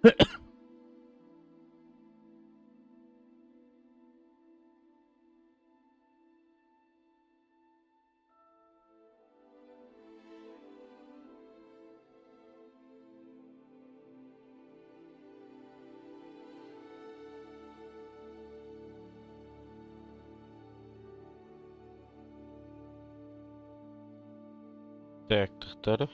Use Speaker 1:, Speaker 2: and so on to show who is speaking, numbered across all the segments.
Speaker 1: Так, тахтар.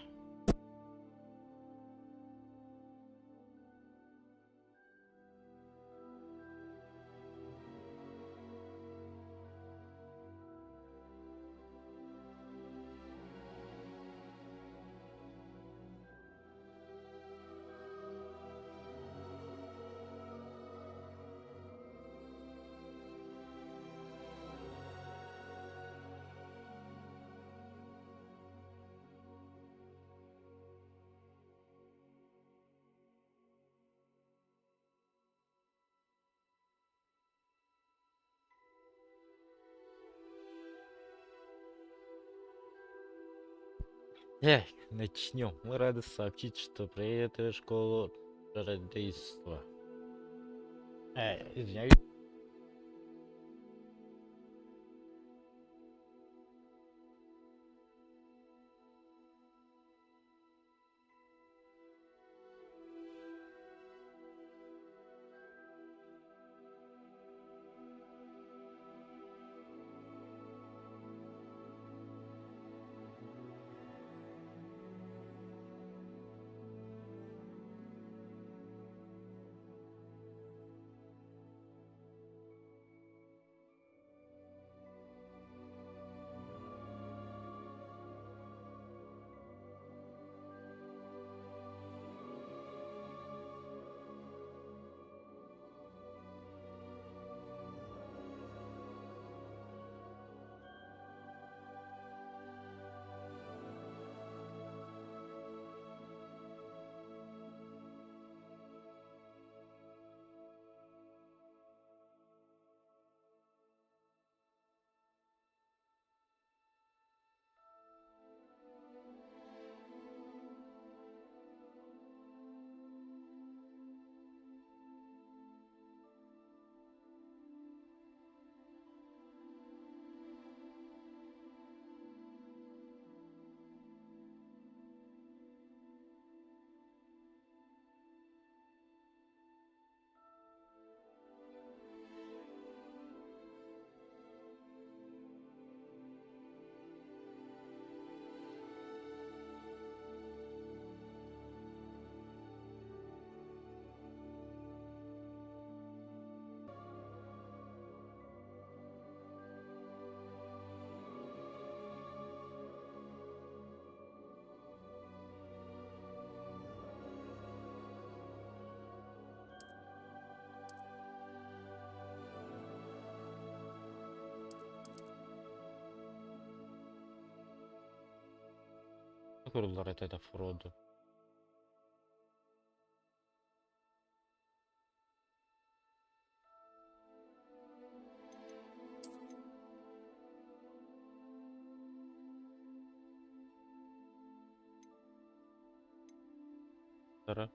Speaker 1: Эх, начнем. Мы рады сообщить, что приветствую школу чародейства. Извиняюсь. Kurullar это Фроду. Тара.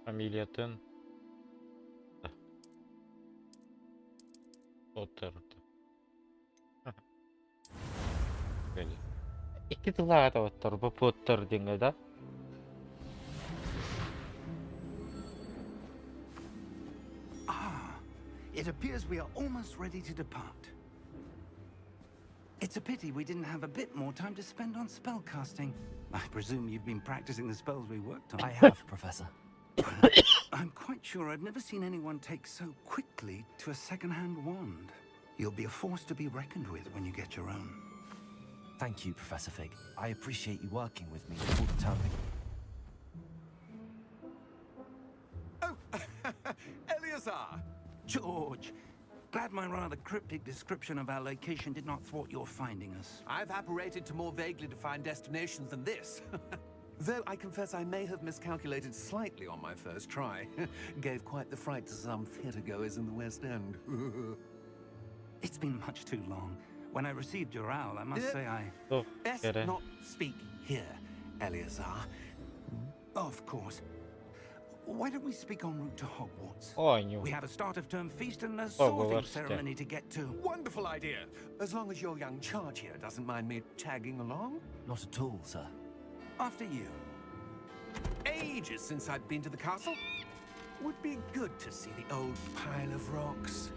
Speaker 1: Фамилия Тен. Поттер. İki tıla da var. Bu Potter dinle da.
Speaker 2: It appears we are almost ready to depart. It's a pity we didn't have a bit more time to spend on spellcasting. I presume you've been practicing the spells we worked on.
Speaker 3: I have, Professor.
Speaker 2: I'm quite sure I've never seen anyone take so quickly to a second-hand wand. You'll be a force to be reckoned with when you get your own.
Speaker 3: Thank you, Professor Fig. I appreciate you working with me all the time.
Speaker 2: Oh, Eleazar! George! Glad my rather cryptic description of our location did not thwart your finding us.
Speaker 4: I've apparated to more vaguely defined destinations than this. Though I confess I may have miscalculated slightly on my first try. Gave quite the fright to some theatre-goers in the West End.
Speaker 2: It's been much too long. When I received your owl, I must say I...
Speaker 4: Best not speak here, Eleazar.
Speaker 2: Of course. why don't we speak en route to Hogwarts?
Speaker 1: О, не.
Speaker 2: We have a start of term feast and a sorting
Speaker 1: Hogwarts,
Speaker 2: ceremony to get to.
Speaker 4: Wonderful idea. As long as your young charge here doesn't mind me tagging along.
Speaker 3: Not at all, sir.
Speaker 2: After you.
Speaker 4: Ages since I'd been to the castle. Would be good to see the old pile of rocks.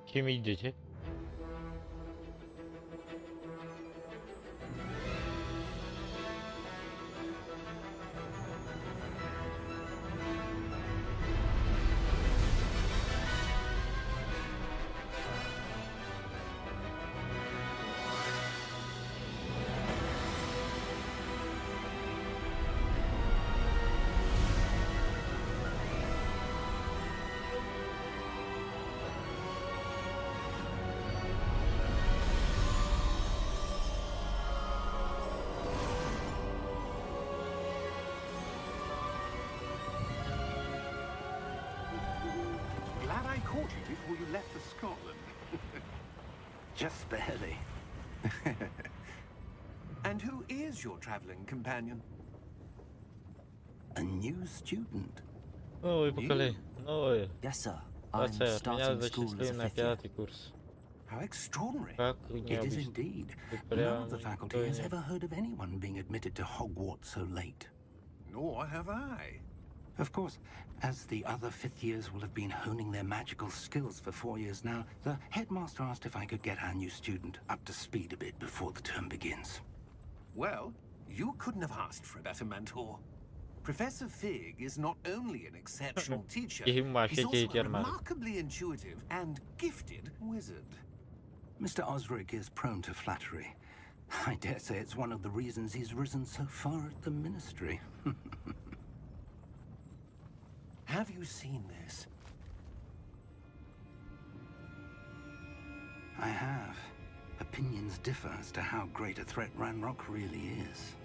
Speaker 1: Kim идете?
Speaker 4: Glad I caught you before you left for Scotland.
Speaker 2: Just barely.
Speaker 4: And who is your traveling companion?
Speaker 2: A new student.
Speaker 1: Новый поколение. Новый.
Speaker 3: Yes, sir. I'm
Speaker 1: ПРОЦЕССОр. Меня
Speaker 3: starting school as
Speaker 1: зачислили
Speaker 3: a
Speaker 1: на
Speaker 3: 5th year.
Speaker 1: 5-й курс.
Speaker 4: How extraordinary.
Speaker 1: Как
Speaker 2: It is
Speaker 1: необычно.
Speaker 2: indeed.
Speaker 1: Ты
Speaker 2: None of the
Speaker 1: прям
Speaker 2: faculty
Speaker 1: никто
Speaker 2: has
Speaker 1: не-
Speaker 2: ever heard of anyone being admitted to Hogwarts so late.
Speaker 4: Nor have I.
Speaker 2: Of course, as the other fifth years will have been honing their magical skills for 4 years now, the headmaster asked if I could get our new student up to speed a bit before the term begins.
Speaker 4: Well, you couldn't have asked for a better mentor. Professor Fig is not only an exceptional teacher,
Speaker 1: И ему
Speaker 4: he's also
Speaker 1: офигеть,
Speaker 4: a
Speaker 1: Герман.
Speaker 4: remarkably intuitive and gifted wizard.
Speaker 2: Mr. Osric is prone to flattery. I dare say it's one of the reasons he's risen so far at the ministry.
Speaker 4: Have you seen this?
Speaker 2: I have. Opinions differ as to how great a threat Ranrock really is.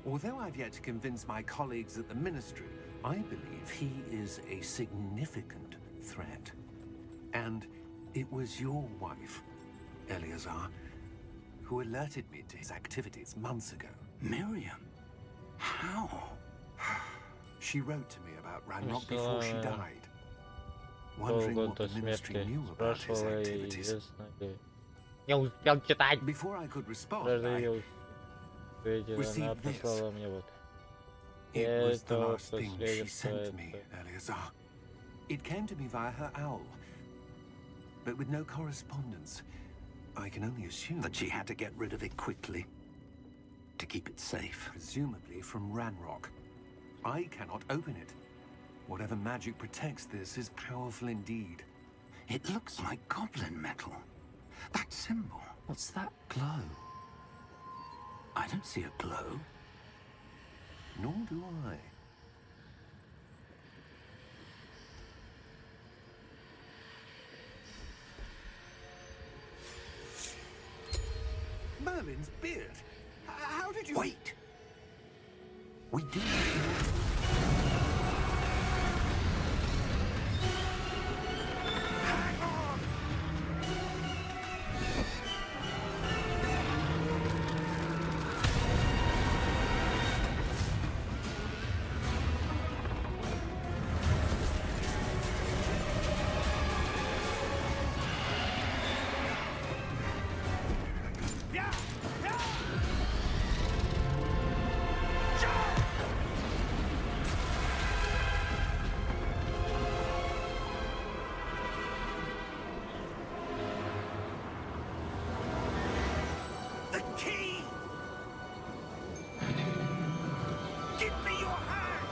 Speaker 4: Although I've yet to convince my colleagues at the ministry, I believe he is a significant threat. And it was your wife, Eleazar, who alerted me to his activities months ago.
Speaker 2: Miriam? How?
Speaker 4: She wrote to me about Ranrock before she
Speaker 1: Что
Speaker 4: died, wondering
Speaker 1: долго
Speaker 4: what
Speaker 1: до
Speaker 4: the ministry
Speaker 1: смерти
Speaker 4: knew about his
Speaker 1: спрашивала,
Speaker 4: activities.
Speaker 1: известно ли. Не успел читать.
Speaker 4: Before I could respond,
Speaker 1: Даже
Speaker 4: I...
Speaker 1: ее увидела, она
Speaker 4: received this.
Speaker 1: прислала мне вот.
Speaker 4: It was the
Speaker 1: Это
Speaker 4: last thing she sent me,
Speaker 1: это.
Speaker 4: Eleazar. It came to me via her owl, but with no correspondence. I can only assume
Speaker 2: That she had to get rid of it quickly. To keep it safe.
Speaker 4: presumably from Ranrock. I cannot open it. Whatever magic protects this is powerful indeed.
Speaker 2: It looks like goblin metal. That symbol.
Speaker 3: What's that glow?
Speaker 2: I don't see a glow.
Speaker 4: Nor do I. Merlin's beard. How did you...
Speaker 2: Wait! We do.
Speaker 4: Hang on! Yeah! Yeah! The key! Give me your hand!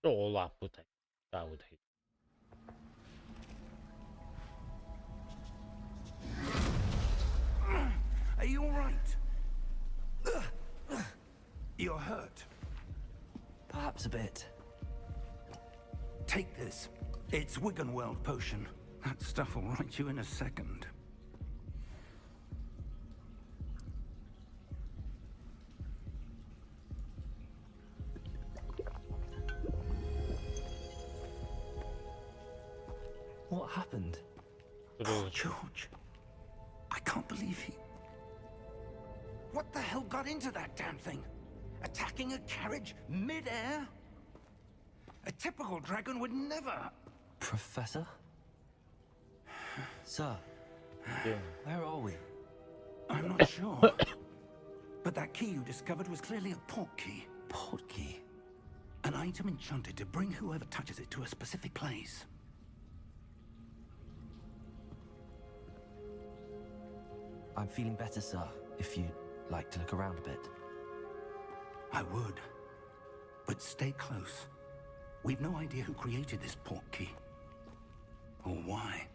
Speaker 1: Olá, puta. Tá, puta.
Speaker 2: Are you all right? You're hurt.
Speaker 3: Perhaps a bit.
Speaker 2: take this. It's Wiggenweld potion. That stuff will right you in a second.
Speaker 3: What happened?
Speaker 2: George. I can't believe he... What the hell got into that damn thing? Attacking a carriage mid-air? A typical dragon would never...
Speaker 3: Professor? Sir,
Speaker 1: Yeah.
Speaker 3: where are we?
Speaker 2: I'm not sure. But that key you discovered was clearly a port key.
Speaker 3: Port key?
Speaker 2: An item enchanted to bring whoever touches it to a specific place.
Speaker 3: I'm feeling better, sir, if you'd like to look around a bit.
Speaker 2: I would. But stay close. We've no idea who created this port key. Or why.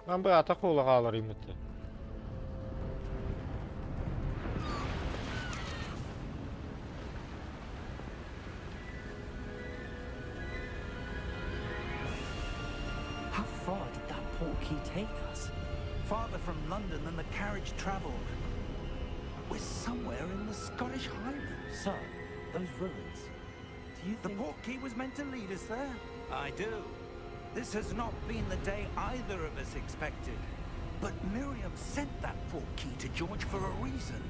Speaker 1: Ben bu atak oğlu kalırım mı?
Speaker 3: How far did that port key take us?
Speaker 2: Farther from London than the carriage travelled. We're somewhere in the Scottish Highlands.
Speaker 3: Sir, those ruins. Do you
Speaker 2: The
Speaker 3: think...
Speaker 2: port key was meant to lead us there? I do. This has not been the day either of us expected. But Miriam sent that port key to George for a reason.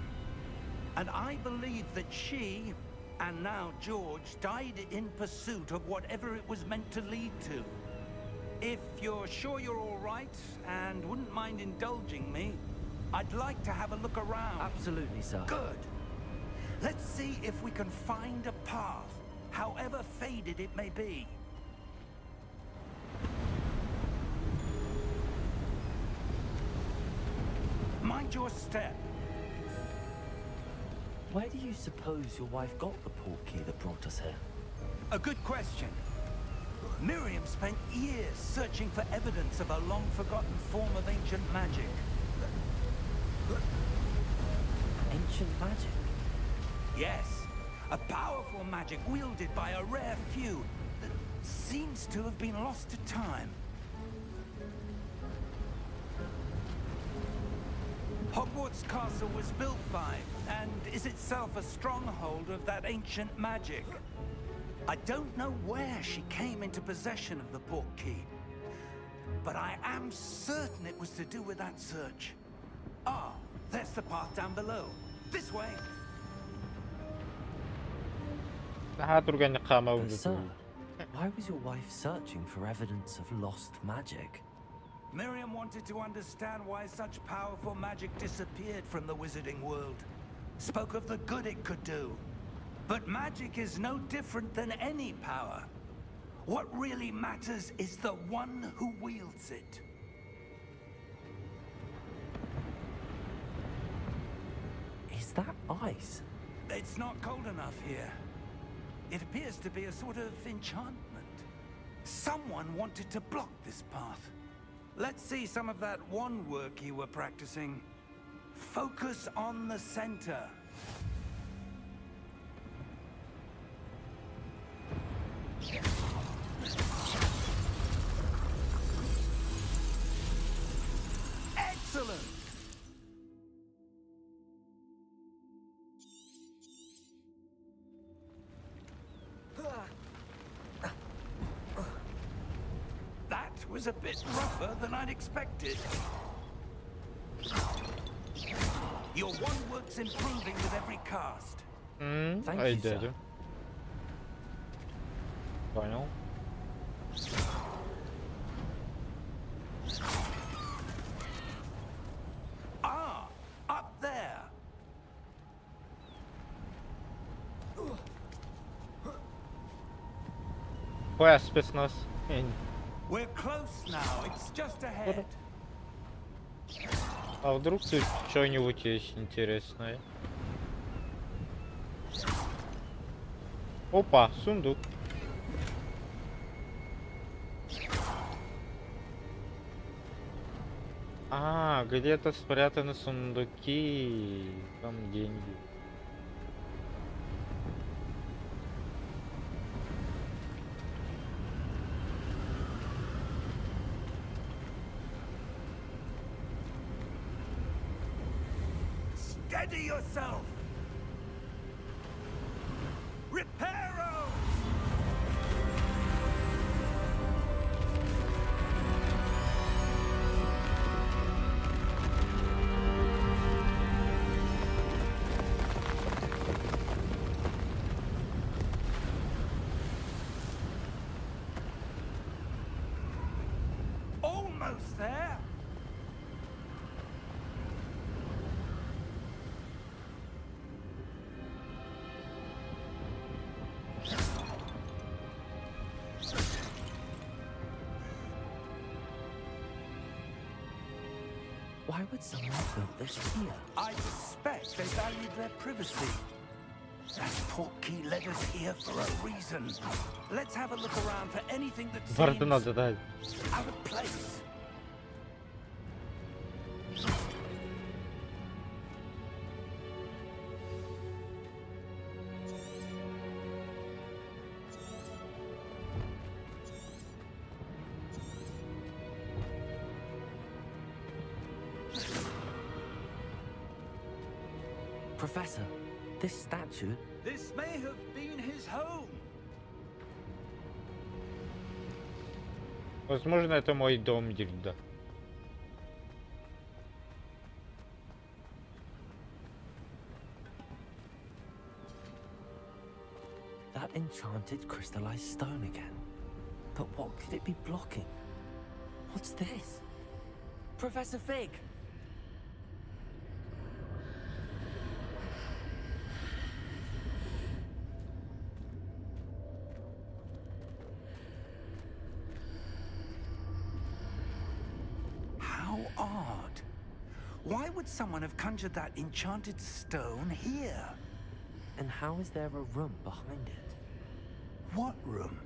Speaker 2: And I believe that she, and now George, died in pursuit of whatever it was meant to lead to. If you're sure you're all right and wouldn't mind indulging me, I'd like to have a look around.
Speaker 3: Absolutely, sir.
Speaker 2: Good. Let's see if we can find a path, however faded it may be. Mind your step.
Speaker 3: Where do you suppose your wife got the port key that brought us here?
Speaker 2: A good question. Miriam spent years searching for evidence of a long-forgotten form of ancient magic.
Speaker 3: Ancient magic?
Speaker 2: Yes, a powerful magic wielded by a rare few that seems to have been lost to time. Hogwarts Castle was built by, and is itself a stronghold of that ancient magic. I don't know where she came into possession of the port key, but I am certain it was to do with that search. Ah, there's the path down below. This way.
Speaker 3: But sir, why was your wife searching for evidence of lost magic?
Speaker 2: Miriam wanted to understand why such powerful magic disappeared from the wizarding world. Spoke of the good it could do. But magic is no different than any power. What really matters is the one who wields it.
Speaker 3: Is that ice?
Speaker 2: It's not cold enough here. It appears to be a sort of enchantment. Someone wanted to block this path. Let's see some of that wand work you were practicing. Focus on the center. Excellent! That was a bit rougher than I'd expected. Your wand work's improving with every cast.
Speaker 3: Thank
Speaker 1: I
Speaker 3: you,
Speaker 1: did.
Speaker 3: sir.
Speaker 1: Понял.
Speaker 2: Ah, up there.
Speaker 1: Ой, спецназ.
Speaker 2: We're close now. It's just ahead.
Speaker 1: А вдруг тут что-нибудь есть интересное? Опа, сундук. А, где-то спрятаны сундуки, там деньги.
Speaker 2: Steady yourself! Reparo! Almost there!
Speaker 3: Why would someone build this here?
Speaker 2: I suspect they valued their privacy. That portkey led us here for a reason. Let's have a look around for anything that
Speaker 1: Варто
Speaker 2: seems
Speaker 1: надо дать.
Speaker 2: out of place.
Speaker 3: Professor, this statue...
Speaker 2: This may have been his home.
Speaker 1: Возможно, это мой дом, да.
Speaker 3: That enchanted crystallized stone again. But what could it be blocking? What's this? Professor Fig!
Speaker 2: How odd. Why would someone have conjured that enchanted stone here?
Speaker 3: And how is there a room behind it?
Speaker 2: What room?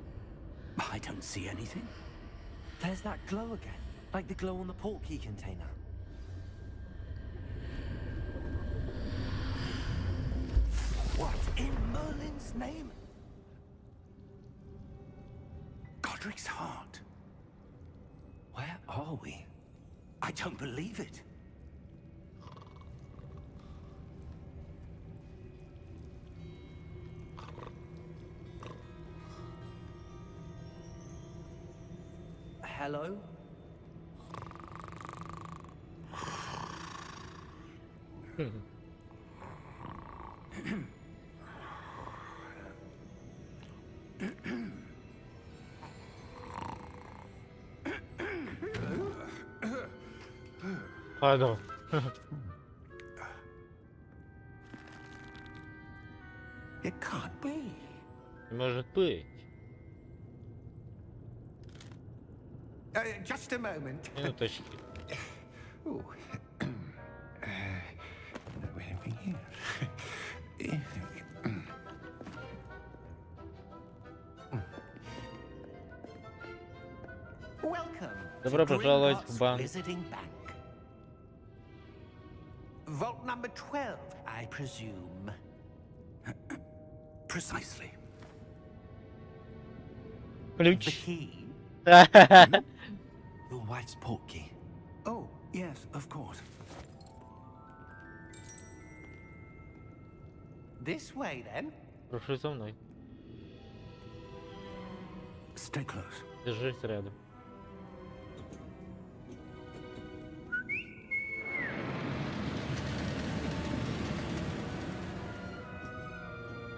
Speaker 2: I don't see anything.
Speaker 3: There's that glow again, like the glow on the portkey container.
Speaker 2: What in Merlin's name? Godric's heart.
Speaker 3: Where are we?
Speaker 2: I don't believe it.
Speaker 3: Hello?
Speaker 1: Pardon.
Speaker 2: It can't be.
Speaker 1: Может быть.
Speaker 2: Just a moment.
Speaker 1: Минуточки.
Speaker 2: Ooh. Where are we here? Welcome.
Speaker 1: Добро
Speaker 2: to
Speaker 1: пожаловать
Speaker 2: Gringotts
Speaker 1: в банк.
Speaker 2: Visiting Bank. Vault number 12, I presume. Precisely. The
Speaker 1: Ключ.
Speaker 2: key?
Speaker 3: Your wife's portkey.
Speaker 2: Oh, yes, of course. This way, then.
Speaker 1: Прошу за мной.
Speaker 2: Stay close.
Speaker 1: Держись рядом.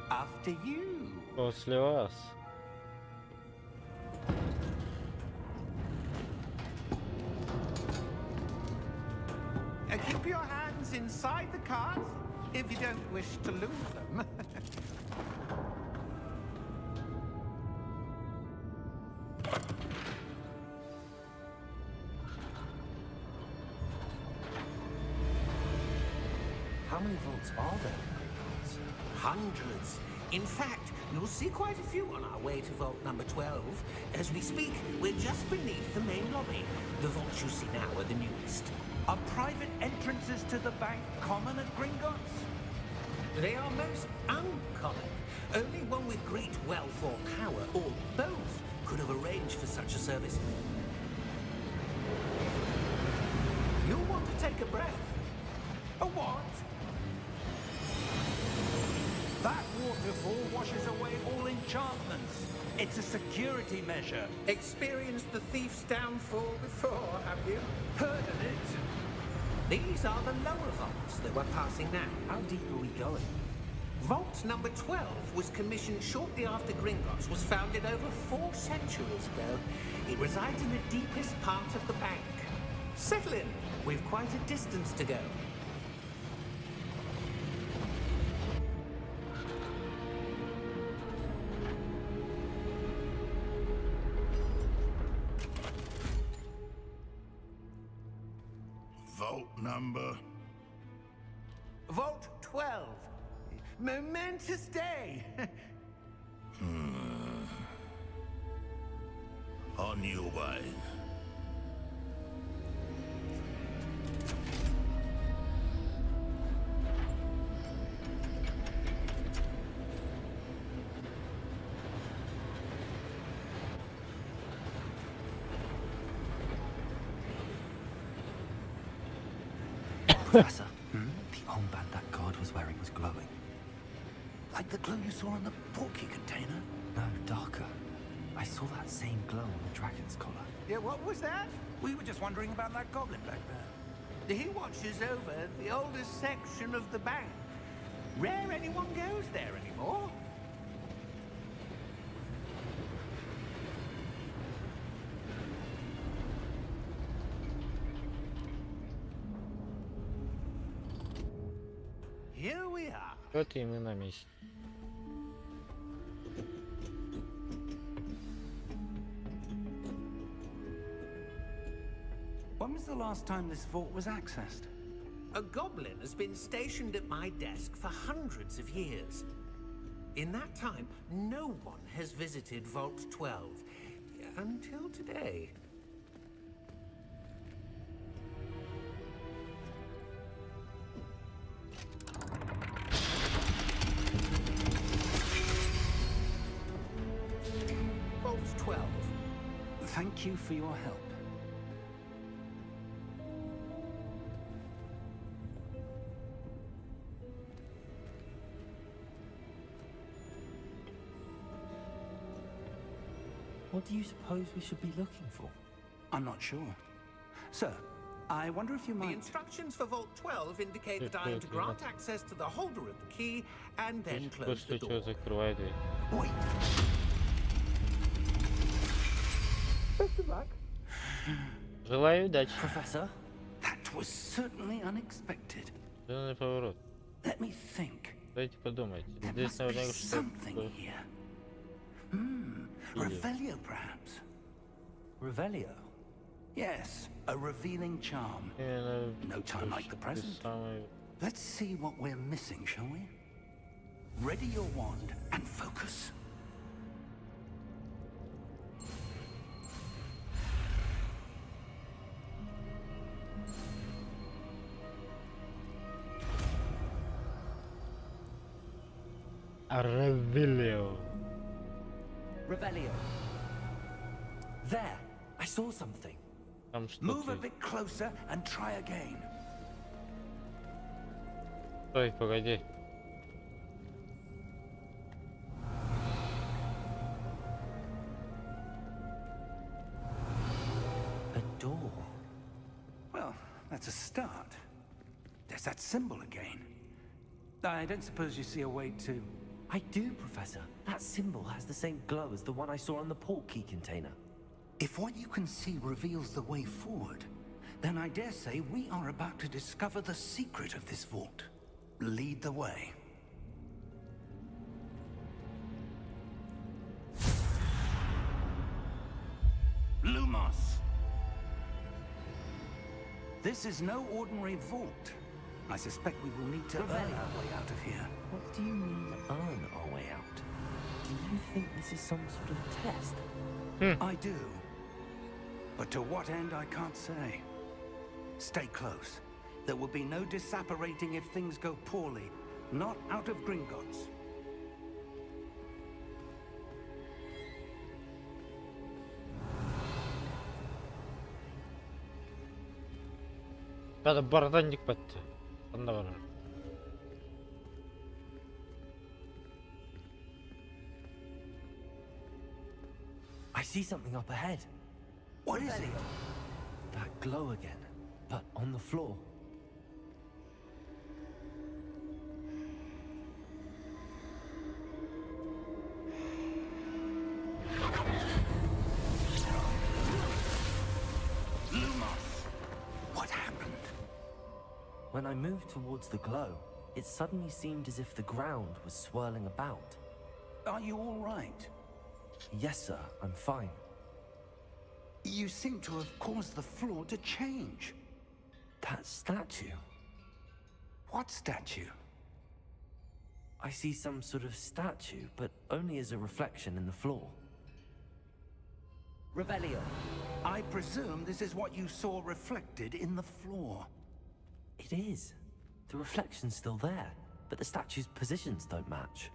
Speaker 2: After you.
Speaker 1: После вас.
Speaker 2: Keep your hands inside the cart if you don't wish to lose them.
Speaker 3: How many vaults are there in Hogwarts?
Speaker 5: Hundreds. In fact, you'll see quite a few on our way to vault number 12. As we speak, we're just beneath the main lobby. The vaults you see now are the newest.
Speaker 2: Are private entrances to the bank common at Gringotts?
Speaker 5: They are most uncommon. Only one with great wealth or power, or both, could have arranged for such a service. You'll want to take a breath.
Speaker 2: A what? That waterfall washes away all enchantments. It's a security measure.
Speaker 5: Experienced the thief's downfall before, have you?
Speaker 2: Heard of it?
Speaker 5: These are the lower vaults that we're passing now.
Speaker 3: How deep are we going?
Speaker 5: Vault number 12 was commissioned shortly after Gringotts was founded over 4 centuries ago. It resides in the deepest part of the bank. Settle in. We've quite a distance to go.
Speaker 6: Vault number?
Speaker 2: Vault 12. Momentous day.
Speaker 6: On your way.
Speaker 3: Professor, the armband that guard was wearing was glowing.
Speaker 2: Like the glow you saw on the porky container?
Speaker 3: No, darker. I saw that same glow on the dragon's collar.
Speaker 2: Yeah, what was that? We were just wondering about that goblin back there.
Speaker 5: He watches over the oldest section of the bank. Rare anyone goes there anymore. Here we are.
Speaker 1: Вот и мы на месте.
Speaker 2: When was the last time this vault was accessed?
Speaker 5: A goblin has been stationed at my desk for hundreds of years. In that time, no one has visited Vault 12 until today. Vault 12.
Speaker 2: Thank you for your help.
Speaker 3: What do you suppose we should be looking for?
Speaker 2: I'm not sure. Sir, I wonder if you
Speaker 5: The
Speaker 2: might...
Speaker 5: instructions for Vault 12 indicate that I am to grant access to the holder of the key and then close the door.
Speaker 1: Закрывай дверь.
Speaker 2: Wait.
Speaker 5: Best of luck.
Speaker 1: Желаю удачи.
Speaker 3: Professor?
Speaker 2: That was certainly unexpected.
Speaker 1: Зеленый поворот.
Speaker 2: Let me think.
Speaker 1: Дайте подумать.
Speaker 2: There
Speaker 1: Здесь
Speaker 2: must be
Speaker 1: наверняка
Speaker 2: something
Speaker 1: что-то...
Speaker 2: here. Revelio, perhaps?
Speaker 3: Revelio?
Speaker 2: Yes, a revealing charm.
Speaker 1: Именно
Speaker 2: No time like the present.
Speaker 1: самый...
Speaker 2: Let's see what we're missing, shall we? Ready your wand and focus.
Speaker 1: Revelio.
Speaker 3: Revelio. There! I saw something.
Speaker 1: Там что-то
Speaker 2: Move a
Speaker 1: есть.
Speaker 2: bit closer and try again.
Speaker 1: Стой, погоди.
Speaker 3: A door.
Speaker 2: Well, that's a start. There's that symbol again. I don't suppose you see a way to...
Speaker 3: I do, Professor. That symbol has the same glow as the one I saw on the port key container.
Speaker 2: If what you can see reveals the way forward, then I dare say we are about to discover the secret of this vault. Lead the way. Lumos! This is no ordinary vault. I suspect we will need to earn our way out of here.
Speaker 3: What do you mean, earn our way out? Do you think this is some sort of test?
Speaker 2: I do. But to what end, I can't say. Stay close. There will be no disapparating if things go poorly. Not out of Gringotts.
Speaker 1: Hadi baradan dik battı. Bunda var.
Speaker 3: I see something up ahead.
Speaker 2: What is it?
Speaker 3: That glow again, but on the floor.
Speaker 2: What happened?
Speaker 3: When I moved towards the glow, it suddenly seemed as if the ground was swirling about.
Speaker 2: Are you all right?
Speaker 3: Yes, sir, I'm fine.
Speaker 2: You seem to have caused the floor to change.
Speaker 3: That statue.
Speaker 2: What statue?
Speaker 3: I see some sort of statue, but only as a reflection in the floor.
Speaker 2: Revelio. I presume this is what you saw reflected in the floor.
Speaker 3: It is. The reflection's still there, but the statue's positions don't match.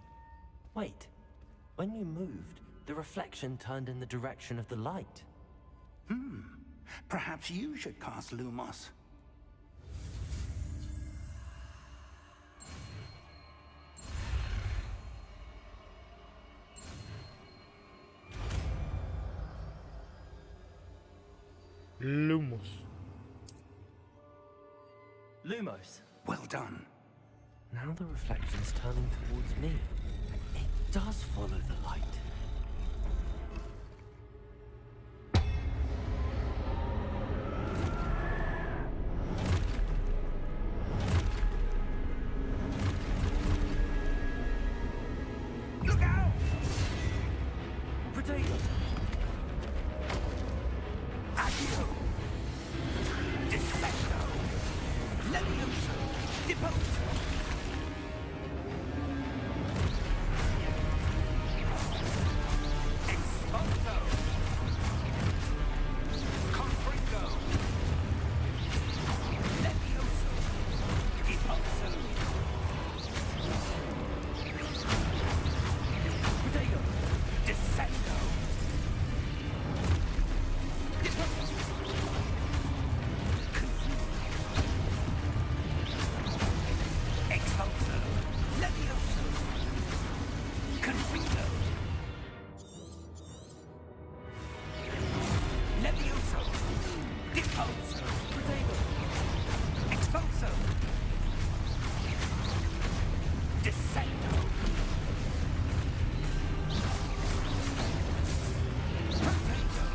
Speaker 3: Wait. When you moved, the reflection turned in the direction of the light.
Speaker 2: Perhaps you should cast Lumos.
Speaker 1: Lumos.
Speaker 3: Lumos.
Speaker 2: Well done.
Speaker 3: Now the reflection's turning towards me. It does follow the light.
Speaker 2: Look out!
Speaker 3: Potato!
Speaker 2: Accio! Dissecto! Levioso! Deposo! Exposo! Confringo! Levioso! Deposo!
Speaker 3: Potato!
Speaker 2: Descendo! Deposo! Expulso! Levioso! Confringo! Levioso! Deposo!
Speaker 3: Potato!
Speaker 2: Expulso! Descendo! Potato!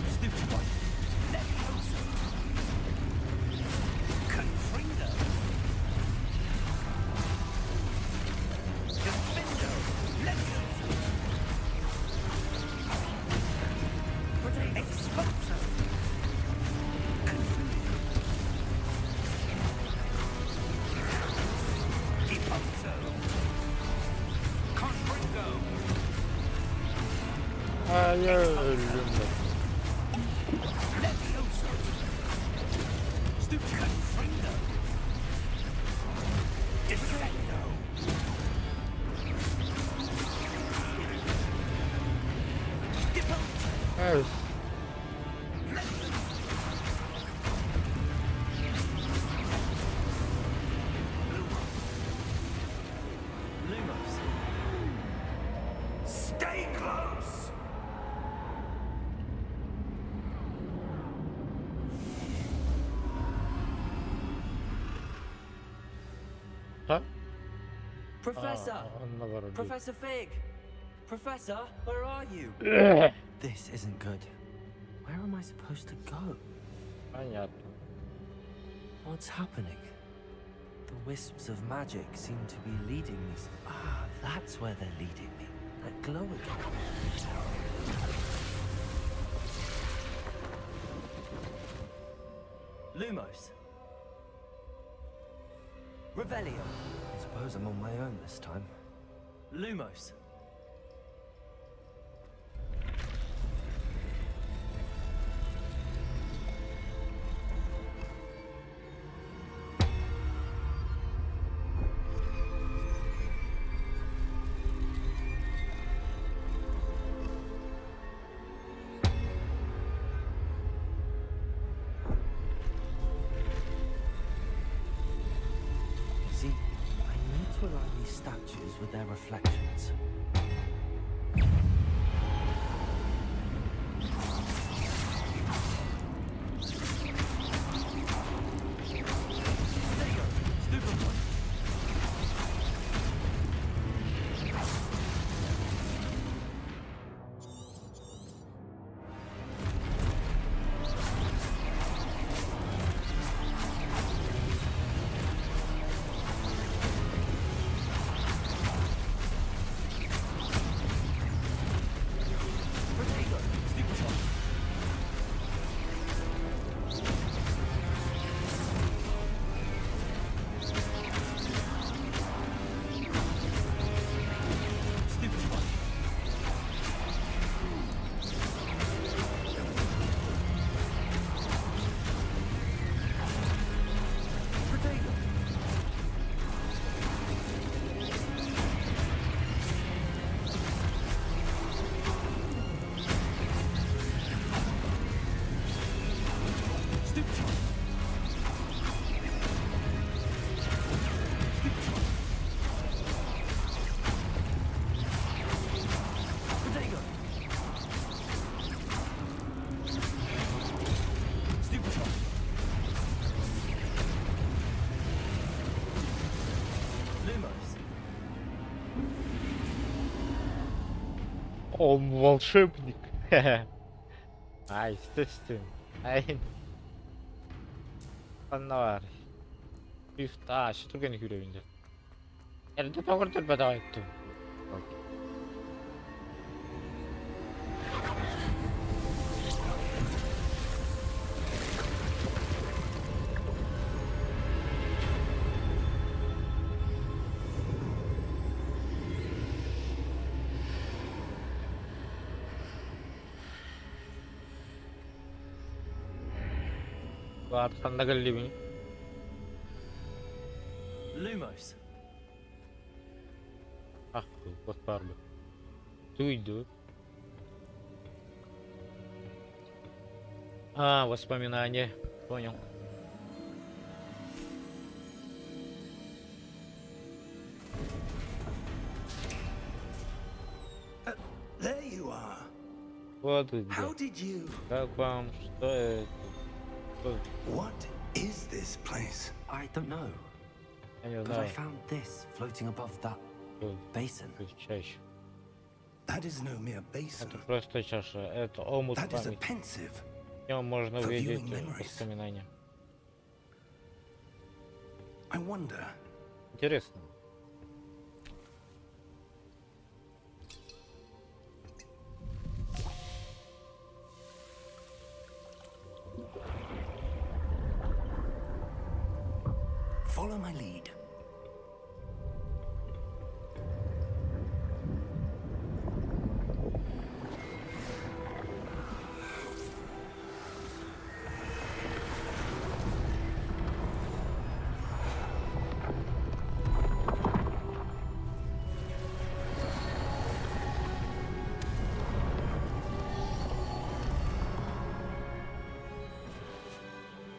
Speaker 3: Stupid one!
Speaker 2: Levioso! Confringo! Defendo! Levioso!
Speaker 3: Potato!
Speaker 2: Expulso! Confringo! Deposo! Confringo!
Speaker 1: Hayır. Lumos.
Speaker 2: Levioso! Stupid! Confringo! Descendo! Deposo!
Speaker 1: Evet.
Speaker 3: Lumos!
Speaker 2: Stay close!
Speaker 1: Ha?
Speaker 3: Professor!
Speaker 1: Onunla var o değil.
Speaker 3: Professor Fig! Professor, where are you? This isn't good. Where am I supposed to go?
Speaker 1: Ben yaptım.
Speaker 3: What's happening? The wisps of magic seem to be leading me. Ah, that's where they're leading me. That glow again. Lumos. Revelio. I suppose I'm on my own this time. Lumos. with their reflections.
Speaker 1: Он волшебник. Ay, естественно. Ay. Anlar. Üfta, şu Türkiye'nin görevinde. Elde tavırdır bedava ettim. Baat kanda galli mi?
Speaker 3: Lumos.
Speaker 1: Ах, вот парду. Туйду. А, воспоминания. Понял.
Speaker 2: There you are.
Speaker 1: Вот вы где.
Speaker 2: How did you?
Speaker 1: Как вам? Что это? Что?
Speaker 2: What is this place?
Speaker 3: I don't know,
Speaker 1: Я не
Speaker 3: but I
Speaker 1: знаю.
Speaker 3: found this floating above that
Speaker 1: Что
Speaker 3: basin.
Speaker 1: это чаще.
Speaker 2: That is no mere basin.
Speaker 1: Это просто чаша. Это омут
Speaker 2: That is a
Speaker 1: памяти.
Speaker 2: pensive.
Speaker 1: В нем можно
Speaker 2: for
Speaker 1: увидеть
Speaker 2: viewing memories.
Speaker 1: воспоминания.
Speaker 2: I wonder.
Speaker 1: Интересно.
Speaker 2: Follow my lead.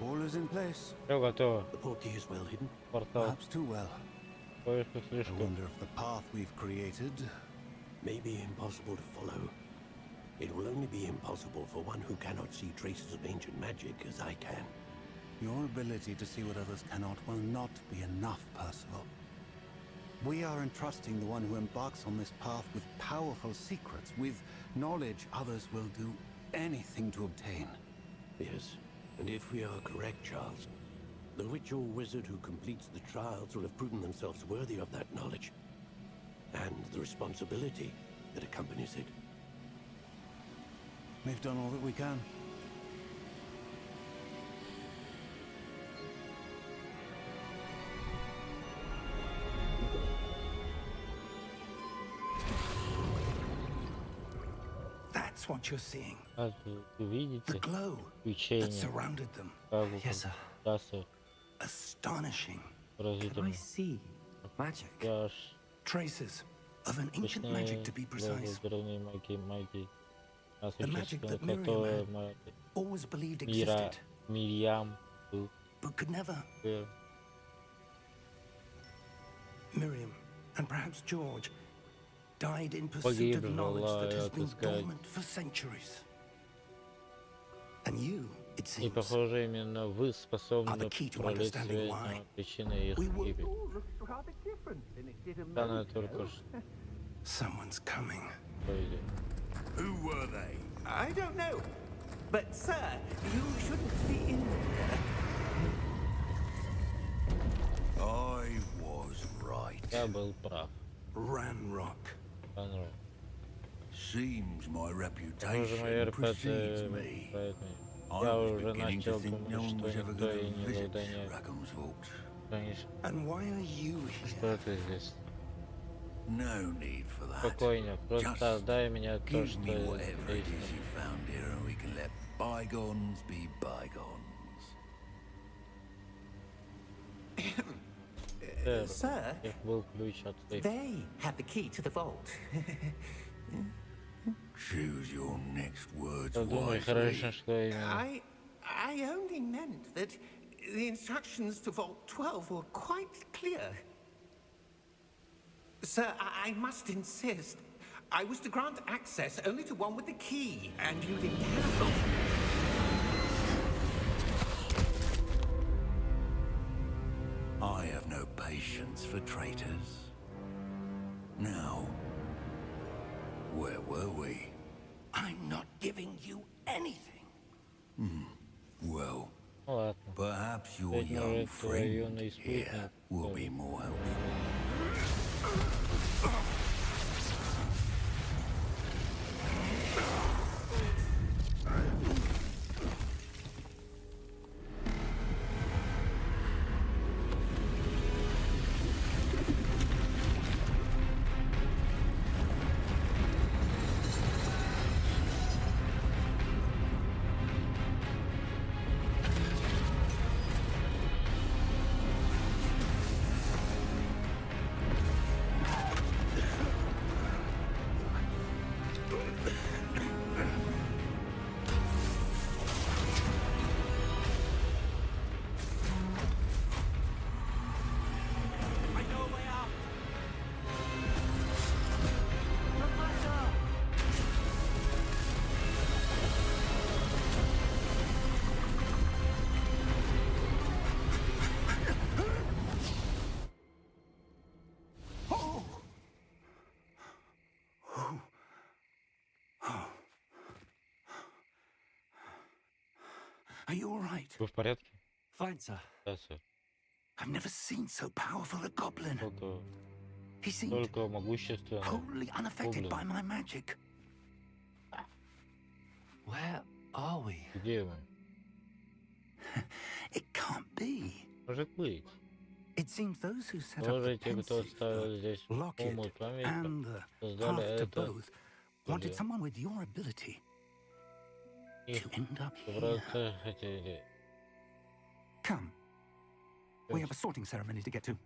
Speaker 7: All is in place.
Speaker 1: Все готово.
Speaker 7: The portkey is well hidden.
Speaker 1: Портал.
Speaker 7: Perhaps too well.
Speaker 1: Кое-что
Speaker 7: I
Speaker 1: слишком.
Speaker 7: wonder if the path we've created
Speaker 8: May be impossible to follow. It will only be impossible for one who cannot see traces of ancient magic as I can.
Speaker 7: Your ability to see what others cannot will not be enough, Percival. We are entrusting the one who embarks on this path with powerful secrets, with knowledge others will do anything to obtain.
Speaker 8: Yes, and if we are correct, Charles, the witch or wizard who completes the trials will have proven themselves worthy of that knowledge, and the responsibility that accompanies it.
Speaker 7: We've done all that we can.
Speaker 2: That's what you're seeing.
Speaker 1: Как вы
Speaker 2: The
Speaker 1: видите,
Speaker 2: glow that
Speaker 1: свечение,
Speaker 2: surrounded them.
Speaker 1: как бы
Speaker 3: Yes, sir.
Speaker 1: подсказывает
Speaker 2: Astonishing.
Speaker 3: Can I
Speaker 1: поразительно.
Speaker 3: see magic?
Speaker 1: Я аж
Speaker 2: Traces of an ancient
Speaker 1: точнее
Speaker 2: magic, to be precise.
Speaker 1: древней магии. А
Speaker 2: The magic
Speaker 1: существенно,
Speaker 2: that Miriam
Speaker 1: которое
Speaker 2: had always believed
Speaker 1: Мира,
Speaker 2: existed,
Speaker 1: Мирьям был.
Speaker 2: but could never.
Speaker 1: э,
Speaker 2: Miriam, And perhaps George died in pursuit of knowledge that has been dormant for centuries. And you, it
Speaker 1: И
Speaker 2: seems,
Speaker 1: похоже, именно вы способны пролить свет на причины их гибели. Она только что
Speaker 2: someone's coming.
Speaker 1: пойдет.
Speaker 6: Who were they?
Speaker 5: I don't know. But, sir, you shouldn't be in there.
Speaker 6: I was right.
Speaker 1: Я был прав.
Speaker 2: Ranrock.
Speaker 1: Понравилось.
Speaker 6: Seems my
Speaker 1: Похоже,
Speaker 6: reputation
Speaker 1: моя
Speaker 6: precedes
Speaker 1: репутация
Speaker 6: me.
Speaker 1: правит меня.
Speaker 6: I
Speaker 1: Я
Speaker 6: was
Speaker 1: уже
Speaker 6: beginning
Speaker 1: начал
Speaker 6: to think no
Speaker 1: думать,
Speaker 6: one was
Speaker 1: что
Speaker 6: ever
Speaker 1: никто
Speaker 6: going
Speaker 1: и
Speaker 6: to
Speaker 1: никогда
Speaker 6: visit
Speaker 1: не...
Speaker 6: Dragon's Vault.
Speaker 1: Конечно,
Speaker 2: And why are you
Speaker 1: что
Speaker 2: here?
Speaker 1: ты здесь?
Speaker 6: No need for that.
Speaker 1: Спокойно, просто отдай мне то,
Speaker 6: Give
Speaker 1: что
Speaker 6: me whatever it
Speaker 1: здесь.
Speaker 6: is you found here, and we can let bygones be bygones.
Speaker 5: Sir,
Speaker 1: У них был ключ от сейфа.
Speaker 5: they had the key to the vault.
Speaker 6: Choose your next words
Speaker 1: Подумай
Speaker 6: wisely.
Speaker 1: хорошо, что именно.
Speaker 5: I only meant that the instructions to Vault 12 were quite clear. Sir, I must insist. I was to grant access only to one with the key, and you didn't have it.
Speaker 6: I have no patience for traitors. Now, where were we?
Speaker 2: I'm not giving you anything.
Speaker 6: Well,
Speaker 1: Ну ладно.
Speaker 6: perhaps your
Speaker 1: Ведь,
Speaker 6: young
Speaker 1: может, твой
Speaker 6: friend
Speaker 1: юный
Speaker 6: here
Speaker 1: спутник
Speaker 6: will
Speaker 1: тоже.
Speaker 6: be more helpful.
Speaker 2: I know a way out. Are you all right?
Speaker 1: Вы в порядке?
Speaker 3: Fine, sir.
Speaker 1: Да, сэр.
Speaker 2: I've never seen so powerful a goblin. He seemed
Speaker 1: Только могущественно.
Speaker 2: wholly unaffected by my magic.
Speaker 3: Where are we?
Speaker 1: Где мы?
Speaker 2: It can't be.
Speaker 1: Может быть.
Speaker 2: It seems those who set up the
Speaker 1: Может, те, кто
Speaker 2: pensive,
Speaker 1: оставил здесь
Speaker 2: locket,
Speaker 1: ум и память,
Speaker 2: and the
Speaker 1: создали
Speaker 2: path to
Speaker 1: это,
Speaker 2: both wanted
Speaker 1: Вроде.
Speaker 2: someone with your ability
Speaker 1: их
Speaker 2: to end up here.
Speaker 1: просто хотели.
Speaker 2: Come. We have a sorting ceremony to get to.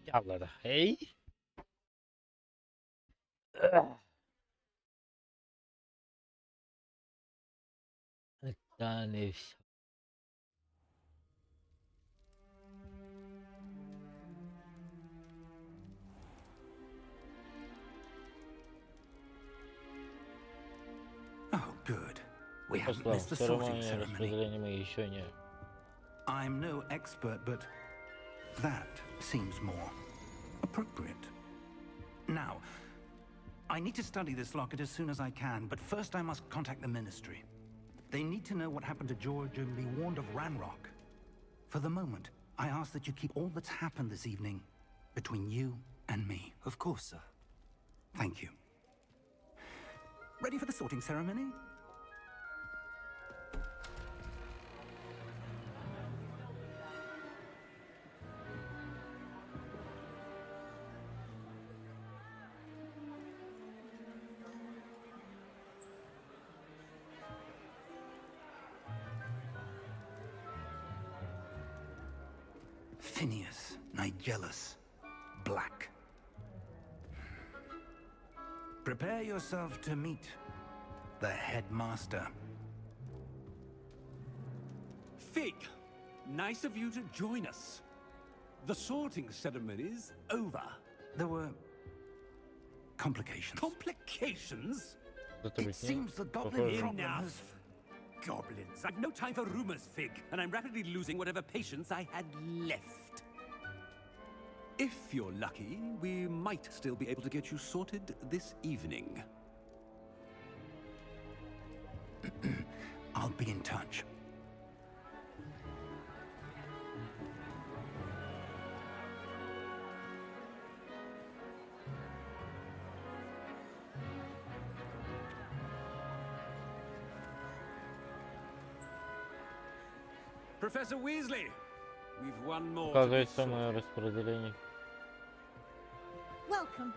Speaker 1: Jävlar. Hej! Это не все.
Speaker 2: Oh, good. We haven't
Speaker 1: Послал.
Speaker 2: missed the sorting
Speaker 1: Церемонию
Speaker 2: ceremony.
Speaker 1: распределения мы еще не.
Speaker 2: I'm no expert, but that seems more appropriate. Now, I need to study this locket as soon as I can, but first I must contact the Ministry. They need to know what happened to George and be warned of Ranrock. For the moment, I ask that you keep all that's happened this evening between you and me.
Speaker 3: Of course, sir.
Speaker 2: Thank you. Ready for the sorting ceremony? Phineas, Nigellus, Black. Prepare yourself to meet the headmaster.
Speaker 4: Fig, nice of you to join us. The sorting ceremony's over.
Speaker 2: There were complications.
Speaker 4: Complications?
Speaker 2: It seems the goblin problem has...
Speaker 4: Enough. Goblins. I've no time for rumors, Fig, and I'm rapidly losing whatever patience I had left. If you're lucky, we might still be able to get you sorted this evening.
Speaker 2: I'll be in touch.
Speaker 4: Professor Weasley, we've one more.
Speaker 1: Показывается мое распределение.
Speaker 9: Welcome.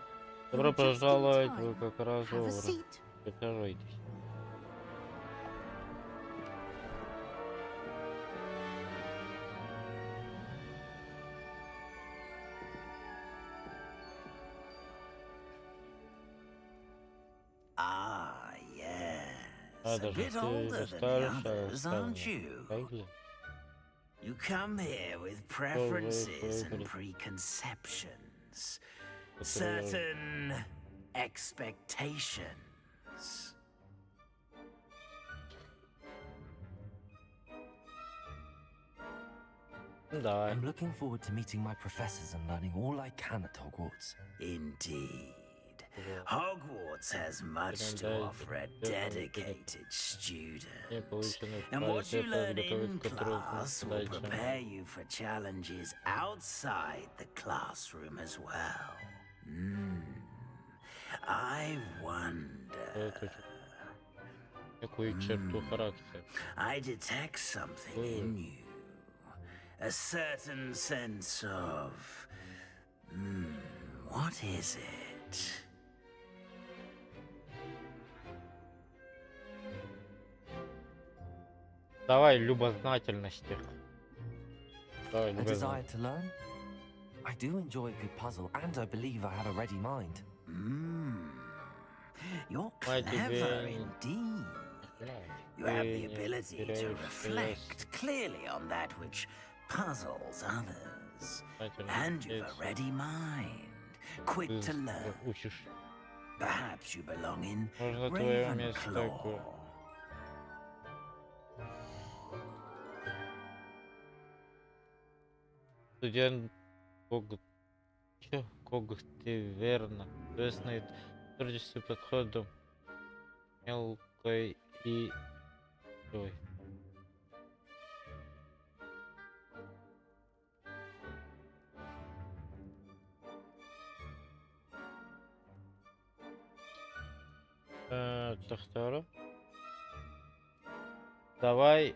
Speaker 1: Добро
Speaker 9: You're just in
Speaker 1: пожаловать,
Speaker 9: time.
Speaker 1: вы как раз
Speaker 9: Have a
Speaker 1: вовремя.
Speaker 9: seat.
Speaker 1: Присаживайтесь.
Speaker 10: Ah, yes.
Speaker 1: А,
Speaker 10: A
Speaker 1: даже
Speaker 10: bit
Speaker 1: ты
Speaker 10: older than the
Speaker 1: старше,
Speaker 10: others, aren't you?
Speaker 1: Хагли.
Speaker 10: You come here with preferences and preconceptions. Certain expectations.
Speaker 1: Да.
Speaker 3: I'm looking forward to meeting my professors and learning all I can at Hogwarts.
Speaker 10: Indeed. Hogwarts has much to offer a dedicated student. And what you learn in class will prepare you for challenges outside the classroom as well. I wonder...
Speaker 1: Какую черту характера?
Speaker 10: I detect something in you. A certain sense of... what is it?
Speaker 1: Давай любознательности. Давай
Speaker 3: A desire
Speaker 1: любознательности.
Speaker 3: to learn? I do enjoy a good puzzle, and I believe I have a ready mind.
Speaker 10: You're
Speaker 1: Why
Speaker 10: clever
Speaker 1: do they-
Speaker 10: indeed. You have the ability to reflect clearly on that which puzzles others. And you've a ready mind, quick to learn.
Speaker 1: Учишь.
Speaker 10: Perhaps you belong in
Speaker 1: Можно твое место
Speaker 10: Ravenclaw.
Speaker 1: такое. Студент Когтеверна, известный творческим подходом, мелкой и... Ой. Тахтара. Давай.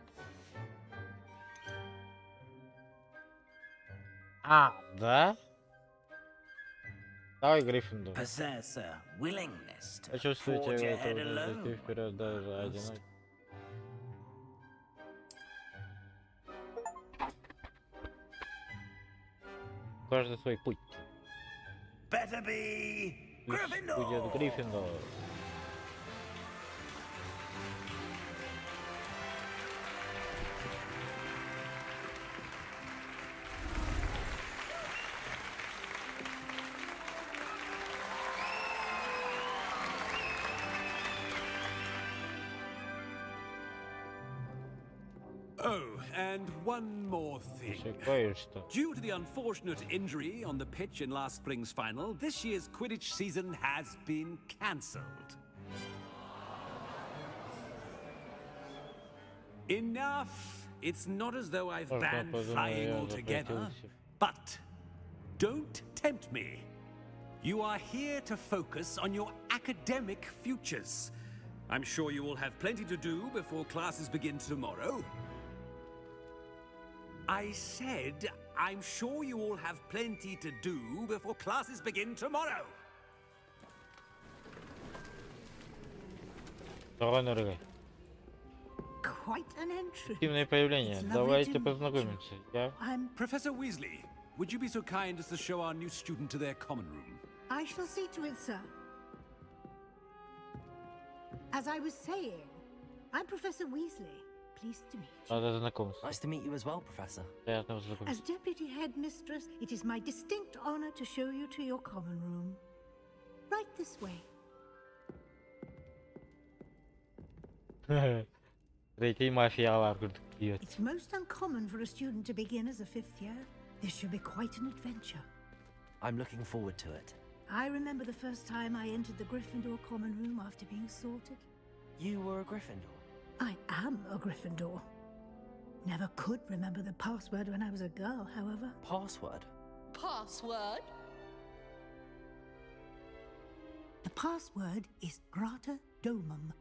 Speaker 1: Да? Давай Гриффиндор.
Speaker 10: Possess a willingness to
Speaker 1: Почувствуйте
Speaker 10: forge ahead
Speaker 1: готовность
Speaker 10: alone.
Speaker 1: идти вперед даже одинок. Каждый свой путь.
Speaker 10: Better be
Speaker 1: Пусть будет
Speaker 10: Gryffindor.
Speaker 1: Гриффиндор.
Speaker 9: Oh, and one more thing. Due to the unfortunate injury on the pitch in last spring's final, this year's Quidditch season has been cancelled. Enough! It's not as though I've banned flying altogether, but don't tempt me. You are here to focus on your academic futures. I'm sure you will have plenty to do before classes begin tomorrow. I said, I'm sure you all have plenty to do before classes begin tomorrow.
Speaker 11: Quite an entry.
Speaker 1: Активное появление. Давайте познакомимся.
Speaker 9: I'm Professor Weasley. Would you be so kind as to show our new student to their common room?
Speaker 11: I shall see to it, sir. As I was saying, I'm Professor Weasley. Pleased to meet you.
Speaker 3: Nice to meet you as well, Professor.
Speaker 11: As Deputy Headmistress, it is my distinct honor to show you to your common room. Right this way. It's most uncommon for a student to begin as a 5th year. This should be quite an adventure.
Speaker 3: I'm looking forward to it.
Speaker 11: I remember the first time I entered the Gryffindor common room after being sorted.
Speaker 3: You were a Gryffindor?
Speaker 11: I am a Gryffindor. Never could remember the password when I was a girl, however.
Speaker 3: Password?
Speaker 12: Password?
Speaker 11: The password is Grata Domum.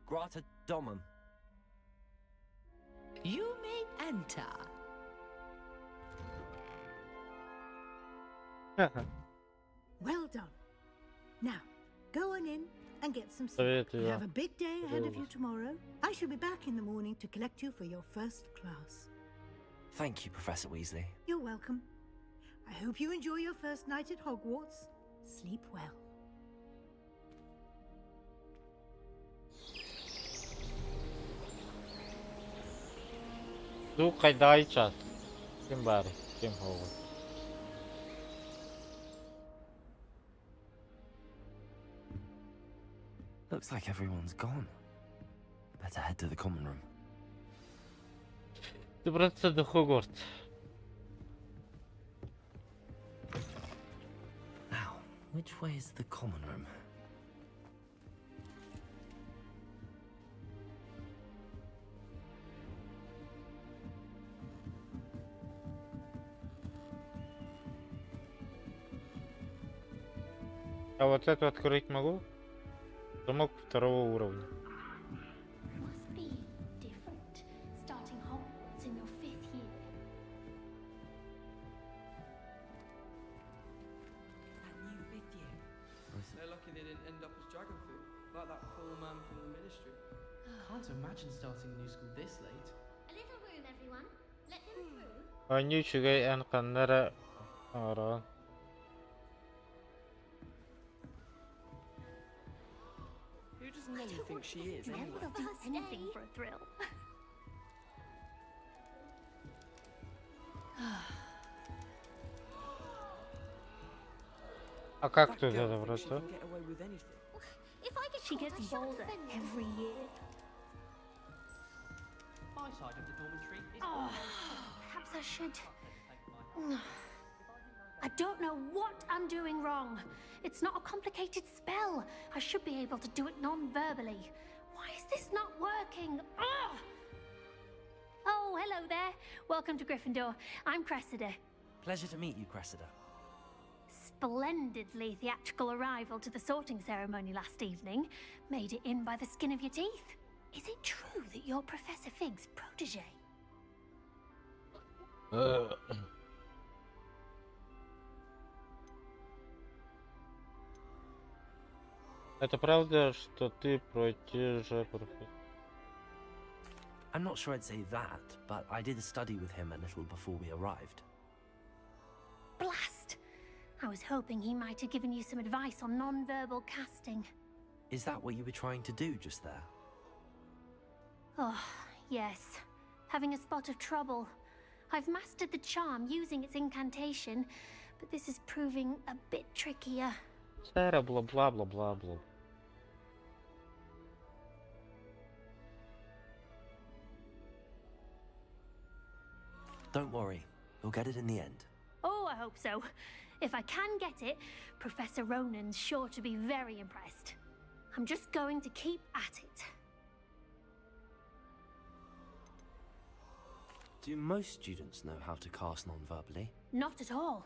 Speaker 3: Grata Domum.
Speaker 12: You may enter.
Speaker 11: Well done. Now, go on in and get some sleep. You have a big day ahead of you tomorrow. I shall be back in the morning to collect you for your first class.
Speaker 3: Thank you, Professor Weasley.
Speaker 11: You're welcome. I hope you enjoy your first night at Hogwarts. Sleep well.
Speaker 1: Дай час. Всім бари, всім голову.
Speaker 3: Looks like everyone's gone. Better head to the common room.
Speaker 1: Добраться до Хогвартса.
Speaker 3: Now, which way is the common room?
Speaker 1: А вот эту открыть могу? Замок 2-го уровня.
Speaker 13: Must be different starting Hogwarts in your 5th year.
Speaker 14: That new 5th year. They're lucky they didn't end up as dragon food, like that poor man from the ministry. Can't imagine starting a new school this late.
Speaker 13: A little room, everyone. Let him through.
Speaker 1: Вонючий энканнера. Ара.
Speaker 14: Who does Nelly think she is?
Speaker 13: Never do anything for a thrill.
Speaker 1: А как тут это просто?
Speaker 13: If I get she gets bolder every year.
Speaker 14: My side of the dormitory is
Speaker 13: Perhaps I should. I don't know what I'm doing wrong. It's not a complicated spell. I should be able to do it non-verbally. Why is this not working? Ugh! Oh, hello there. Welcome to Gryffindor. I'm Cressida.
Speaker 3: Pleasure to meet you, Cressida.
Speaker 13: Splendidly theatrical arrival to the sorting ceremony last evening. Made it in by the skin of your teeth. Is it true that you're Professor Fig's protege?
Speaker 1: Это правда, что ты протеже профессора?
Speaker 3: I'm not sure I'd say that, but I did study with him a little before we arrived.
Speaker 13: Blast! I was hoping he might have given you some advice on non-verbal casting.
Speaker 3: Is that what you were trying to do just there?
Speaker 13: Oh, yes. Having a spot of trouble. I've mastered the charm using its incantation, but this is proving a bit trickier.
Speaker 1: Sarah, blah blah blah blah blah.
Speaker 3: Don't worry, we'll get it in the end.
Speaker 13: Oh, I hope so. If I can get it, Professor Ronan's sure to be very impressed. I'm just going to keep at it.
Speaker 3: Do most students know how to cast non-verbally?
Speaker 13: Not at all.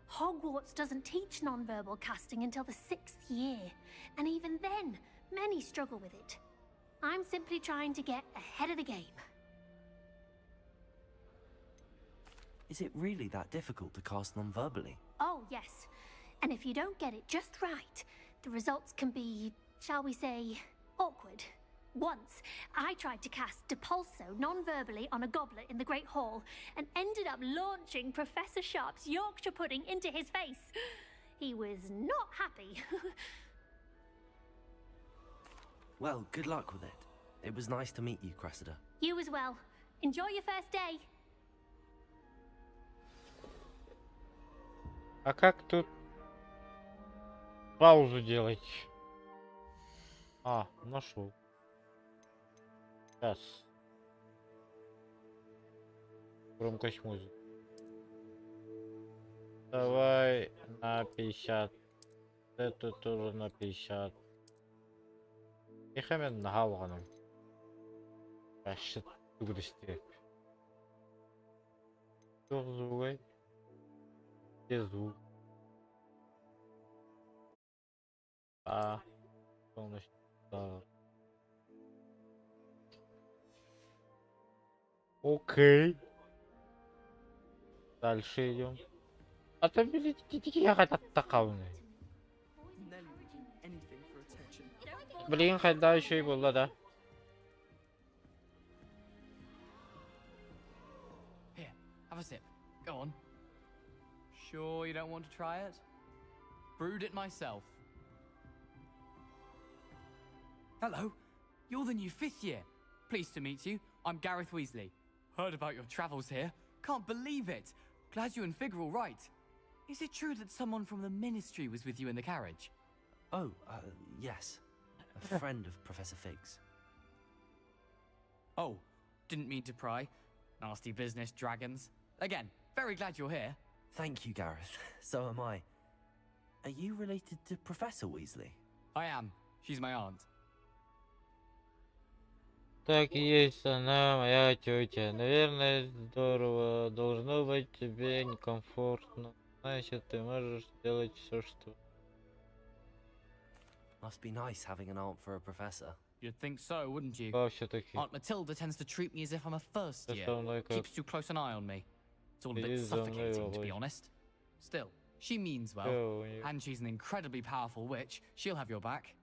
Speaker 13: Hogwarts doesn't teach non-verbal casting until the 6th year, and even then, many struggle with it. I'm simply trying to get ahead of the game.
Speaker 3: Is it really that difficult to cast non-verbally?
Speaker 13: Oh, yes. And if you don't get it just right, the results can be, shall we say, awkward. Once, I tried to cast Depulso non-verbally on a goblet in the Great Hall and ended up launching Professor Sharp's Yorkshire pudding into his face. He was not happy.
Speaker 3: Well, good luck with it. It was nice to meet you, Cressida.
Speaker 13: You as well. Enjoy your first day.
Speaker 1: А как тут паузу делать? А, нашел. Сейчас. Громкость музыки. Давай на 50. Это тоже на 50. И хамен на галганом. Вообще трудности. Что звук? Где звук? А, полностью. Да. Окей. Дальше идем. А то я хотят такауны. Блин, когда еще и было, да?
Speaker 15: Here, have a sip. Go on. Sure you don't want to try it? Brewed it myself. Hello, you're the new 5th year. Pleased to meet you. I'm Gareth Weasley. Heard about your travels here. Can't believe it. Glad you and Fig are all right. Is it true that someone from the Ministry was with you in the carriage?
Speaker 3: Oh, yes. A friend of Professor Fig's.
Speaker 15: Oh, didn't mean to pry. Nasty business, dragons. Again, very glad you're here.
Speaker 3: Thank you, Gareth. So am I. Are you related to Professor Weasley?
Speaker 15: I am. She's my aunt.
Speaker 1: Так и есть, она моя тетя. Наверное, здорово. Должно быть тебе некомфортно. Значит, ты можешь делать все, что...
Speaker 3: Must be nice having an aunt for a professor.
Speaker 15: You'd think so, wouldn't you?
Speaker 1: все-таки.
Speaker 15: Aunt Matilda tends to treat me as if I'm a first year.
Speaker 1: Like
Speaker 15: Keeps too close an eye on me. It's all a bit suffocating, to be honest. Still, she means well. And she's an incredibly powerful witch. She'll have your back.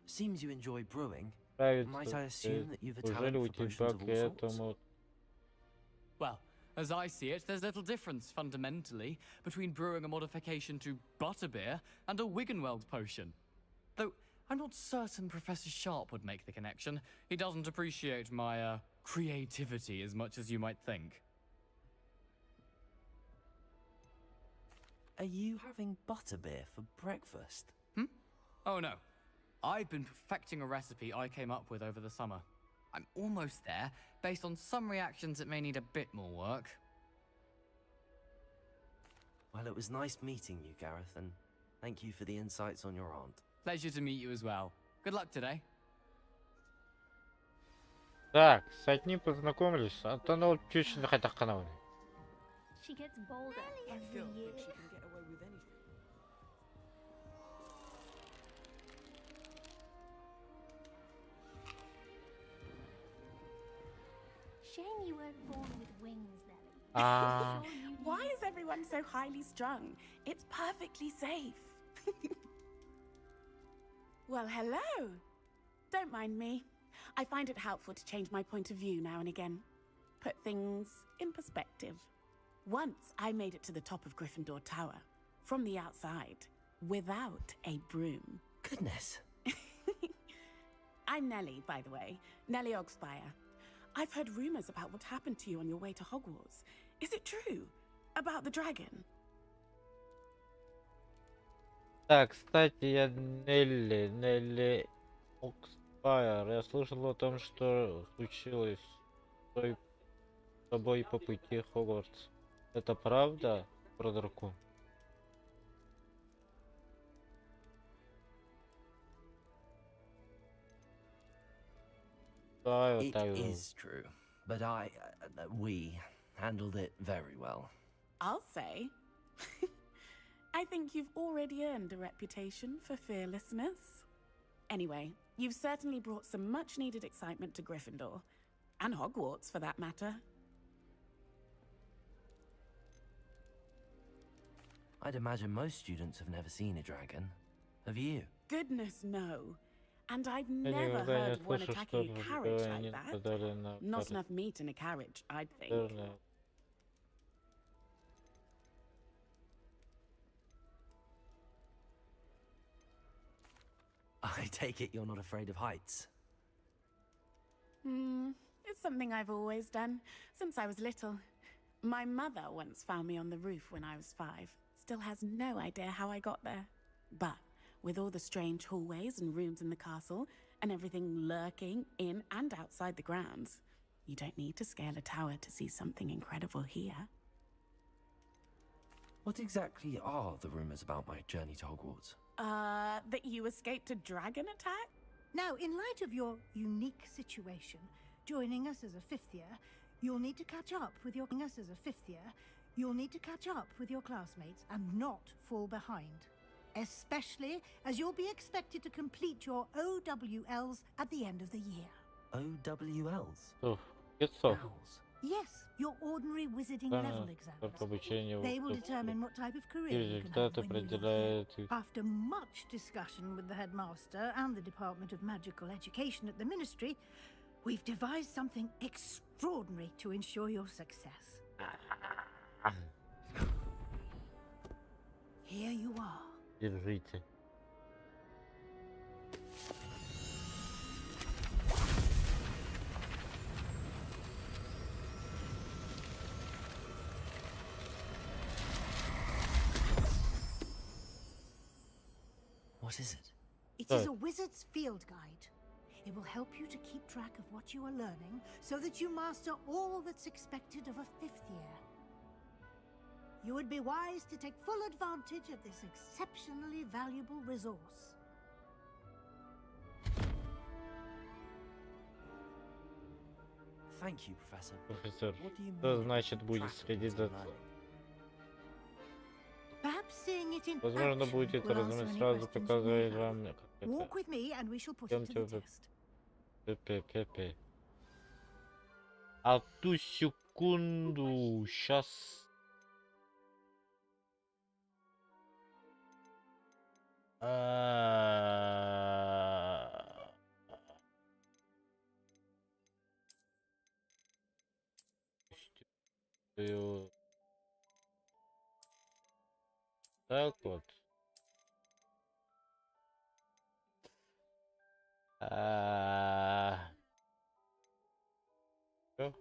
Speaker 3: Seems you enjoy brewing. Might I assume that you've a talent for potions of all sorts?
Speaker 15: Well, as I see it, there's little difference, fundamentally, between brewing a modification to butterbeer and a Wiggenweld potion. Though, I'm not certain Professor Sharp would make the connection. He doesn't appreciate my, creativity as much as you might think.
Speaker 3: Are you having butterbeer for breakfast?
Speaker 15: Oh no. I've been perfecting a recipe I came up with over the summer. I'm almost there. Based on some reactions, it may need a bit more work.
Speaker 3: Well, it was nice meeting you, Gareth, and thank you for the insights on your aunt.
Speaker 15: Pleasure to meet you as well. Good luck today.
Speaker 1: Так, с одним познакомились, а то ну чуть на хотя канал.
Speaker 13: She gets bolder every year. Shame you weren't born with wings, Nelly.
Speaker 16: Why is everyone so highly strung? It's perfectly safe. Well, hello. Don't mind me. I find it helpful to change my point of view now and again. Put things in perspective. Once I made it to the top of Gryffindor Tower, from the outside, without a broom.
Speaker 3: Goodness.
Speaker 16: I'm Nellie, by the way. Nellie Ogspire. I've heard rumors about what happened to you on your way to Hogwarts. Is it true? About the dragon?
Speaker 1: Так, кстати, я Нелли Окспайр. Я слышал о том, что случилось с тобой по пути Хогвартс. Это правда про дракон?
Speaker 3: It is true, but we handled it very well.
Speaker 16: I'll say. I think you've already earned a reputation for fearlessness. Anyway, you've certainly brought some much-needed excitement to Gryffindor. And Hogwarts, for that matter.
Speaker 3: I'd imagine most students have never seen a dragon. Have you?
Speaker 16: Goodness, no. And I've never heard of one attacking a carriage like that. Not enough meat in a carriage, I'd think.
Speaker 3: I take it you're not afraid of heights?
Speaker 16: It's something I've always done, since I was little. My mother once found me on the roof when I was 5. Still has no idea how I got there. But with all the strange hallways and rooms in the castle, and everything lurking in and outside the grounds, you don't need to scale a tower to see something incredible here.
Speaker 3: What exactly are the rumors about my journey to Hogwarts?
Speaker 16: That you escaped a dragon attack?
Speaker 11: Now, in light of your unique situation, joining us as a 5th year, you'll need to catch up with your classmates and not fall behind. Especially as you'll be expected to complete your OWLs at the end of the year.
Speaker 3: OWLs?
Speaker 1: Oh, good stuff.
Speaker 11: Yes, your ordinary wizarding level exams. They will determine what type of career you can have when you leave here. After much discussion with the headmaster and the Department of Magical Education at the Ministry, we've devised something extraordinary to ensure your success. Here you are.
Speaker 1: Держите.
Speaker 3: What is it?
Speaker 11: It is a wizard's field guide. It will help you to keep track of what you are learning so that you master all that's expected of a 5th year. You would be wise to take full advantage of this exceptionally valuable resource.
Speaker 3: Thank you, Professor.
Speaker 1: Профессор,
Speaker 3: What do you
Speaker 1: что
Speaker 3: mean
Speaker 1: значит
Speaker 3: about
Speaker 1: будет
Speaker 3: track
Speaker 1: следить за...
Speaker 11: Perhaps seeing it in
Speaker 1: Возможно,
Speaker 11: action
Speaker 1: будет
Speaker 11: will answer
Speaker 1: разумно
Speaker 11: any
Speaker 1: сразу
Speaker 11: questions you may
Speaker 1: показывать
Speaker 11: have.
Speaker 1: вам, как
Speaker 11: Walk with me and we shall put it to the test.
Speaker 1: это... Одну секунду, сейчас... Так вот. Всё.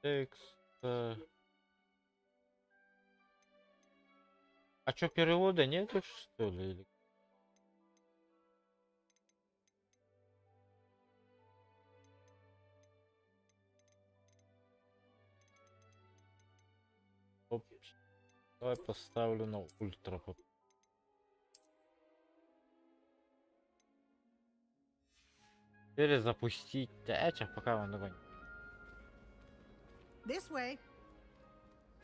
Speaker 1: Текст. А чё, перевода нету, что ли? Или... Оп. Давай поставлю на ультра. Перезапустить. Да, чё, пока он догонит.
Speaker 11: This way.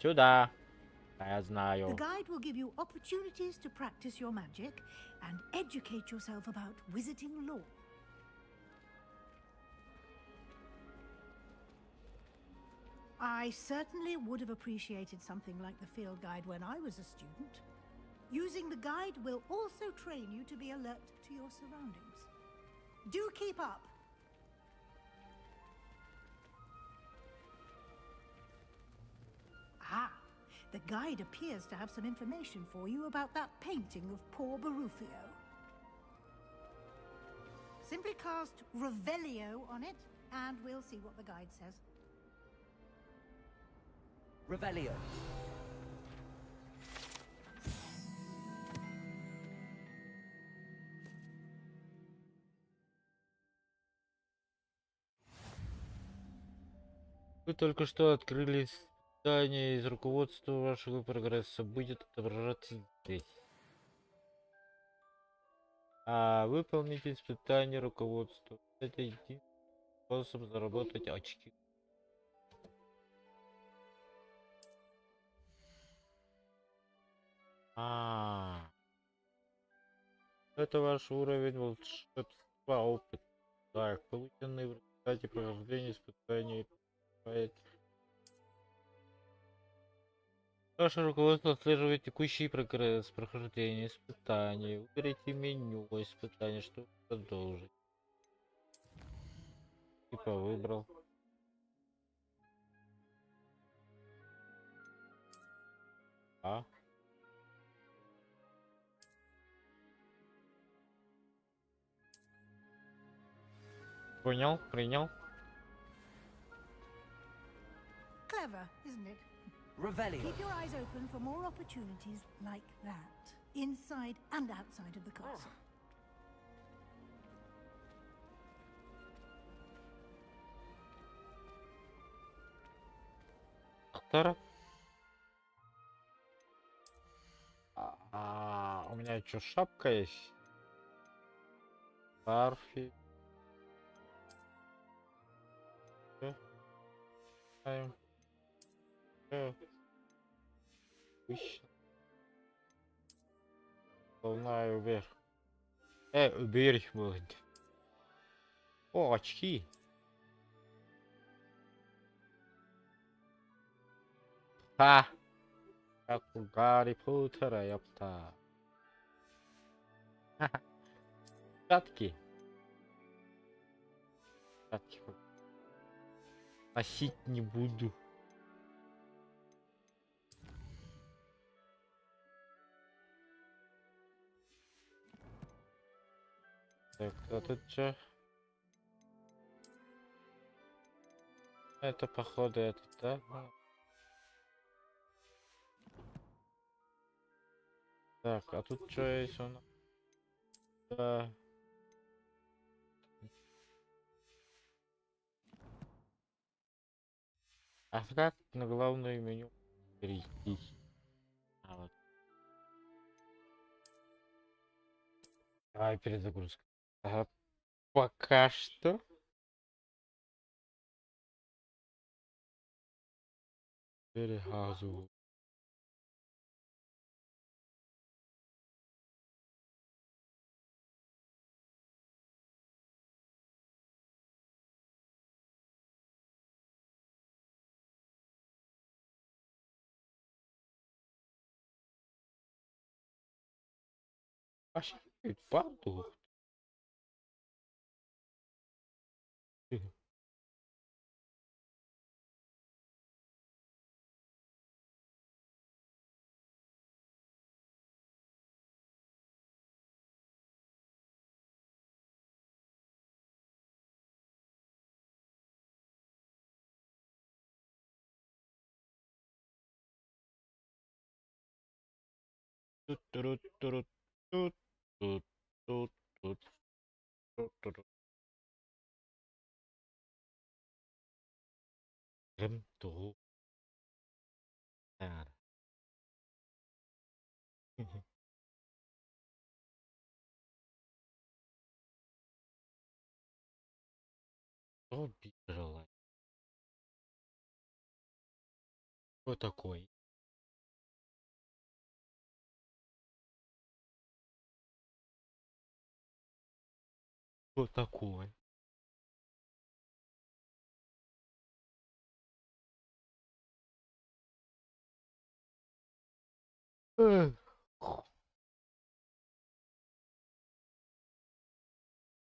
Speaker 1: Сюда. Я знаю.
Speaker 11: The guide will give you opportunities to practice your magic and educate yourself about wizarding lore. I certainly would have appreciated something like the field guide when I was a student. Using the guide will also train you to be alert to your surroundings. Do keep up. Ah, the guide appears to have some information for you about that painting of poor Barufio. Simply cast Revelio on it, and we'll see what the guide says.
Speaker 3: Revelio.
Speaker 1: Вы только что открыли испытание из руководства вашего прогресса. Будет отображаться здесь. Выполните испытание руководства. Это единственный способ заработать очки. Это ваш уровень волшебства, опыт. Так, полученный в результате прохождения испытаний. Ваше руководство отслеживает текущий прогресс прохождения испытаний. Выберите меню испытаний, чтобы продолжить. Типа выбрал. Понял, принял.
Speaker 11: Clever, isn't it?
Speaker 3: Revelio.
Speaker 11: Keep your eyes open for more opportunities like that, inside and outside of the castle.
Speaker 1: У меня что, шапка есть? Парфи. Знаю, вверх. Убери, будет. О, очки. Как у Гарри Поттера, ёпта. Пятки. Пятки. Носить не буду. Так, а тут что? Это походу это, да? Так, а тут что есть у нас? Да. А как на главное меню перейти? Вот. Давай перезагрузка. Пока что. Перегазу. Пошли паду. Ремту. Кто желает? Кто такой? Кто такой?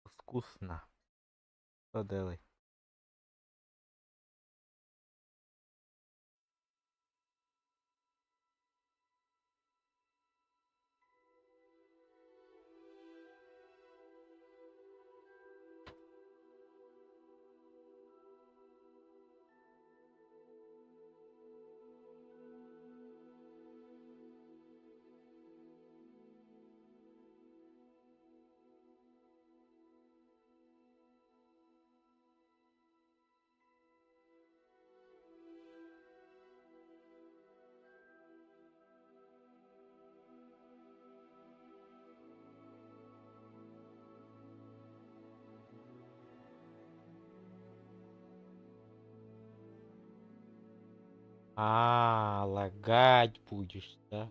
Speaker 1: Вкусно. Что делай? А, лагать будешь, да?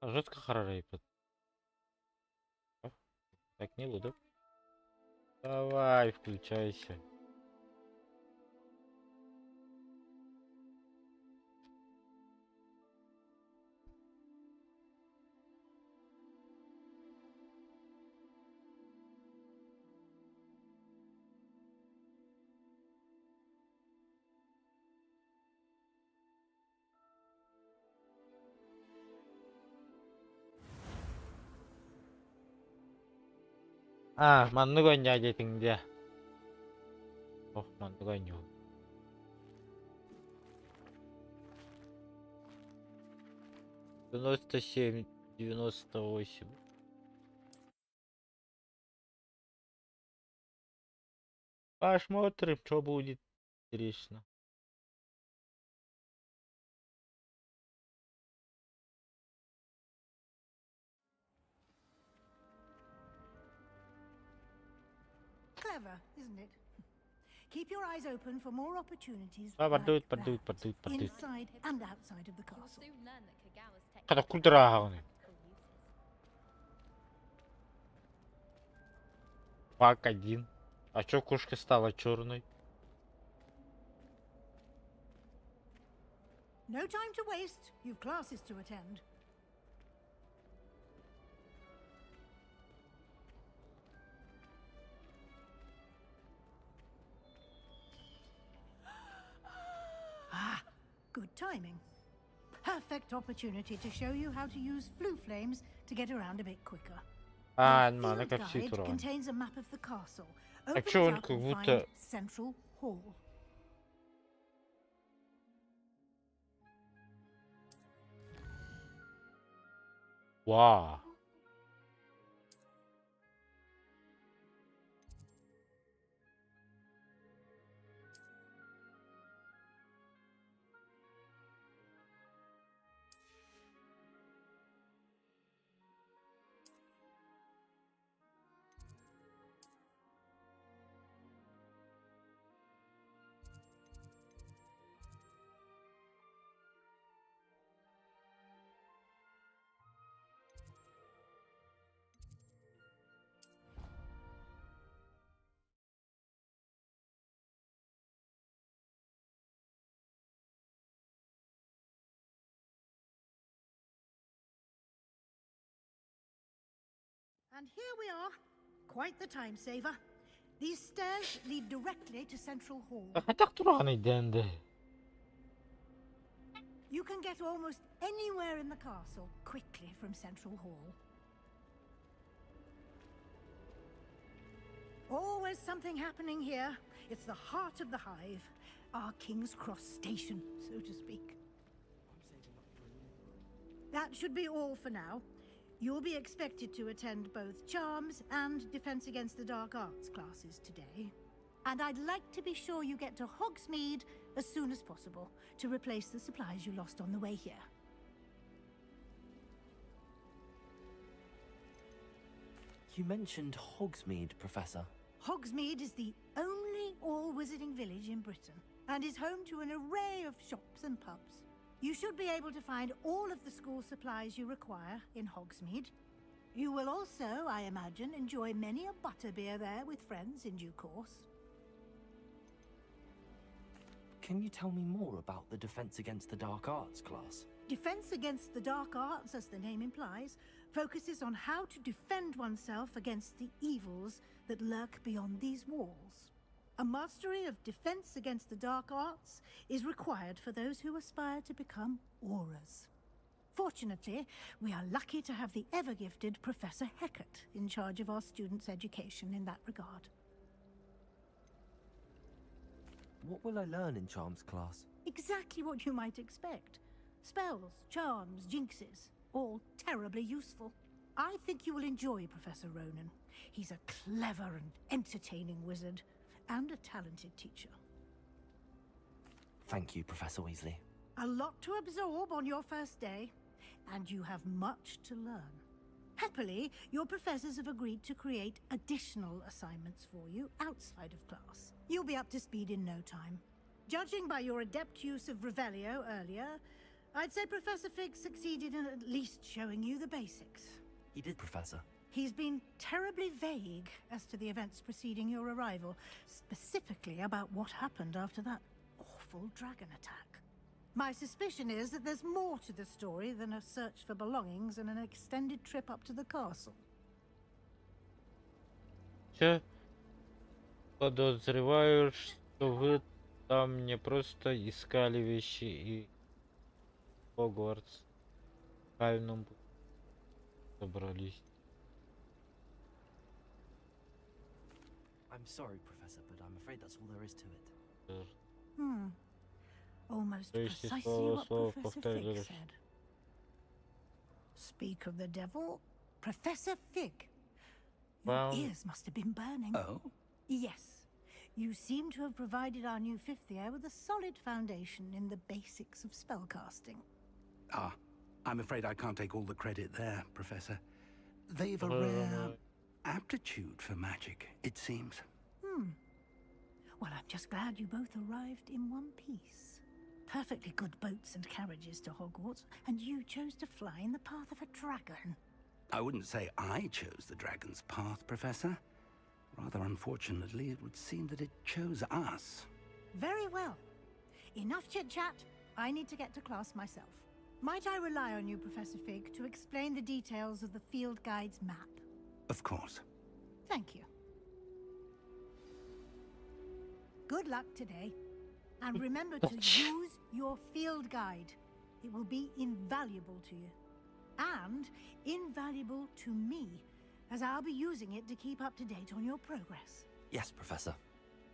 Speaker 1: Жестко харарайпет. Так не буду. Давай, включайся. 맞는 거냐 이제 등재. 맞는 거냐. 97, 98. Посмотрим, что будет. Интересно.
Speaker 11: Clever, isn't it? Keep your eyes open for more opportunities
Speaker 1: Подует.
Speaker 11: inside and outside of the castle.
Speaker 1: Когда культура. Пак один. А чё кошка стала черной?
Speaker 11: No time to waste. You've classes to attend. Good timing. Perfect opportunity to show you how to use flue flames to get around a bit quicker. The field guide contains a map of the castle. Open it up and find Central Hall.
Speaker 1: Wow.
Speaker 11: And here we are. Quite the time saver. These stairs lead directly to Central Hall. You can get almost anywhere in the castle quickly from Central Hall. Always something happening here. It's the heart of the hive. Our King's Cross station, so to speak. That should be all for now. You'll be expected to attend both Charms and Defense Against the Dark Arts classes today. And I'd like to be sure you get to Hogsmeade as soon as possible to replace the supplies you lost on the way here.
Speaker 3: You mentioned Hogsmeade, Professor.
Speaker 11: Hogsmeade is the only all-wizarding village in Britain and is home to an array of shops and pubs. You should be able to find all of the school supplies you require in Hogsmeade. You will also, I imagine, enjoy many a butterbeer there with friends in due course.
Speaker 3: Can you tell me more about the Defense Against the Dark Arts class?
Speaker 11: Defense Against the Dark Arts, as the name implies, focuses on how to defend oneself against the evils that lurk beyond these walls. A mastery of Defense Against the Dark Arts is required for those who aspire to become Aurors. Fortunately, we are lucky to have the ever-gifted Professor Hecat in charge of our students' education in that regard.
Speaker 3: What will I learn in charms class?
Speaker 11: Exactly what you might expect. Spells, charms, jinxes, all terribly useful. I think you will enjoy Professor Ronan. He's a clever and entertaining wizard, and a talented teacher.
Speaker 3: Thank you, Professor Weasley.
Speaker 11: A lot to absorb on your first day, and you have much to learn. Happily, your professors have agreed to create additional assignments for you outside of class. You'll be up to speed in no time. Judging by your adept use of Revelio earlier, I'd say Professor Fig succeeded in at least showing you the basics.
Speaker 3: He did, Professor.
Speaker 11: He's been terribly vague as to the events preceding your arrival, specifically about what happened after that awful dragon attack. My suspicion is that there's more to the story than a search for belongings and an extended trip up to the castle.
Speaker 1: Чё? Подозреваю, что вы там не просто искали вещи и Хогвартс в правильном собрались.
Speaker 3: I'm sorry, Professor, but I'm afraid that's all there is to it.
Speaker 11: Almost
Speaker 1: То есть
Speaker 11: precisely
Speaker 1: слово
Speaker 11: what
Speaker 1: слово
Speaker 11: Professor Fig
Speaker 1: повторяешь.
Speaker 11: said. Speak of the devil, Professor Fig. Your
Speaker 1: Well-
Speaker 11: ears must have been burning.
Speaker 2: Oh?
Speaker 11: Yes. You seem to have provided our new fifth year with a solid foundation in the basics of spellcasting.
Speaker 2: Ah, I'm afraid I can't take all the credit there, Professor. They've a rare aptitude for magic, it seems.
Speaker 11: Well, I'm just glad you both arrived in one piece. Perfectly good boats and carriages to Hogwarts, and you chose to fly in the path of a dragon.
Speaker 2: I wouldn't say I chose the dragon's path, Professor. Rather unfortunately, it would seem that it chose us.
Speaker 11: Very well. Enough chit-chat. I need to get to class myself. Might I rely on you, Professor Fig, to explain the details of the field guide's map?
Speaker 2: Of course.
Speaker 11: Thank you. Good luck today. And remember to use your field guide. It will be invaluable to you. And invaluable to me, as I'll be using it to keep up to date on your progress.
Speaker 3: Yes, Professor.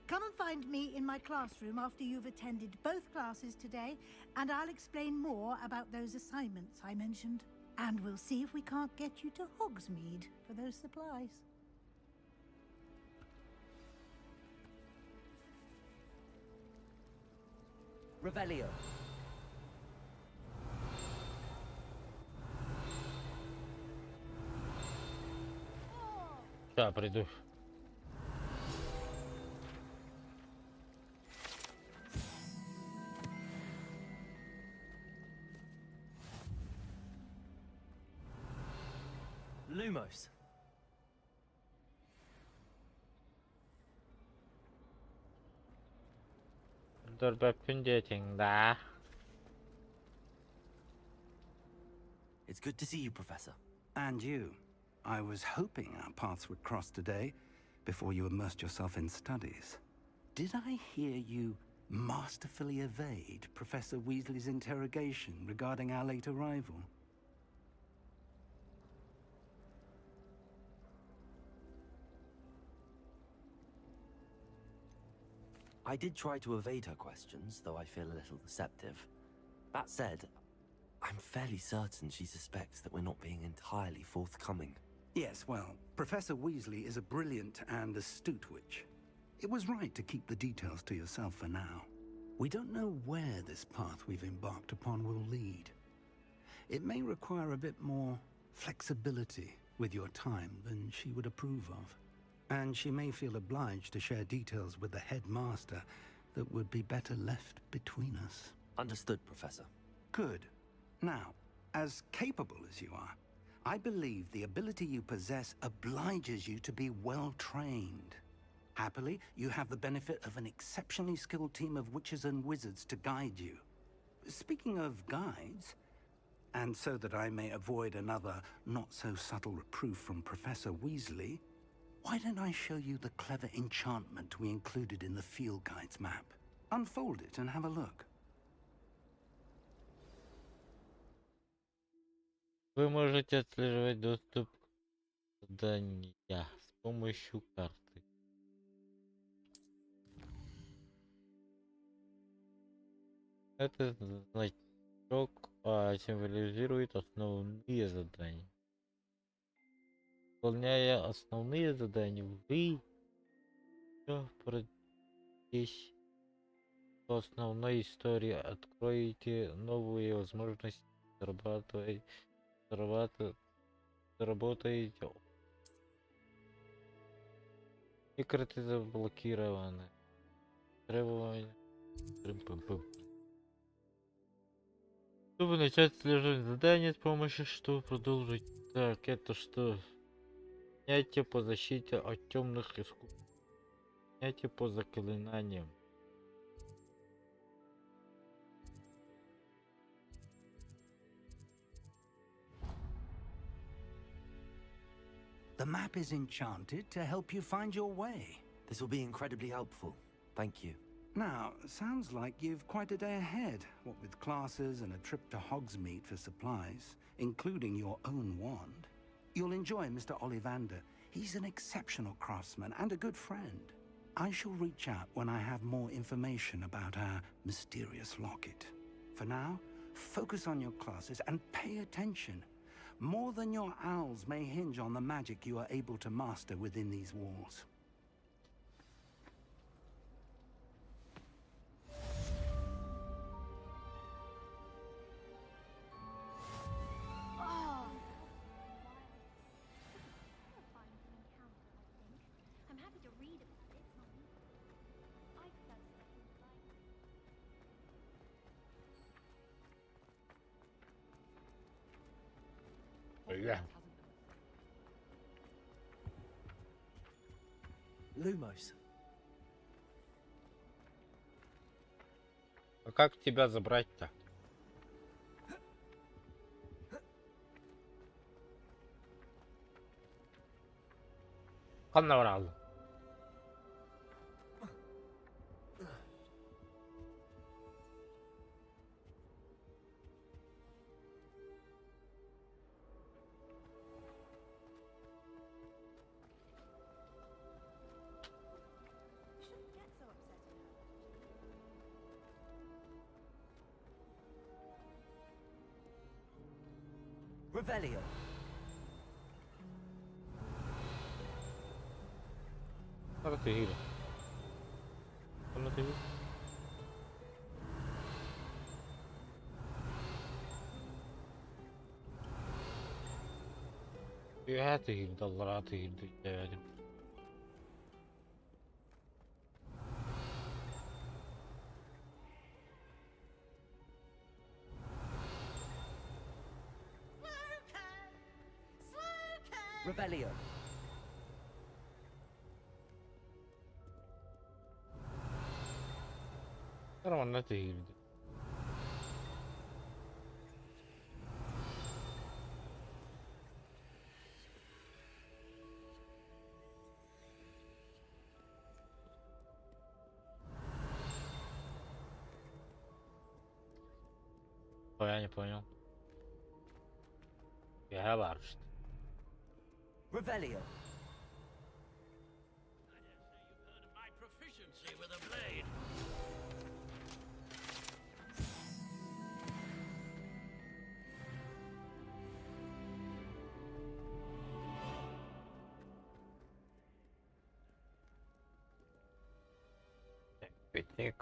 Speaker 11: Come and find me in my classroom after you've attended both classes today, and I'll explain more about those assignments I mentioned. And we'll see if we can't get you to Hogsmeade for those supplies.
Speaker 3: Revelio.
Speaker 1: Да, приду.
Speaker 3: Lumos.
Speaker 1: Да.
Speaker 3: It's good to see you, Professor.
Speaker 2: And you. I was hoping our paths would cross today, before you immersed yourself in studies. Did I hear you masterfully evade Professor Weasley's interrogation regarding our late arrival?
Speaker 3: I did try to evade her questions, though I feel a little deceptive. That said, I'm fairly certain she suspects that we're not being entirely forthcoming.
Speaker 2: Yes, well, Professor Weasley is a brilliant and astute witch. It was right to keep the details to yourself for now. We don't know where this path we've embarked upon will lead. It may require a bit more flexibility with your time than she would approve of. And she may feel obliged to share details with the headmaster that would be better left between us.
Speaker 3: Understood, Professor.
Speaker 2: Good. Now, as capable as you are, I believe the ability you possess obliges you to be well trained. Happily, you have the benefit of an exceptionally skilled team of witches and wizards to guide you. Speaking of guides, and so that I may avoid another not-so-subtle reproof from Professor Weasley, why don't I show you the clever enchantment we included in the field guide's map? Unfold it and have a look.
Speaker 1: Вы можете отслеживать доступ к заданию с помощью карты. Это значок символизирует основные задания. Выполняя основные задания, вы здесь по основной истории откроете новые возможности, заработаете. Секреты заблокированы. Требования. Чтобы начать отслеживать задание с помощью что продолжить. Так, это что? Понятие по защите от темных искусств. Понятие по заклинаниям.
Speaker 2: The map is enchanted to help you find your way.
Speaker 3: This will be incredibly helpful. Thank you.
Speaker 2: Now, sounds like you've quite a day ahead, what with classes and a trip to Hogsmeade for supplies, including your own wand. You'll enjoy Mr. Ollivander. He's an exceptional craftsman and a good friend. I shall reach out when I have more information about our mysterious locket. For now, focus on your classes and pay attention. More than your owls may hinge on the magic you are able to master within these walls.
Speaker 1: Yeah.
Speaker 3: Lumos.
Speaker 1: А как тебя забрать-то? Коннорал.
Speaker 3: Revelio.
Speaker 1: Para te giro. ¿Cuándo te giro? يا هاتي دولاراتي يعني.
Speaker 3: Revelio.
Speaker 1: ترى ما نتهي. Я не понял. Я барш.
Speaker 3: Revelio.
Speaker 8: My proficiency with a blade.
Speaker 1: Пятник.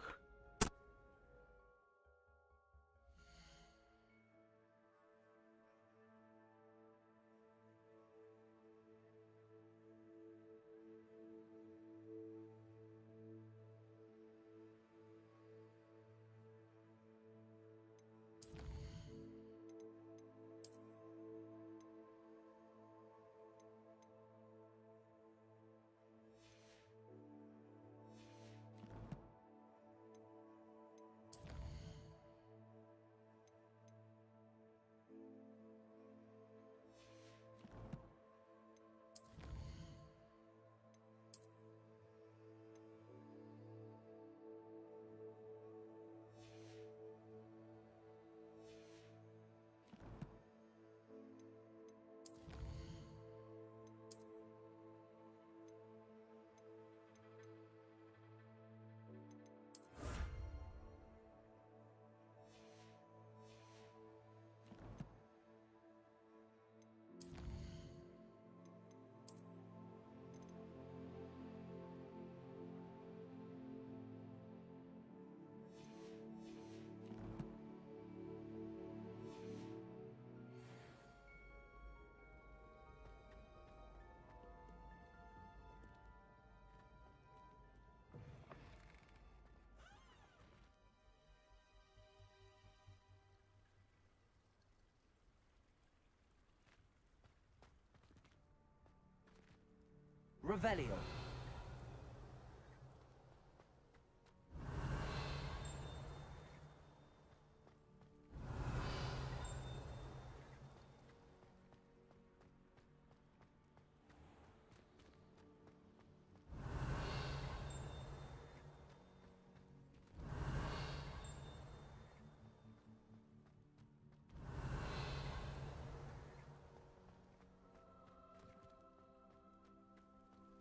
Speaker 3: Revelio.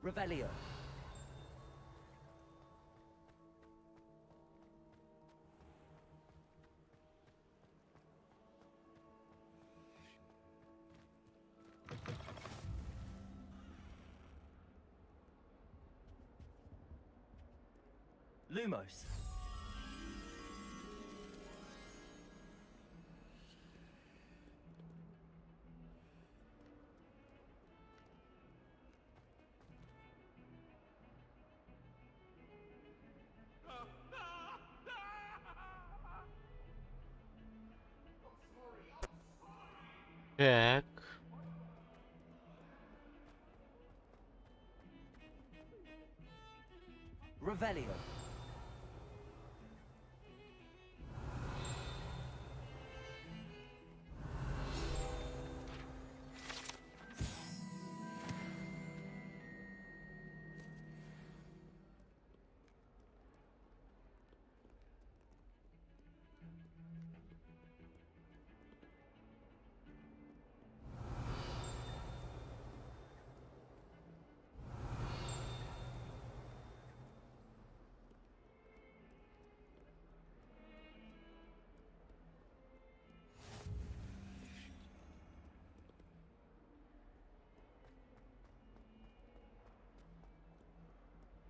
Speaker 3: Revelio. Lumos.
Speaker 1: Так.
Speaker 3: Revelio.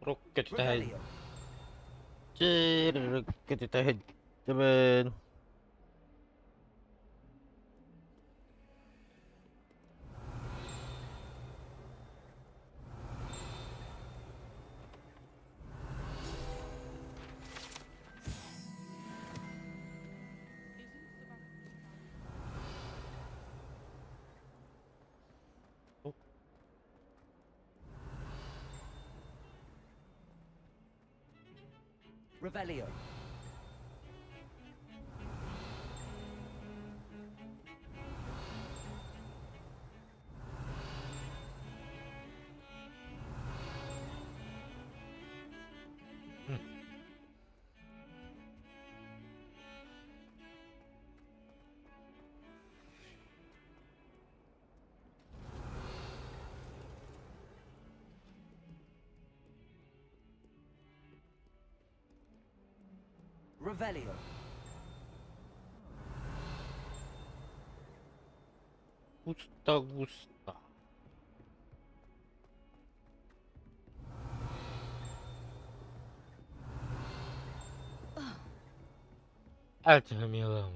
Speaker 1: Rocket tayo. Rocket tayo. Teman.
Speaker 3: Revelio. Revelio.
Speaker 1: Густо. Это мило.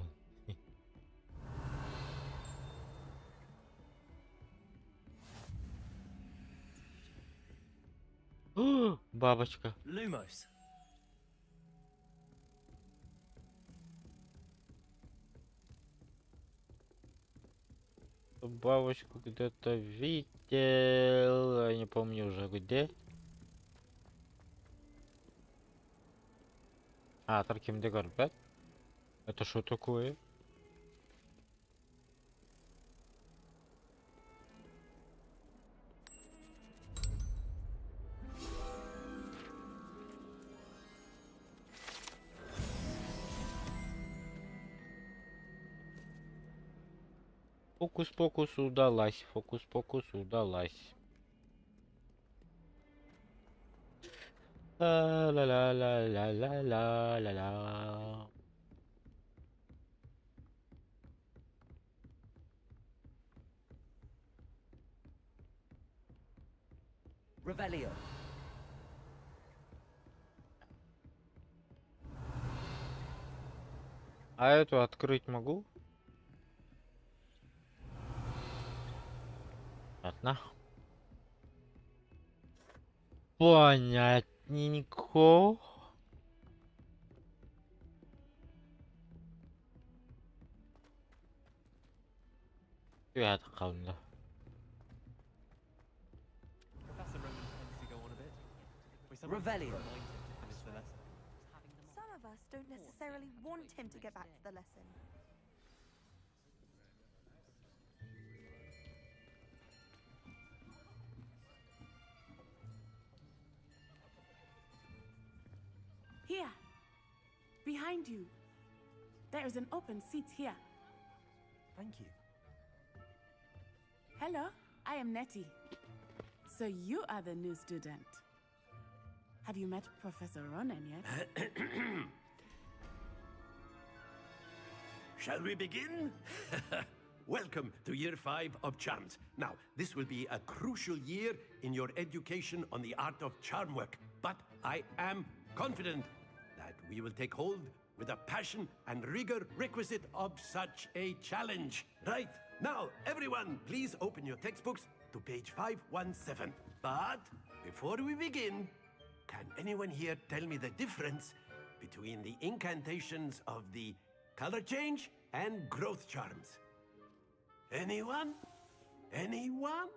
Speaker 1: Бабочка.
Speaker 3: Lumos.
Speaker 1: Бабочку где-то видел, я не помню уже где. А, Тарким Дегорбет. Это что такое? Фокус-покус удалась, фокус-покус удалась. Ла-ла-ла-ла-ла-ла-ла-ла.
Speaker 3: Revelio.
Speaker 1: А эту открыть могу? Ладно. Понятненько. Я kaldı.
Speaker 15: Professor Roman
Speaker 17: Revelio.
Speaker 18: Some of us don't necessarily want him to get back to the lesson.
Speaker 16: Here. Behind you. There is an open seat here.
Speaker 17: Thank you.
Speaker 16: Hello, I am Nettie. So you are the new student. Have you met Professor Ronan yet?
Speaker 8: Shall we begin? Welcome to Year 5 of Charms. Now, this will be a crucial year in your education on the art of charm work, but I am confident that we will take hold with the passion and rigor requisite of such a challenge. Right, now, everyone, please open your textbooks to page 517. But before we begin, can anyone here tell me the difference between the incantations of the color change and growth charms? Anyone? Anyone?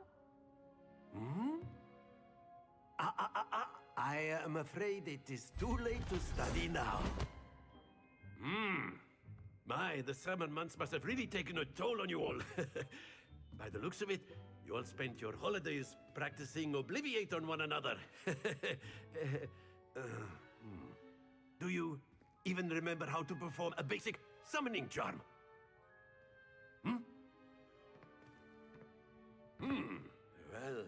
Speaker 8: I am afraid it is too late to study now. My, the summer months must have really taken a toll on you all. By the looks of it, you all spent your holidays practicing Obliviate on one another. Do you even remember how to perform a basic summoning charm? Well,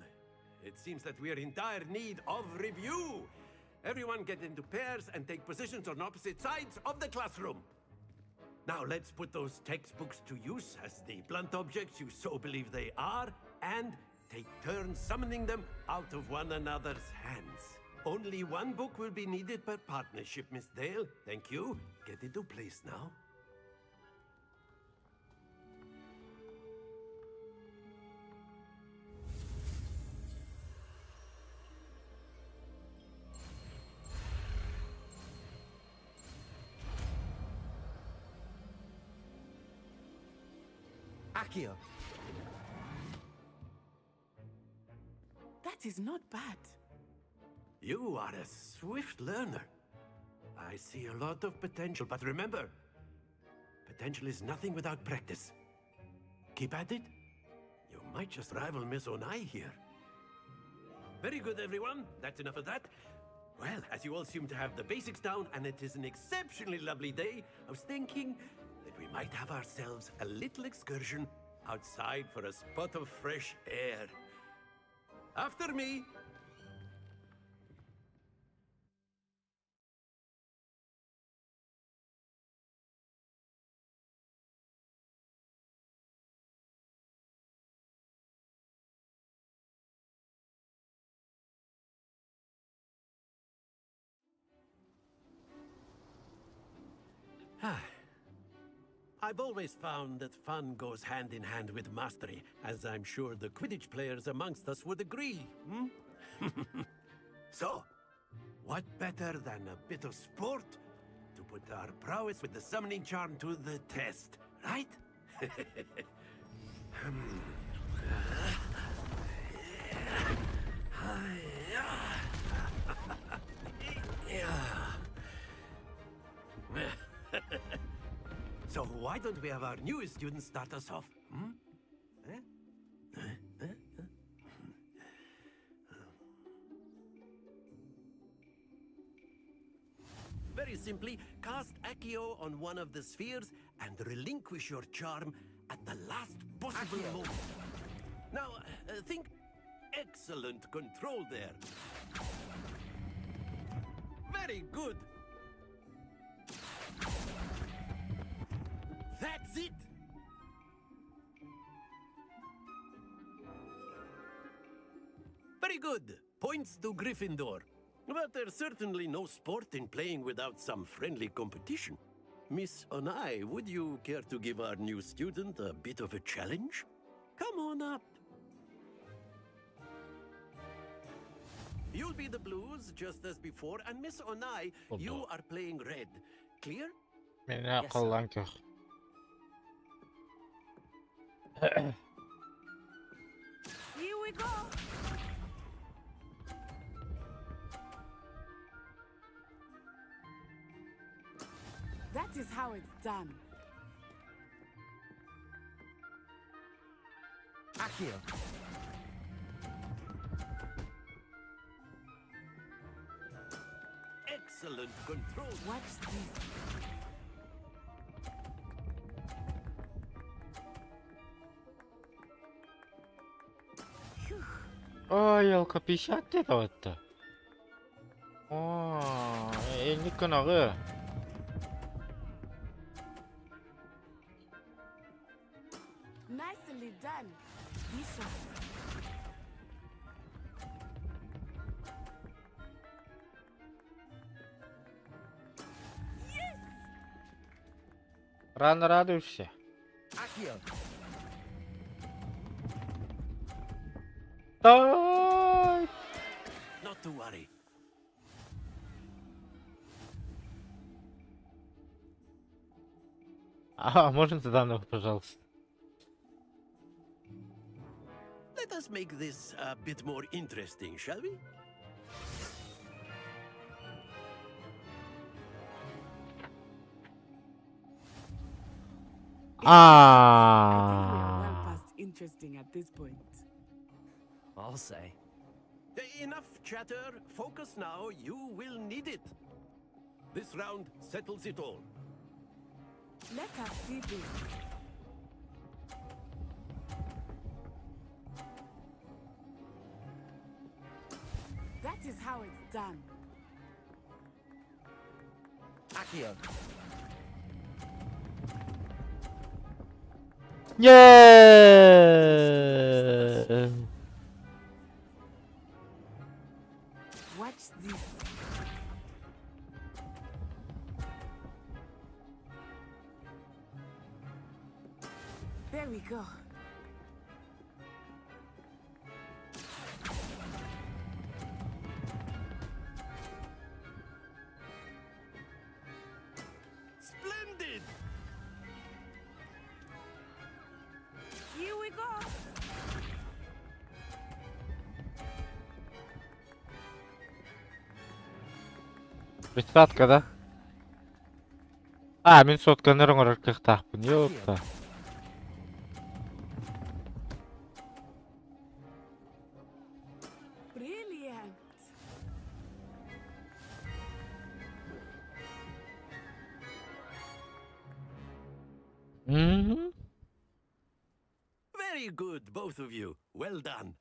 Speaker 8: it seems that we are in dire need of review. Everyone get into pairs and take positions on opposite sides of the classroom. Now let's put those textbooks to use as the blunt objects you so believe they are, and take turns summoning them out of one another's hands. Only one book will be needed per partnership, Miss Dale. Thank you. Get into place now.
Speaker 17: Accio.
Speaker 16: That is not bad.
Speaker 8: You are a swift learner. I see a lot of potential, but remember, potential is nothing without practice. Keep at it. You might just rival Miss Onai here. Very good, everyone. That's enough of that. Well, as you all seem to have the basics down, and it is an exceptionally lovely day, I was thinking that we might have ourselves a little excursion outside for a spot of fresh air. After me. I've always found that fun goes hand in hand with mastery, as I'm sure the Quidditch players amongst us would agree, So, what better than a bit of sport to put our prowess with the summoning charm to the test, right? So why don't we have our newest student start us off? Very simply, cast Accio on one of the spheres and relinquish your charm at the last possible moment. Now, think excellent control there. Very good. That's it! Very good. Points to Gryffindor. But there's certainly no sport in playing without some friendly competition. Miss Onai, would you care to give our new student a bit of a challenge? Come on up. You'll be the blues, just as before, and Miss Onai, you are playing red. Clear?
Speaker 1: Меня колонках.
Speaker 16: Here we go. is how it's done.
Speaker 3: Accio.
Speaker 8: Excellent control.
Speaker 16: Watch this.
Speaker 1: Ой, елка, 50 этого-то. О, не каналы.
Speaker 16: Nicely done. Bishop.
Speaker 1: Рано радуешься.
Speaker 3: Accio.
Speaker 1: Дай!
Speaker 8: Not to worry.
Speaker 1: А, можно заново, пожалуйста?
Speaker 8: Let us make this a bit more interesting, shall we?
Speaker 16: Well past interesting at this point.
Speaker 3: I'll say.
Speaker 8: Enough chatter. Focus now. You will need it. This round settles it all.
Speaker 16: Let us see this. That is how it's done.
Speaker 3: Accio.
Speaker 1: Yeah!
Speaker 16: Watch this. There we go.
Speaker 8: Splendid!
Speaker 16: Here we go.
Speaker 1: Присадка, да? А, мен сотканы рыңырыркық тақпын, ёпта.
Speaker 16: Brilliant.
Speaker 1: Мгм.
Speaker 8: Very good, both of you. Well done.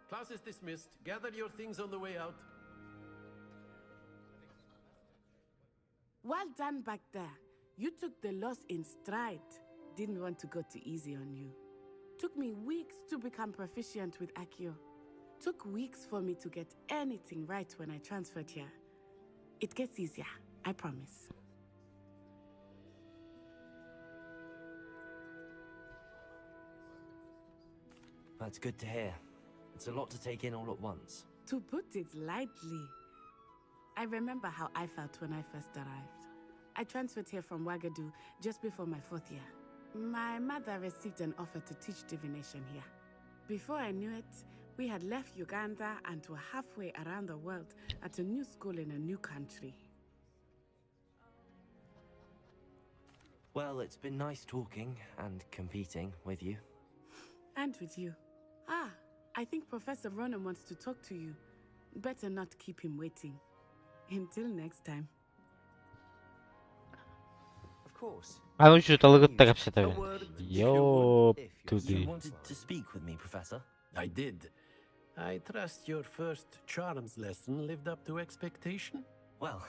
Speaker 8: Class is dismissed. Gather your things on the way out.
Speaker 16: Well done back there. You took the loss in stride. Didn't want to go too easy on you. Took me weeks to become proficient with Accio. Took weeks for me to get anything right when I transferred here. It gets easier, I promise.
Speaker 3: That's good to hear. It's a lot to take in all at once.
Speaker 16: To put it lightly, I remember how I felt when I first arrived. I transferred here from Wagadu just before my 4th year. My mother received an offer to teach divination here. Before I knew it, we had left Uganda and were halfway around the world at a new school in a new country.
Speaker 3: Well, it's been nice talking and competing with you.
Speaker 16: And with you. Ah, I think Professor Ronan wants to talk to you. Better not keep him waiting. Until next time.
Speaker 3: Of course.
Speaker 1: А ну что-то лыгать все
Speaker 3: A
Speaker 1: это.
Speaker 3: word if
Speaker 1: Ёптуды.
Speaker 3: you wanted to speak with me, Professor.
Speaker 8: I did. I trust your first charms lesson lived up to expectation?
Speaker 3: Well,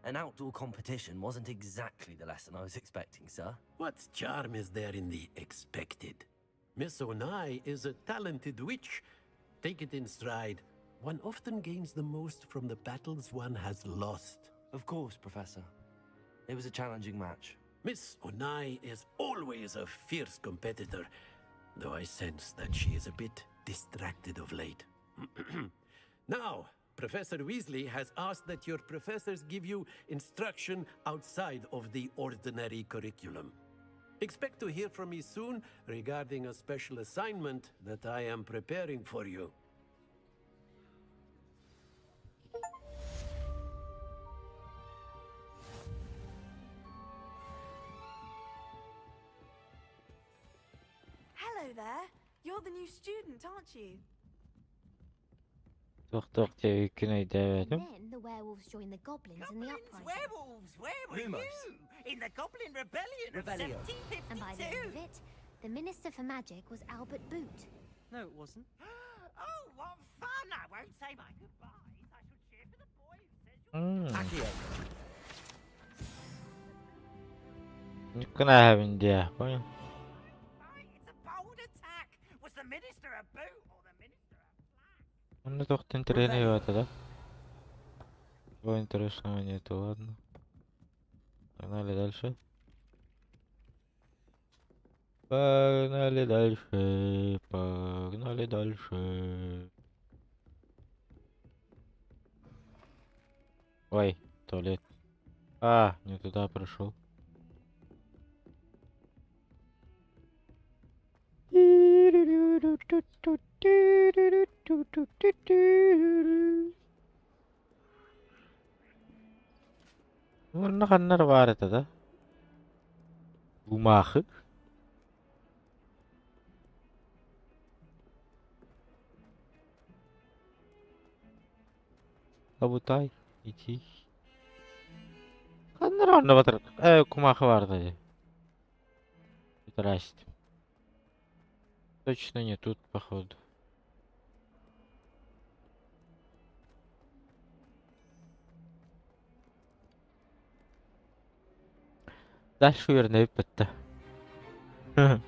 Speaker 3: an outdoor competition wasn't exactly the lesson I was expecting, sir.
Speaker 8: What charm is there in the expected? Miss Onai is a talented witch. Take it in stride. One often gains the most from the battles one has lost.
Speaker 3: Of course, Professor. It was a challenging match.
Speaker 8: Miss Onai is always a fierce competitor, though I sense that she is a bit distracted of late. Now, Professor Weasley has asked that your professors give you instruction outside of the ordinary curriculum. Expect to hear from me soon regarding a special assignment that I am preparing for you.
Speaker 18: Hello there. You're the new student, aren't you?
Speaker 1: Doktor öyküne demedim.
Speaker 13: Then the werewolves joined the goblins in the uprising.
Speaker 2: Werewolves, where were you? In the Goblin Rebellion of 1752.
Speaker 13: And by the end of it, the Minister for Magic was Albert Boot.
Speaker 14: No, it wasn't.
Speaker 2: Oh, what fun! I won't say my goodbyes. I shall cheer for the boy who says
Speaker 1: Accio. Can I have India?
Speaker 2: It's a bold attack. Was the Minister a boot or the Minister a flag?
Speaker 1: Ну, только интересно это, да? Чего интересного нету, ладно. Погнали дальше. Погнали дальше. Погнали дальше. Ой, туалет. А, не туда прошел. Ne kadar var da? Gumahı. Abutai, ichi. Kadar anda batır. Gumahı vardı. Здрасте. Точно не тут, походу. Дальше вернее пытта.
Speaker 2: Is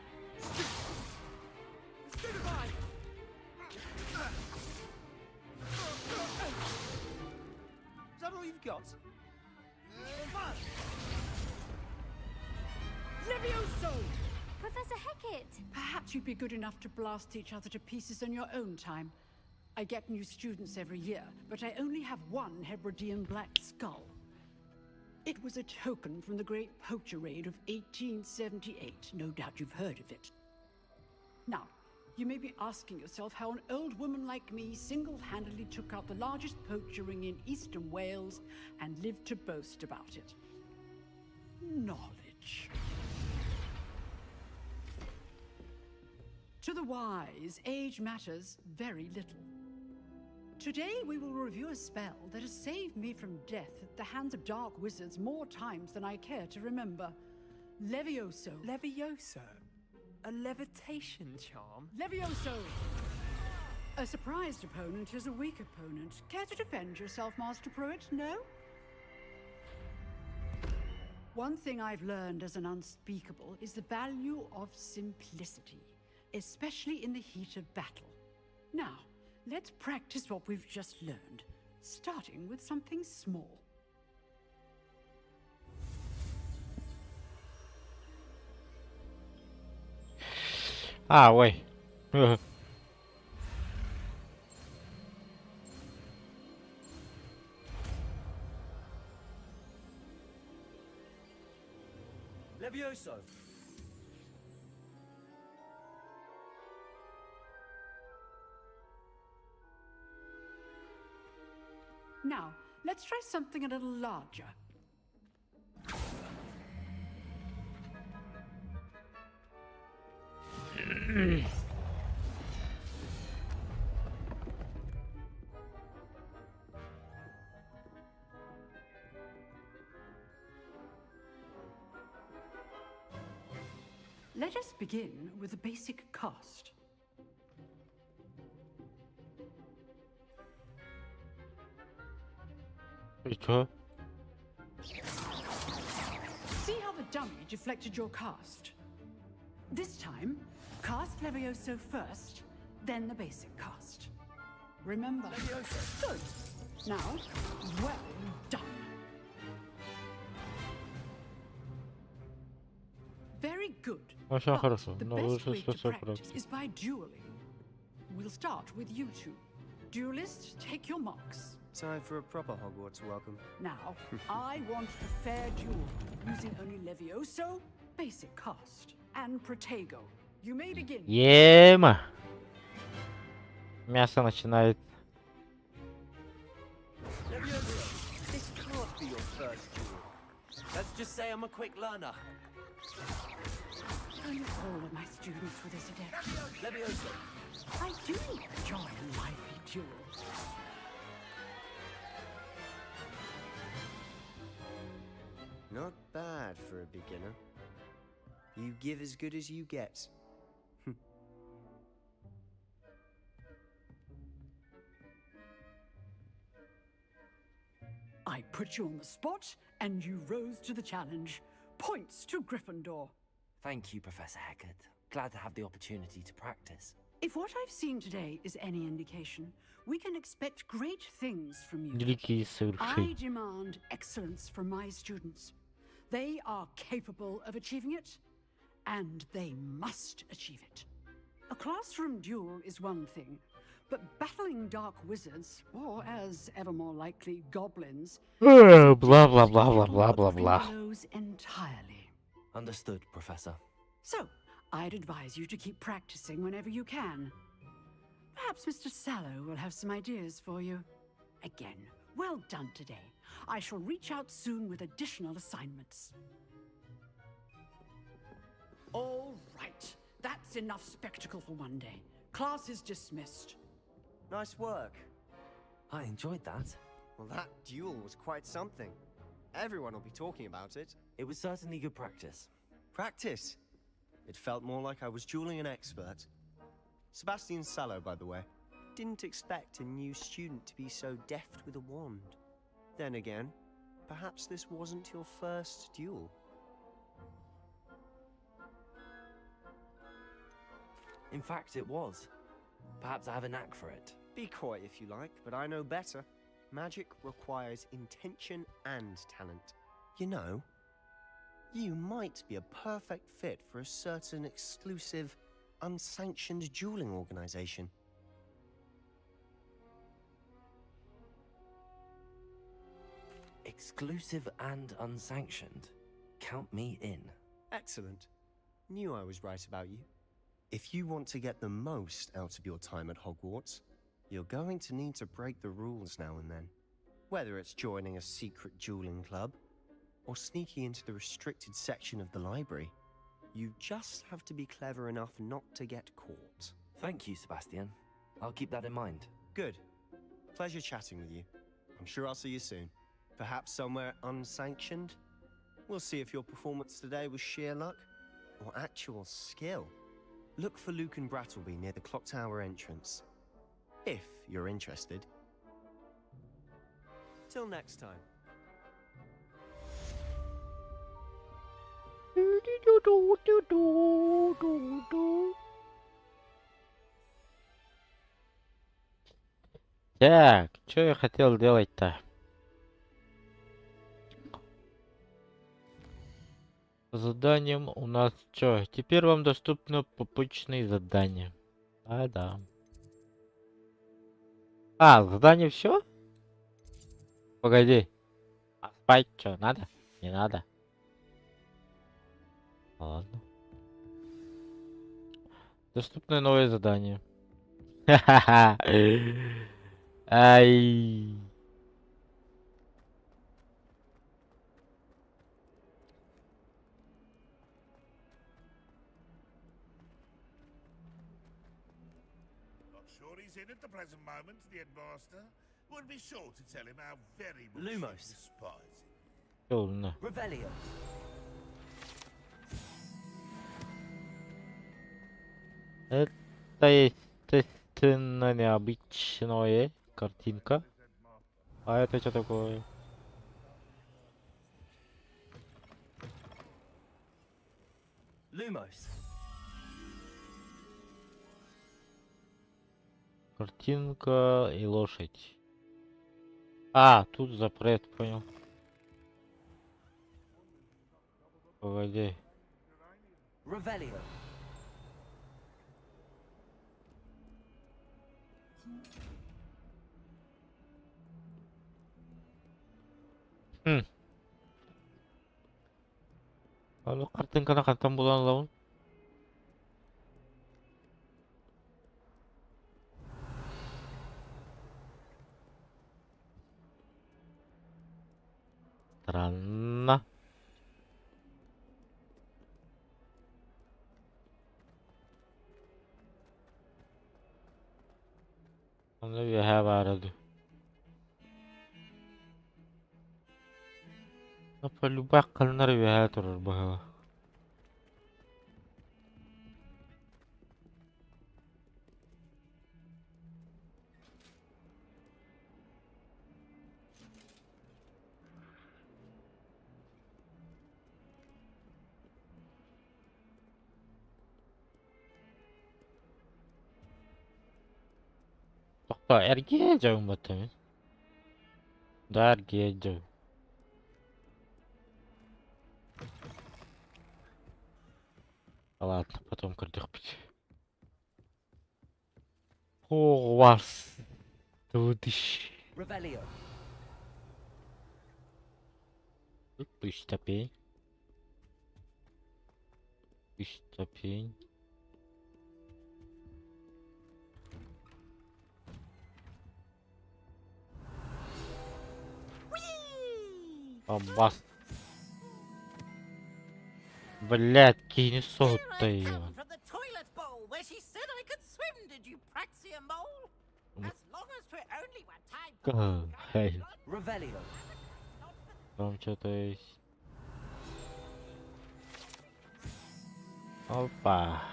Speaker 2: that all you've got?
Speaker 19: Levioso!
Speaker 13: Professor Hecat!
Speaker 19: Perhaps you'd be good enough to blast each other to pieces on your own time. I get new students every year, but I only have one Hebridean black skull. It was a token from the Great Poacher Raid of 1878. No doubt you've heard of it. Now, you may be asking yourself how an old woman like me single-handedly took out the largest poacher ring in eastern Wales and lived to boast about it. Knowledge. To the wise, age matters very little. Today we will review a spell that has saved me from death at the hands of dark wizards more times than I care to remember. Levioso.
Speaker 20: Levioso? A levitation charm?
Speaker 19: Levioso! A surprised opponent is a weak opponent. Care to defend yourself, Master Pruitt? No? One thing I've learned as an unspeakable is the value of simplicity, especially in the heat of battle. Now, let's practice what we've just learned, starting with something small.
Speaker 1: Ah, wait.
Speaker 20: Levioso!
Speaker 19: Now, let's try something a little larger. Let us begin with a basic cast. See how the dummy deflected your cast? This time, cast Levioso first, then the basic cast. Remember? Levioso. Good. Now, well done. Very good. But the best way to practice is by dueling. We'll start with you two. Duelists, take your marks.
Speaker 20: Time for a proper Hogwarts welcome.
Speaker 19: Now, I want a fair duel, using only Levioso, basic cast, and Protego. You may begin.
Speaker 1: Ема. Мясо начинает.
Speaker 20: This can't be your first duel. Let's just say I'm a quick learner.
Speaker 19: Only all of my students were this adept.
Speaker 20: Levioso.
Speaker 19: I do enjoy a lively duel.
Speaker 20: Not bad for a beginner. You give as good as you get.
Speaker 19: I put you on the spot, and you rose to the challenge. Points to Gryffindor.
Speaker 3: Thank you, Professor Hecat. Glad to have the opportunity to practice.
Speaker 19: If what I've seen today is any indication, we can expect great things from you.
Speaker 1: Великие совершения.
Speaker 19: I demand excellence from my students. They are capable of achieving it, and they must achieve it. A classroom duel is one thing, but battling dark wizards, or as ever more likely, goblins,
Speaker 1: Blah blah blah blah blah blah blah.
Speaker 19: Gryffindors entirely.
Speaker 3: Understood, Professor.
Speaker 19: So, I'd advise you to keep practicing whenever you can. Perhaps Mr. Sallow will have some ideas for you. Again, well done today. I shall reach out soon with additional assignments. All right, that's enough spectacle for one day. Class is dismissed.
Speaker 20: Nice work.
Speaker 3: I enjoyed that.
Speaker 20: Well, that duel was quite something. Everyone will be talking about it.
Speaker 3: It was certainly good practice.
Speaker 20: Practice? It felt more like I was dueling an expert. Sebastian Sallow, by the way. Didn't expect a new student to be so deft with a wand. Then again, perhaps this wasn't your first duel.
Speaker 3: In fact, it was. Perhaps I have a knack for it.
Speaker 20: Be coy if you like, but I know better. Magic requires intention and talent. You know, you might be a perfect fit for a certain exclusive, unsanctioned dueling organization.
Speaker 3: Exclusive and unsanctioned. Count me in.
Speaker 20: Excellent. Knew I was right about you. If you want to get the most out of your time at Hogwarts, you're going to need to break the rules now and then. Whether it's joining a secret dueling club, or sneaking into the restricted section of the library, you just have to be clever enough not to get caught.
Speaker 3: Thank you, Sebastian. I'll keep that in mind.
Speaker 20: Good. Pleasure chatting with you. I'm sure I'll see you soon. Perhaps somewhere unsanctioned? We'll see if your performance today was sheer luck or actual skill. Look for Luke and Brattleby near the clock tower entrance. If you're interested. Till next time.
Speaker 1: Так, что я хотел делать-то? По заданиям у нас что? Теперь вам доступны попутные задания. Да. А, задание все? Погоди. А спать что, надо? Не надо. Ладно. Доступное новое задание. Ха-ха-ха. Ай.
Speaker 21: Sure he's in at the present moment, the headmaster. Would be sure to tell him how very much
Speaker 20: Lumos.
Speaker 21: he despises him.
Speaker 20: Revelio.
Speaker 1: Это естественно необычная картинка. А это что такое?
Speaker 20: Lumos.
Speaker 1: Картинка и лошадь. А, тут запрет, понял. Погоди.
Speaker 20: Revelio.
Speaker 1: Lalu kартинканы кантан булан лаун? Странно. Onu bir hava aradı. Полюбах калнар вяа турар баха. Тоқта эрге жауым батамын. Да эрге жау. Ладно, потом кардехпить. Хогвартс. Тудыш. Ступень. Ступень. Аббас. Блядь, кинь сот-то её. Там что-то есть. Опа.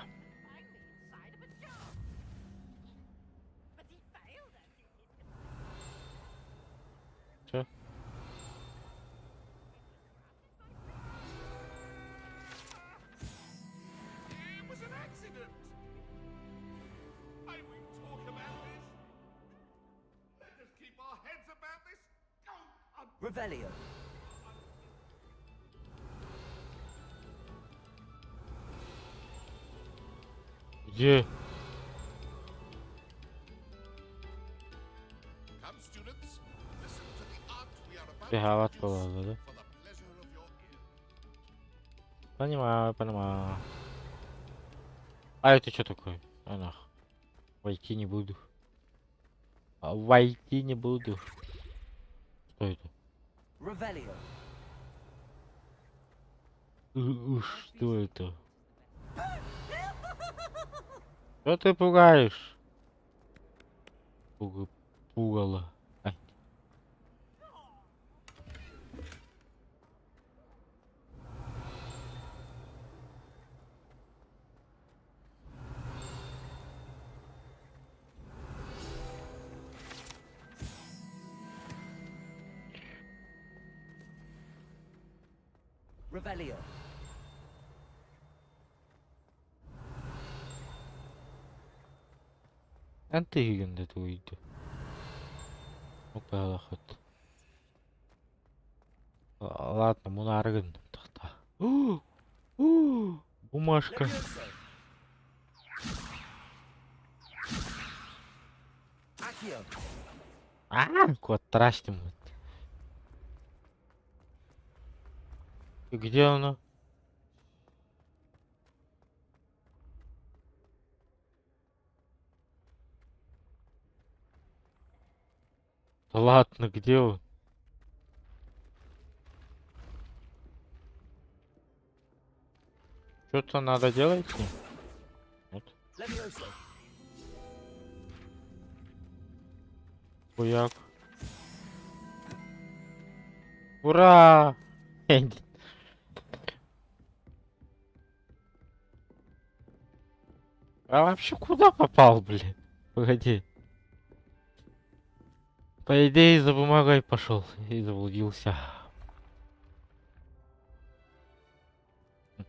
Speaker 1: Чё?
Speaker 3: Revelio.
Speaker 1: Где? Пихават положил, да? Понимаю, понимаю. А это что такое? А нах. Войти не буду. Войти не буду. Что это?
Speaker 3: Revelio.
Speaker 1: Что это? Что ты пугаешь? Пугало. Ай.
Speaker 3: Revelio.
Speaker 1: Антигенде туйду. Опалахат. Ладно, мунарган тахта. Бумажка. Кот трастим. И где она? Ладно, где он? Что-то надо делать с ним? Вот. Хуяк. Ура! А вообще куда попал, блин? Погоди. По идее, за бумагой пошел и заблудился.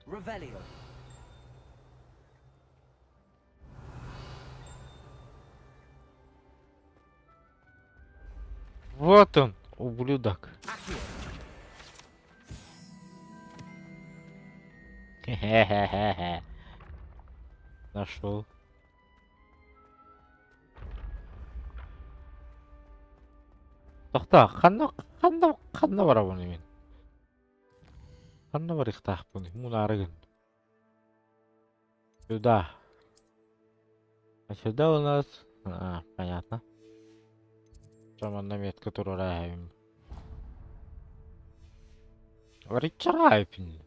Speaker 3: Revelio.
Speaker 1: Вот он, ублюдок. Хе-хе-хе-хе. Нашел. Тоқта, қана Қанда бар абоне мен. Қанда бар иқтақ бұны. Мұнарығын. Сюда. А сюда у нас... понятно. Прямо наметка тураем. Ричарайпин.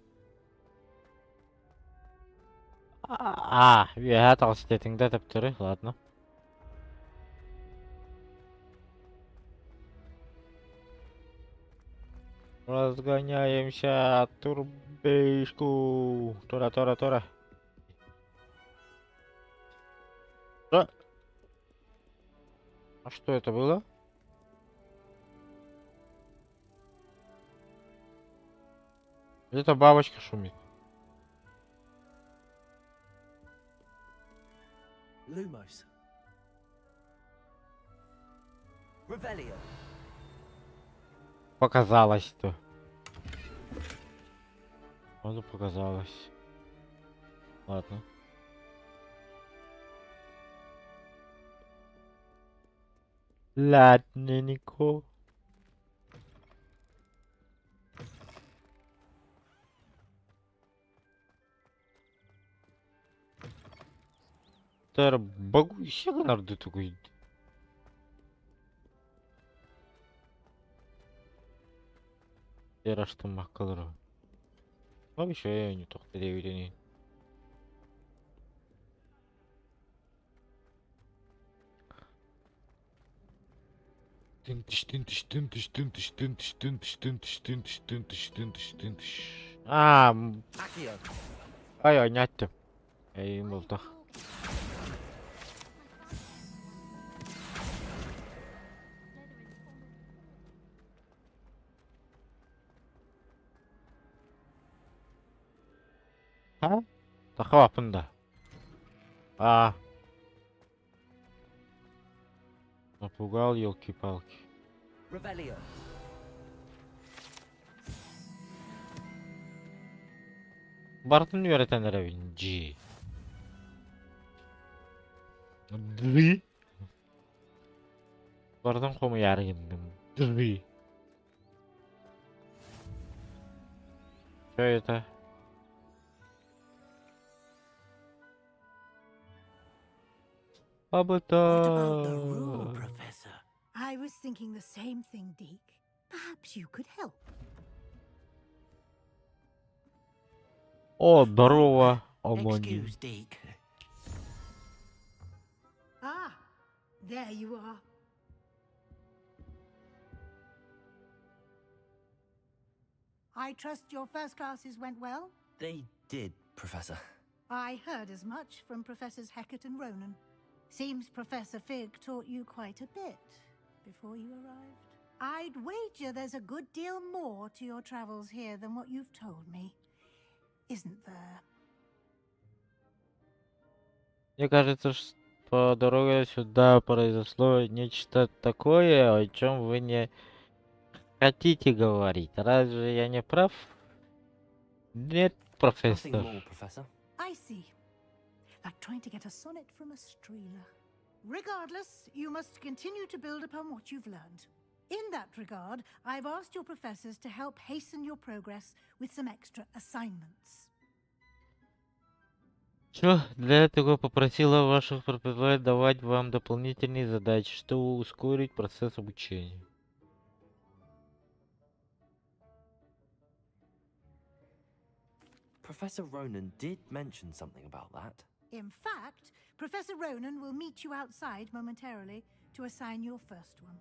Speaker 1: Я толстетинг таптыры, ладно. Разгоняемся, турбишку. Тора. А что это было? Это бабочка шумит.
Speaker 3: Lumos. Revelio.
Speaker 1: Показалось-то. Вот показалось. Ладно. Ладненько. Тер багу еще нарду такой. Тера что макалро. Вообще я не только доверенный. Ай, нятто. Эй, молтах. Тахапында. Напугал, елки-палки.
Speaker 3: Revelio.
Speaker 1: Бартын öğretenlere vinci. Ды. Бартын кому яргындым. Ды. Что это?
Speaker 11: I was thinking the same thing, Deke. Perhaps you could help.
Speaker 1: О, здорово, Омони.
Speaker 3: Excuse, Deke.
Speaker 11: There you are. I trust your first classes went well?
Speaker 3: They did, Professor.
Speaker 11: I heard as much from Professors Hecat and Ronan. Seems Professor Fig taught you quite a bit before you arrived. I'd wager there's a good deal more to your travels here than what you've told me. Isn't there?
Speaker 1: Мне кажется, что по дороге сюда произошло нечто такое, о чем вы не хотите говорить. Разве я не прав? Нет, профессор.
Speaker 3: Nothing more, Professor.
Speaker 11: I see. Like trying to get a sonnet from a streeler. Regardless, you must continue to build upon what you've learned. In that regard, I've asked your professors to help hasten your progress with some extra assignments.
Speaker 1: Чё? Для этого попросила ваших преподавателей давать вам дополнительные задачи, чтобы ускорить процесс обучения.
Speaker 3: Professor Ronan did mention something about that.
Speaker 11: In fact, Professor Ronan will meet you outside momentarily to assign your first one.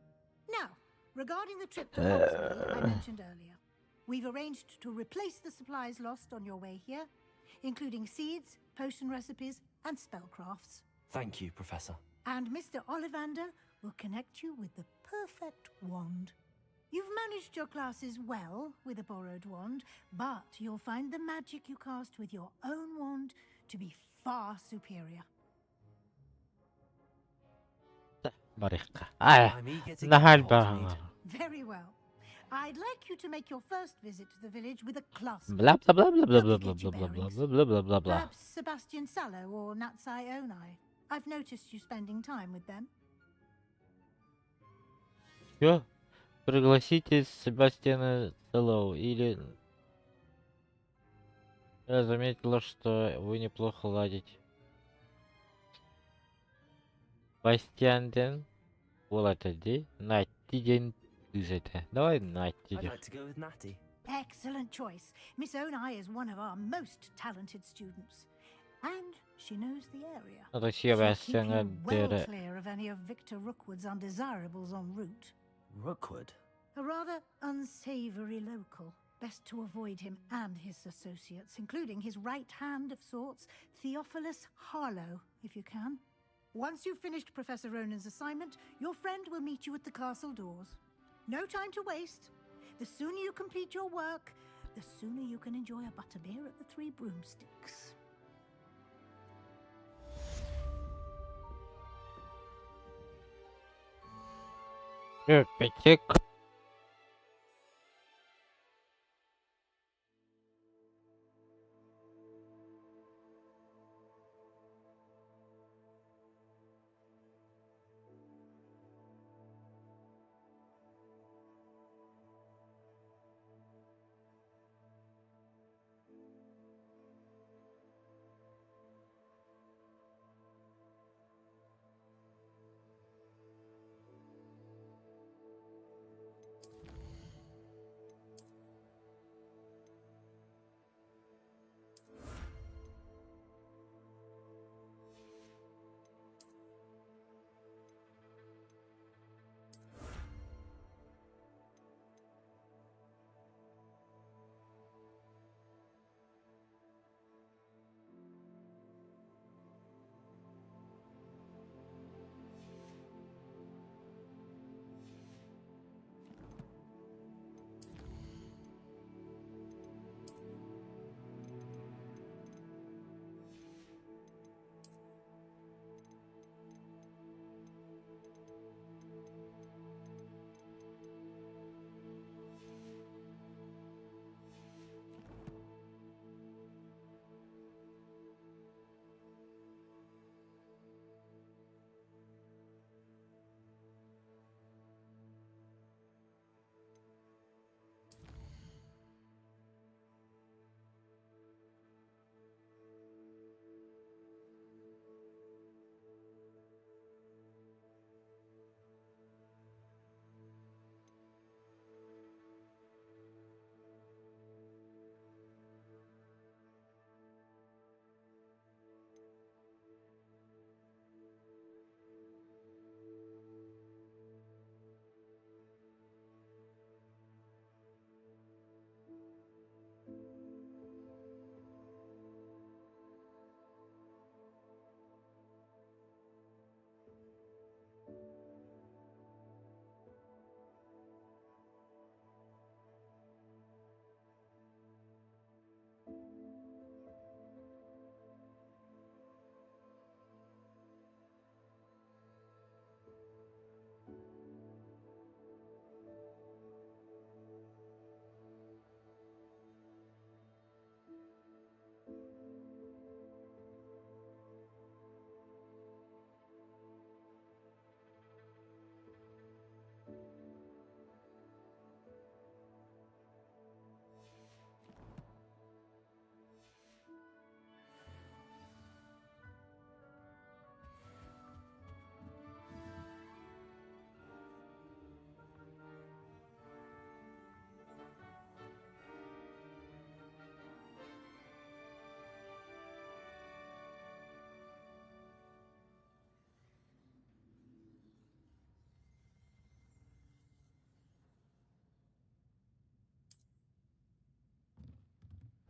Speaker 11: Now, regarding the trip to Hogsmeade I mentioned earlier, we've arranged to replace the supplies lost on your way here, including seeds, potion recipes, and spellcrafts.
Speaker 3: Thank you, Professor.
Speaker 11: And Mr. Ollivander will connect you with the perfect wand. You've managed your classes well with a borrowed wand, but you'll find the magic you cast with your own wand to be far superior.
Speaker 1: Барышка.
Speaker 3: I'm eager to get to Hogsmeade.
Speaker 11: Very well. I'd like you to make your first visit to the village with a class.
Speaker 1: Бла бла бла бла бла бла бла бла бла бла бла бла бла бла.
Speaker 11: Perhaps Sebastian Sallow or Natsai Onai. I've noticed you spending time with them.
Speaker 1: Чё? Пригласите Себастьяна Теллоу или... Я заметила, что вы неплохо ладите. Бастианден. Волатади. Натиден. Давай
Speaker 3: I'd
Speaker 1: Натиден.
Speaker 3: like to go with Natty.
Speaker 11: Excellent choice. Miss Onai is one of our most talented students. And she knows the area.
Speaker 1: Это
Speaker 11: She'll keep
Speaker 1: Себастьяна
Speaker 11: you well
Speaker 1: Дере.
Speaker 11: clear of any of Victor Rookwood's undesirables en route.
Speaker 3: Rookwood?
Speaker 11: A rather unsavory local. Best to avoid him and his associates, including his right hand of sorts, Theophilus Harlow, if you can. Once you've finished Professor Ronan's assignment, your friend will meet you at the castle doors. No time to waste. The sooner you complete your work, the sooner you can enjoy a butterbeer at the Three Broomsticks.
Speaker 1: Пятик.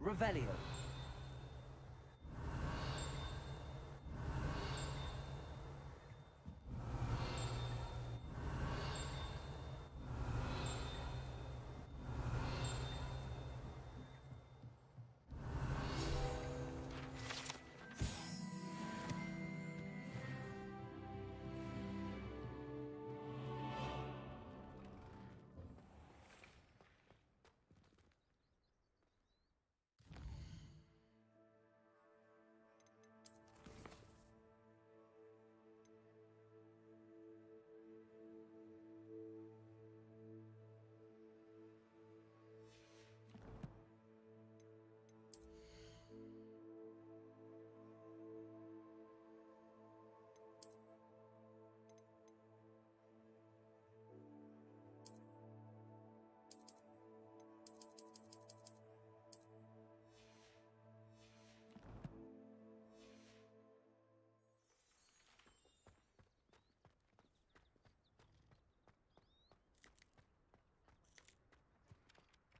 Speaker 3: Revelio.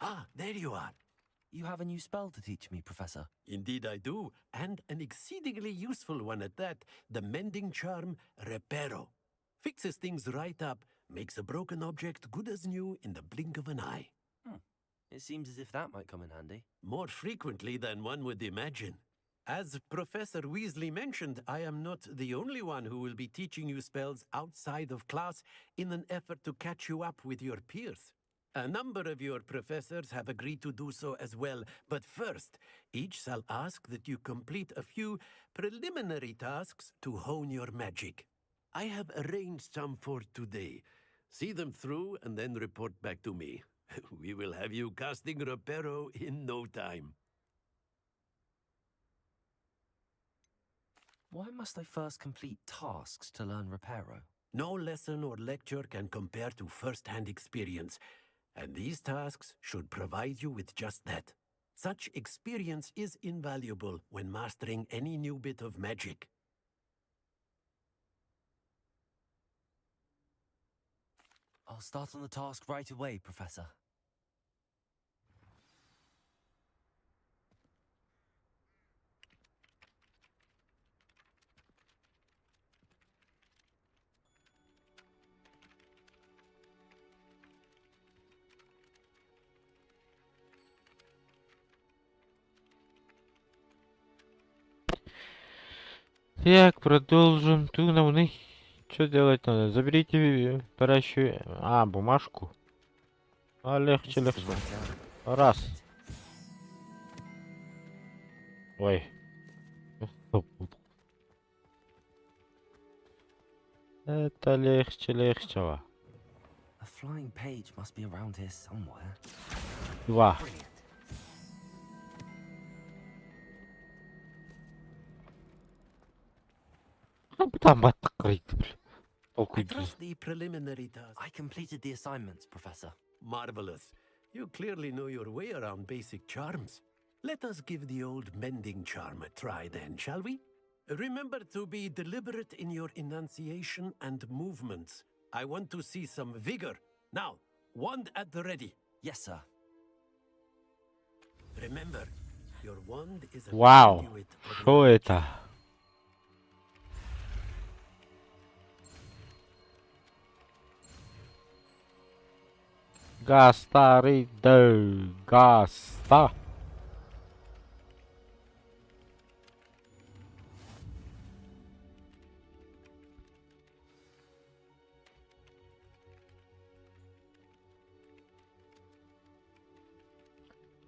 Speaker 8: Ah, there you are.
Speaker 3: You have a new spell to teach me, Professor.
Speaker 8: Indeed I do, and an exceedingly useful one at that. The mending charm, Reparo. Fixes things right up, makes a broken object good as new in the blink of an eye.
Speaker 3: It seems as if that might come in handy.
Speaker 8: More frequently than one would imagine. As Professor Weasley mentioned, I am not the only one who will be teaching you spells outside of class in an effort to catch you up with your peers. A number of your professors have agreed to do so as well, but first, each shall ask that you complete a few preliminary tasks to hone your magic. I have arranged some for today. See them through and then report back to me. We will have you casting Reparo in no time.
Speaker 3: Why must I first complete tasks to learn Reparo?
Speaker 8: No lesson or lecture can compare to first-hand experience, and these tasks should provide you with just that. Such experience is invaluable when mastering any new bit of magic.
Speaker 3: I'll start on the task right away, Professor.
Speaker 1: Так, продолжим. Туновный. Что делать надо? Заберите парящую... А, бумажку. А, легче, легче. Раз. Ой. Это легче, легче.
Speaker 3: A flying page must be around here somewhere.
Speaker 1: Два. Там открыть, блин.
Speaker 8: I trust the preliminary task.
Speaker 3: I completed the assignments, Professor.
Speaker 8: Marvelous. You clearly know your way around basic charms. Let us give the old mending charm a try then, shall we? Remember to be deliberate in your enunciation and movements. I want to see some vigor. Now, wand at the ready.
Speaker 3: Yes, sir.
Speaker 8: Remember, your wand is a
Speaker 1: Вау.
Speaker 8: conduit of
Speaker 1: Что это? Гаста, Гаста.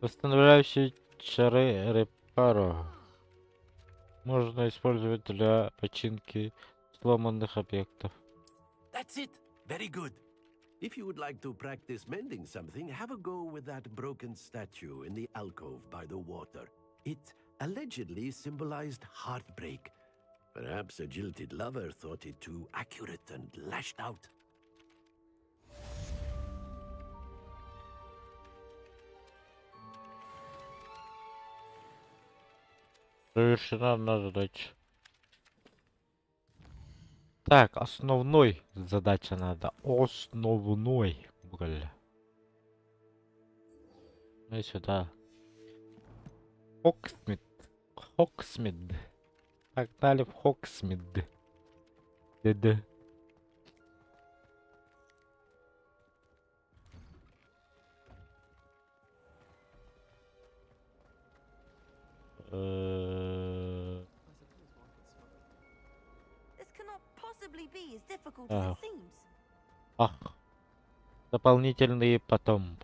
Speaker 1: Восстанавливающие чары Репаро можно использовать для починки сломанных объектов.
Speaker 8: That's it. Very good. If you would like to practice mending something, have a go with that broken statue in the alcove by the water. It allegedly symbolized heartbreak. Perhaps a jilted lover thought it too accurate and lashed out.
Speaker 1: Завершена одна задача. Так, основной задача надо. Основной. Бля. Ну и сюда. Хоксмит. Хоксмит. Погнали в Хоксмит. Да-да.
Speaker 18: This cannot possibly be as difficult
Speaker 1: Ah.
Speaker 18: as it seems.
Speaker 1: Ах. Дополнительные потом.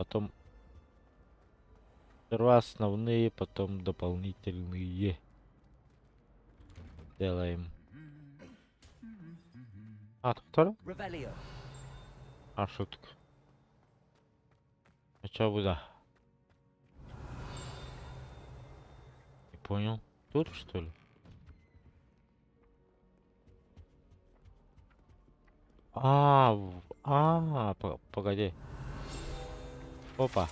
Speaker 1: Сперва основные, потом дополнительные. Делаем. А, второй? А, шутка. А чё куда? Не понял. Тут, что ли? Погоди. Опа.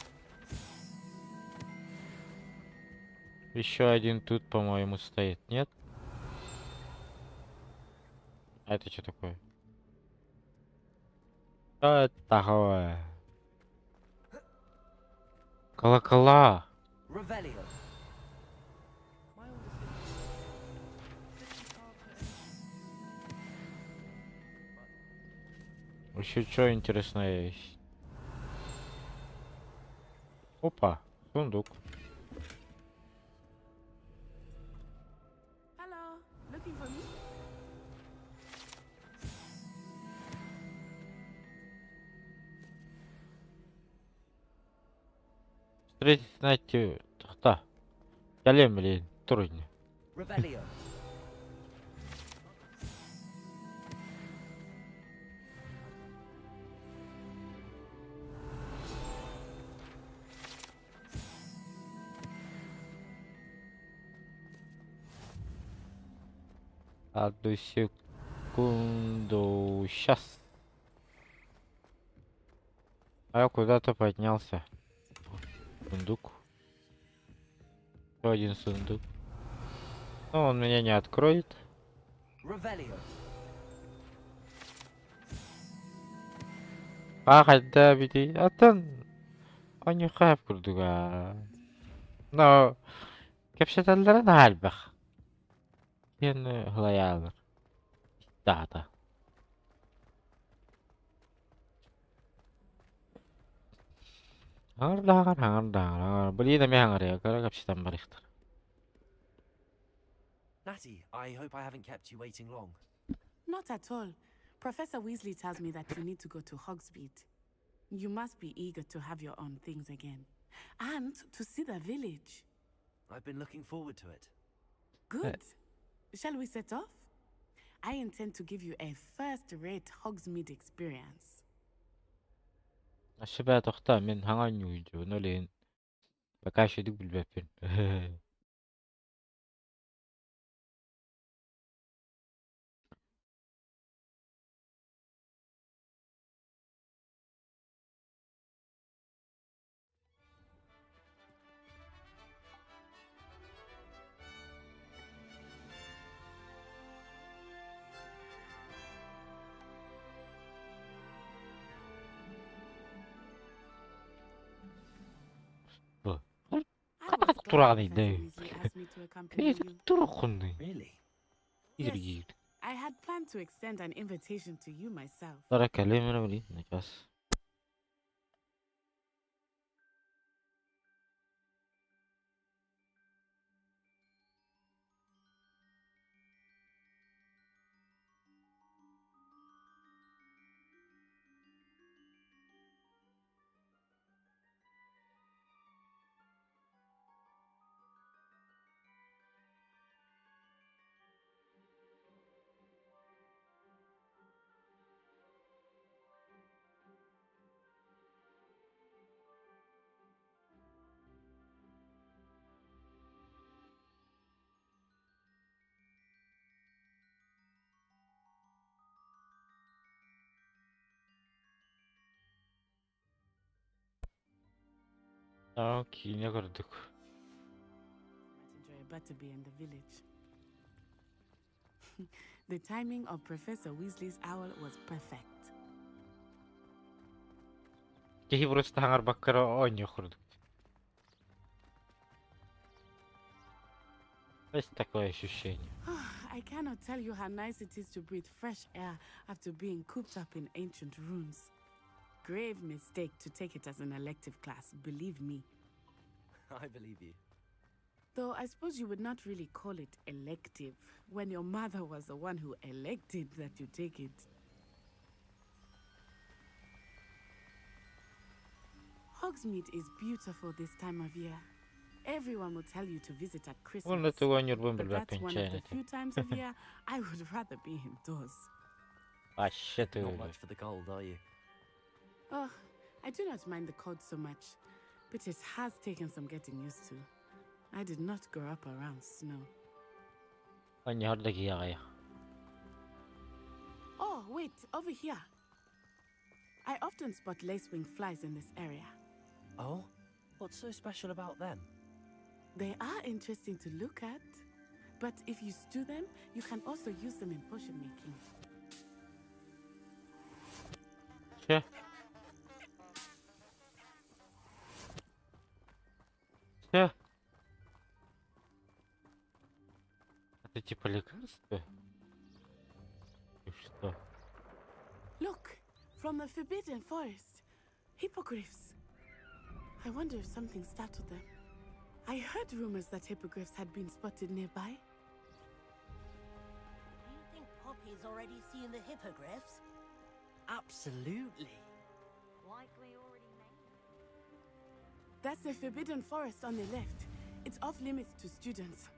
Speaker 1: Еще один тут, по-моему, стоит, нет? А это что такое? Что это такое? Колокола.
Speaker 3: Revelio.
Speaker 1: Еще что интересное есть? Опа, сундук.
Speaker 16: Hello, looking for me?
Speaker 1: Встретить найти. Тахта. Калем или трудно.
Speaker 3: Revelio.
Speaker 1: Одну секунду. Сейчас. А я куда-то поднялся. Сундук. Еще один сундук. Ну, он меня не откроет.
Speaker 3: Revelio.
Speaker 1: Хадда биди. Атан. Он не хайп курдуга. Но. Кепшеталларын халбах. Ен глаялар. Дата. Хангарда. Блин, ами хангаре. Кара кепшетан барихтар.
Speaker 3: Natty, I hope I haven't kept you waiting long.
Speaker 16: Not at all. Professor Weasley tells me that you need to go to Hogsmeade. You must be eager to have your own things again. And to see the village.
Speaker 3: I've been looking forward to it.
Speaker 16: Good. Shall we set off? I intend to give you a first-rate Hogsmeade experience.
Speaker 1: الشباب تختار من هنغني ويجو نولين بكاش يدق بالبابين. Тураны да. Турхуны.
Speaker 16: Yes, I had planned to extend an invitation to you myself.
Speaker 1: ترى كلامنا ولي نجاس. Окей, не гордык.
Speaker 16: Enjoy a butterbeer in the village. The timing of Professor Weasley's owl was perfect.
Speaker 1: Кихи просто хангар баккара он не гордык. Есть такое ощущение.
Speaker 16: I cannot tell you how nice it is to breathe fresh air after being cooped up in ancient ruins. Grave mistake to take it as an elective class, believe me.
Speaker 3: I believe you.
Speaker 16: Though I suppose you would not really call it elective when your mother was the one who elected that you take it. Hogsmeade is beautiful this time of year. Everyone will tell you to visit at Christmas.
Speaker 1: Он это ванер
Speaker 16: But
Speaker 1: бомбил
Speaker 16: that's one of the
Speaker 1: бапенчайнет.
Speaker 16: few times of year I would rather be indoors.
Speaker 1: Вообще ты.
Speaker 3: Not much for the cold, are you?
Speaker 16: Oh, I do not mind the cold so much, but it has taken some getting used to. I did not grow up around snow.
Speaker 1: Он не гордык я.
Speaker 16: Oh, wait, over here. I often spot lacewing flies in this area.
Speaker 3: Oh? What's so special about them?
Speaker 16: They are interesting to look at, but if you stew them, you can also use them in potion making.
Speaker 1: Yeah. Это типа лекарство? И что?
Speaker 16: Look, from the Forbidden Forest. Hippogriffs. I wonder if something startled them. I heard rumors that hippogriffs had been spotted nearby.
Speaker 10: Do you think Poppy's already seen the hippogriffs? Absolutely. Like we already named it.
Speaker 16: That's the Forbidden Forest on the left. It's off limits to students,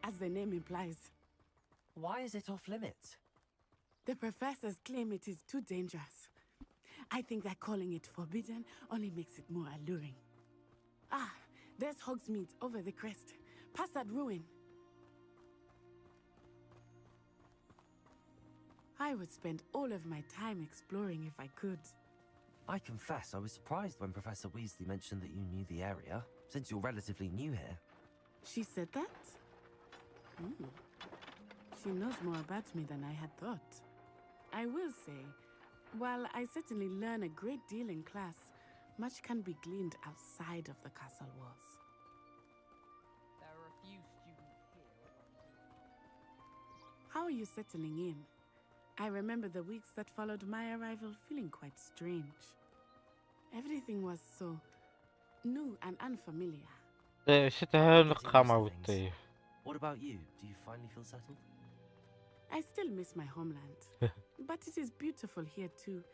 Speaker 16: as the name implies.
Speaker 3: Why is it off limits?
Speaker 16: The professors claim it is too dangerous. I think that calling it forbidden only makes it more alluring. Ah, there's Hogsmeade over the crest, past that ruin. I would spend all of my time exploring if I could.
Speaker 3: I confess I was surprised when Professor Weasley mentioned that you knew the area, since you're relatively new here.
Speaker 16: She said that? She knows more about me than I had thought. I will say, while I certainly learn a great deal in class, much can be gleaned outside of the castle walls.
Speaker 14: There are a few students here.
Speaker 16: How are you settling in? I remember the weeks that followed my arrival feeling quite strange. Everything was so new and unfamiliar.
Speaker 3: What about you? Do you finally feel settled?
Speaker 16: I still miss my homeland, but it is beautiful here too.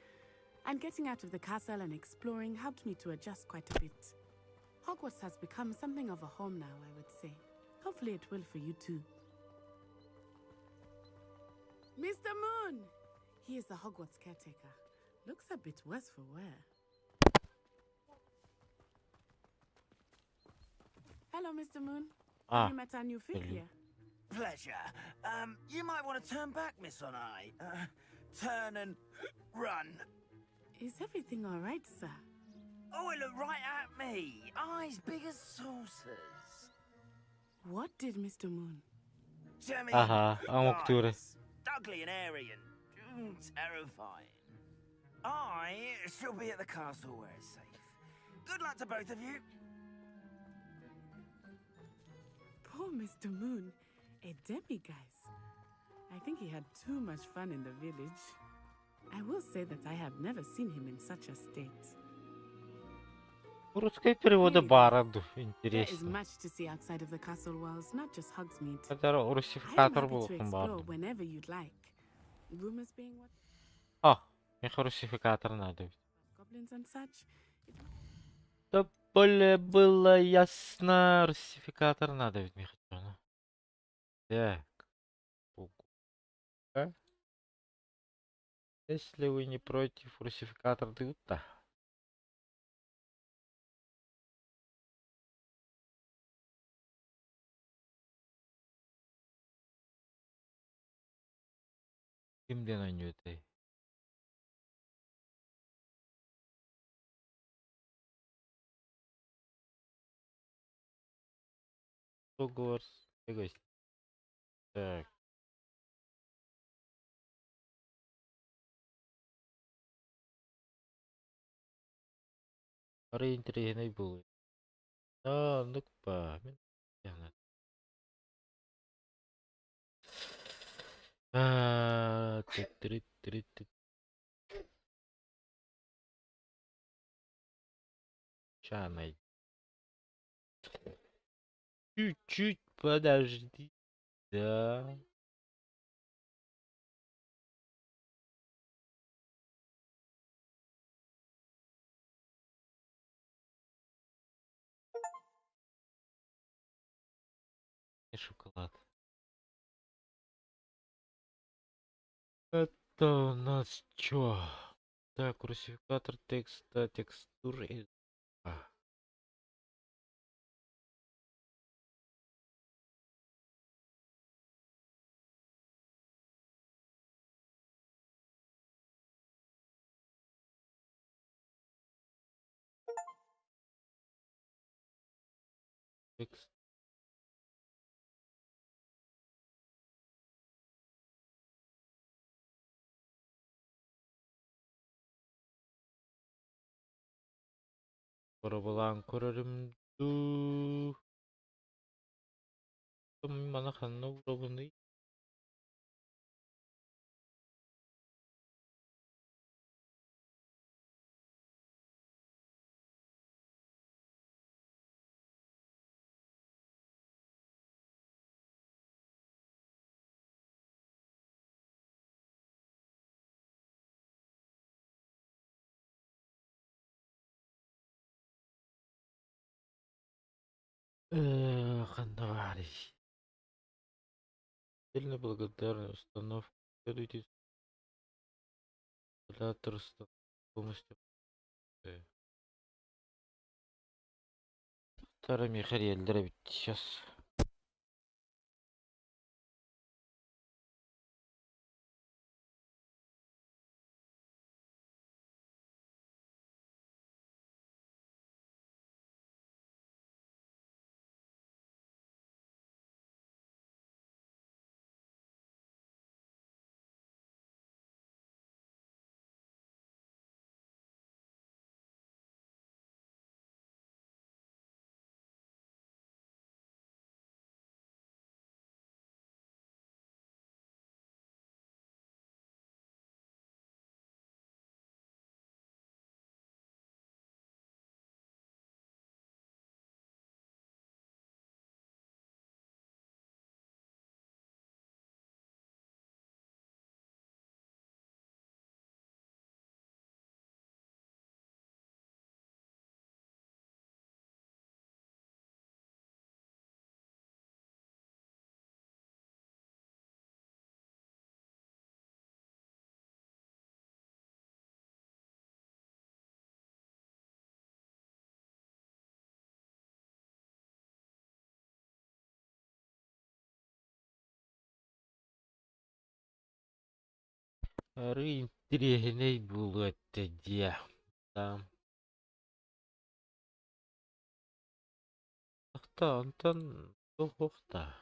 Speaker 16: And getting out of the castle and exploring helped me to adjust quite a bit. Hogwarts has become something of a home now, I would say. Hopefully it will for you too. Mr. Moon! He is the Hogwarts caretaker. Looks a bit worse for wear. Hello, Mr. Moon. Have you met our new fit here?
Speaker 10: Pleasure. You might want to turn back, Miss Onai. Turn and run.
Speaker 16: Is everything all right, sir?
Speaker 10: Oh, it looked right at me. Eyes big as saucers.
Speaker 16: What did Mr. Moon?
Speaker 10: Jemmy,
Speaker 1: eyes,
Speaker 10: ugly and airy and terrifying. I shall be at the castle where it's safe. Good luck to both of you.
Speaker 16: Poor Mr. Moon. A demiguise. I think he had too much fun in the village. I will say that I have never seen him in such a state.
Speaker 1: Русская перевода бороду.
Speaker 16: There is
Speaker 1: Интересно.
Speaker 16: much to see outside of the castle walls, not just Hogsmeade.
Speaker 1: Это
Speaker 16: I am
Speaker 1: русификатор
Speaker 16: happy
Speaker 1: был
Speaker 16: to
Speaker 1: комбат.
Speaker 16: explore whenever you'd like. Rumors being what?
Speaker 1: Мне русификатор надо.
Speaker 16: Goblins and such.
Speaker 1: Да более было ясно. Русификатор надо ведь, Михаил. Так. Если вы не против, русификатор дают-то. Kimden oynuyor de? Хогвартс. Так. Интригой было. Ну-ка, Ща найду. Чуть-чуть подожди. Да. И шоколад. Это у нас чё? Так, русификатор текста, текстуры. Текст. Korulan korundu. Mana kanına uğramanı. Товарищ. Сильно благодарна установку. Следуйте инсталляторство полностью. Старыми хрель сейчас. Интригней было тогда. Там. Ахта, Антон, Охта.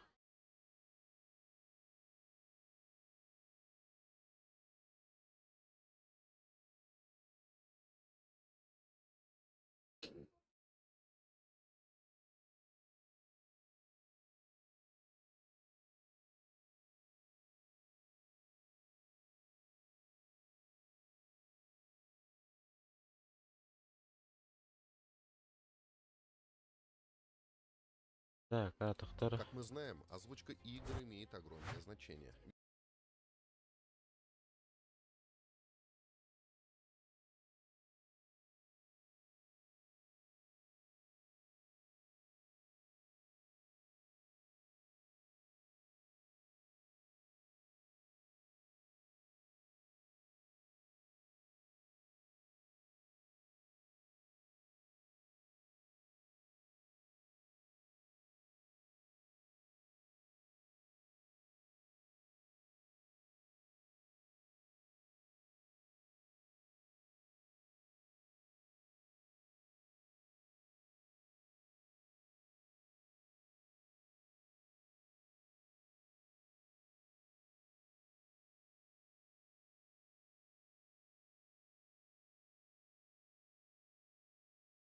Speaker 1: Так, Тахтар.
Speaker 7: Как мы знаем, озвучка игр имеет огромное значение.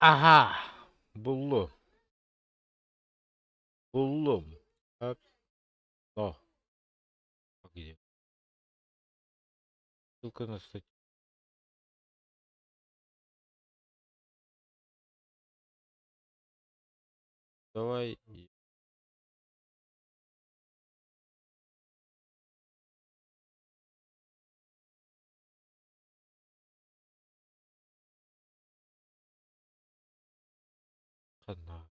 Speaker 1: Ага, було. Було. Так. О. Где? Ссылка на статью. Давай. Одна.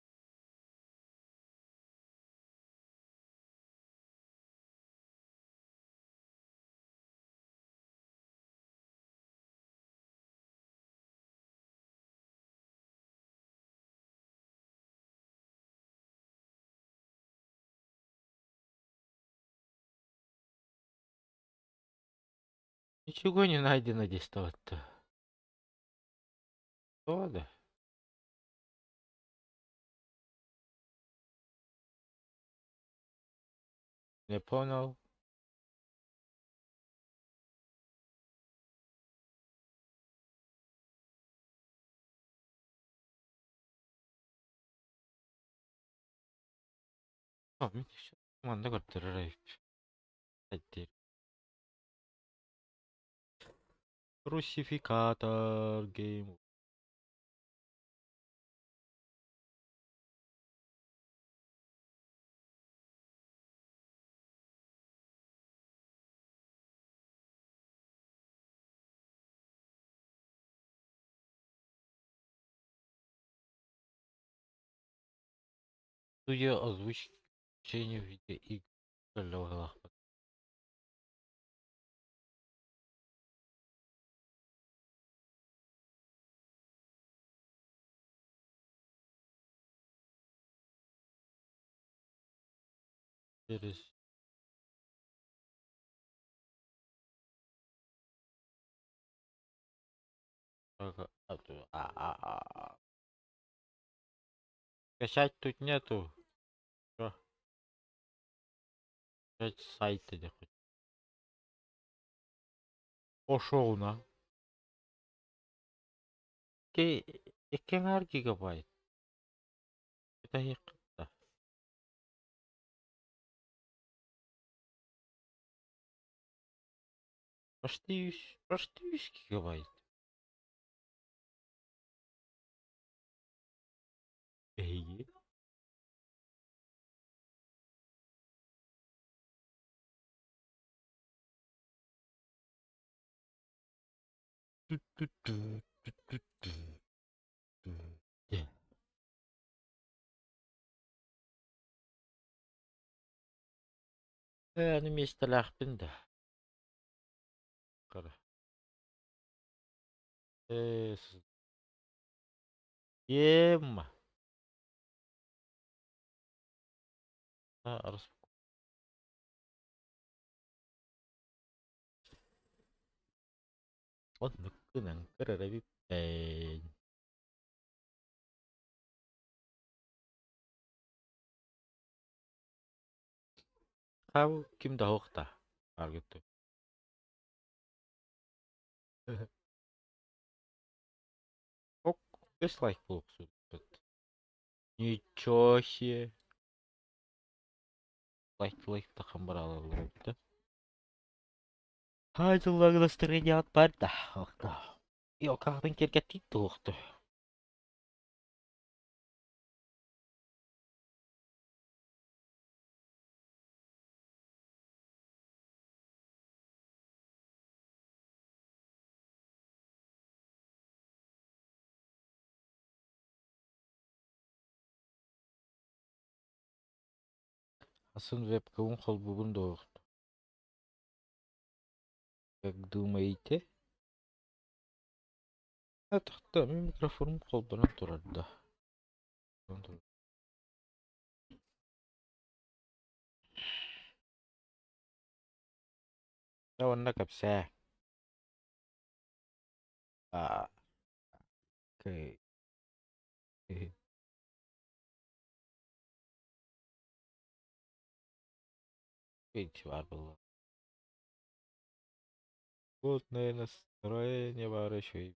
Speaker 1: Ничего не найдено здесь-то. Ладно. Не понял. А, Манда көртөрөр айтти. Русификатор гейм. Студия озвучения видеоигр. Через Скачать тут нету. Чё? Скачать с сайта где хоть. Пошел на. Экенар гигабайт. Это их. Да. Почти 100 гигабайт. Эй. Они вместе ляхпин да. Кара. Ем. Вот ныккынан кырарабиппен. Хау ким да хохта. Аргыттı. Ок, 5 лайк болып сөйтіп. Ничего себе. Лайк таққан бар алалар өтті. Хайдылағы настроение от парда. Оқты. Йо, қақтың керкет дейді оқты. Асын вебкамын қол бүгін де оқты. Как думаете? Атақта мен микрофоным қолбынан тұрады. Даванна капса. Окей. Видите, var было. Плотное настроение var еще и.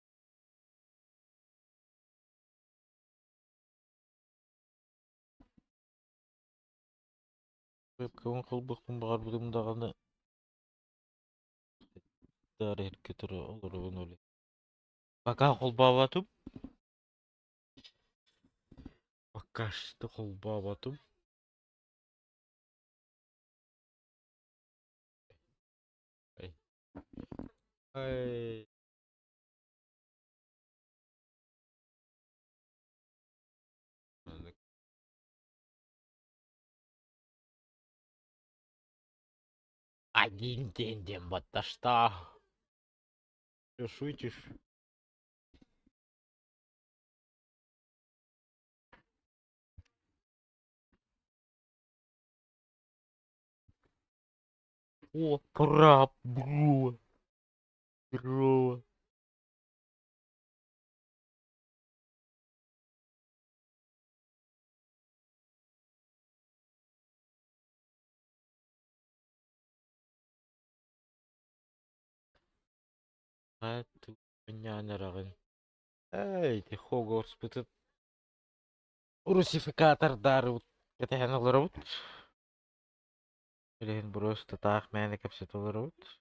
Speaker 1: Вебкамын қол бұқтым бағар бұдымдағаны. Дары әркетірі олырығын өлі. Пока қол бабатым. Пока что қол бабатым. Ай. Один день, да что? Ты шутишь? О, краб, бро. Здорово. А ты меня нараган. Эй, ты Хогвартс бытыт. Русификатор дарут. Это я наглорут. Или просто так мене капситулируют.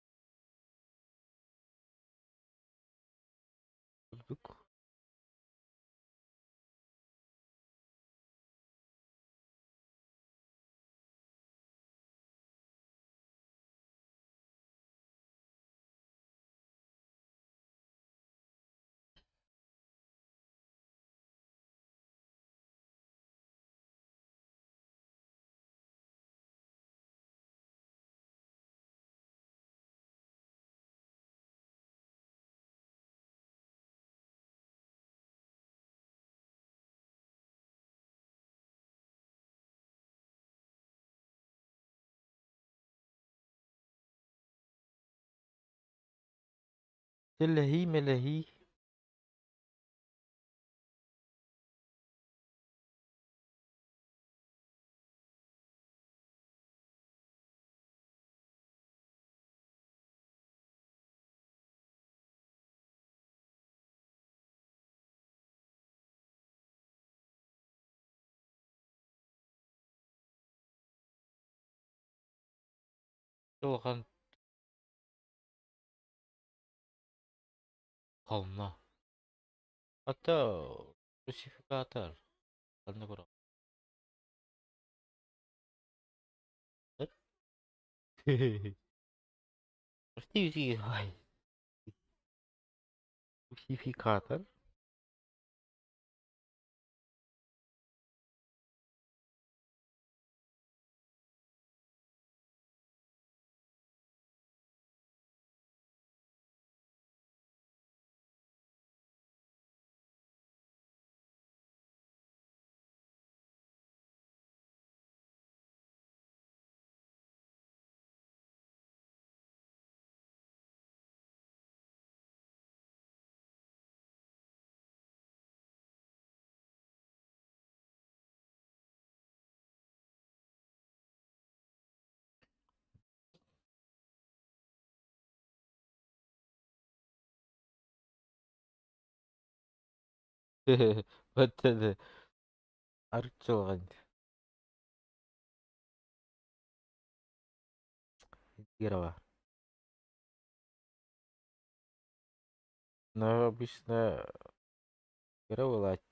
Speaker 1: Мелехи, мелехи. Толхан қална. Ата русификатор. Қандай бұрақ? Русификатор. Бәттеді. Арчылған. Герова. Но обычно геровать.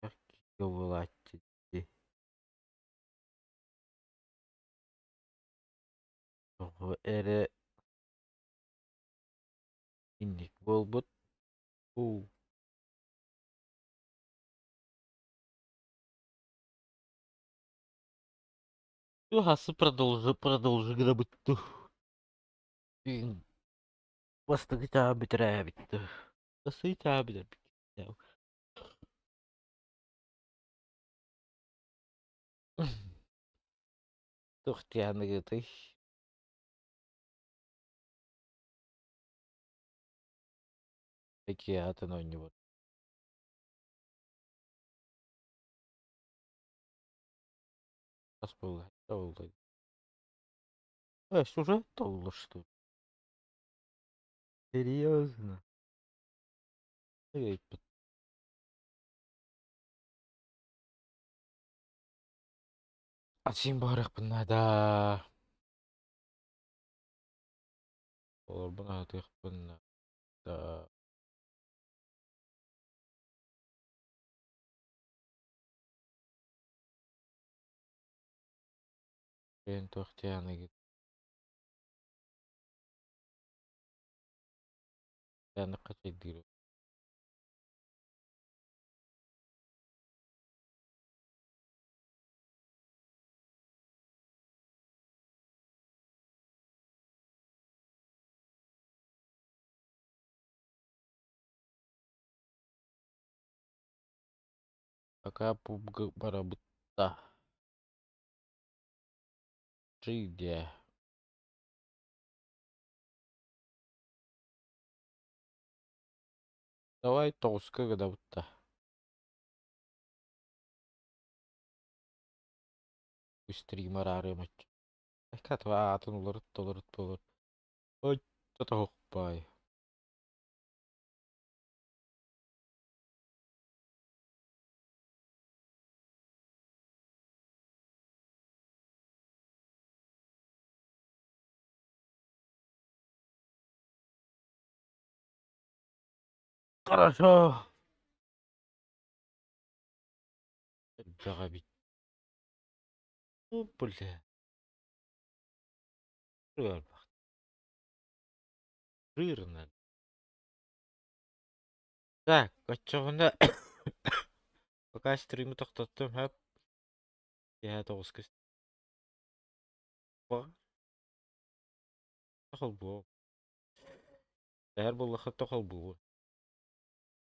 Speaker 1: Как геровать? Эре инник болбут. Хасы продолжи грабить. Бастыгы тағы бітірә бітті. Бастыгы тағы бітірә. Тоқтияны гыты. Пеки атын ойны. Раз болды. Сюжет толы, что ли? Серьезно? Açayım bari bunlar da. Olur buna atık bunlar da. Ben tohtiyana git. Yani kaç ediyor? Пока пубга барабутта. Джиде. Давай толска гадабутта. Стример арымыч. Катва атын улырыт болыр. Ой, тата хокпай. Хорошо. Да, бит. Ну, бля. Жирно. Так, очевидно. Пока стримы тоқтаттым, хәп. Я тоғыз кіс. Тоқыл бұл. Әр болықы тоқыл бұл.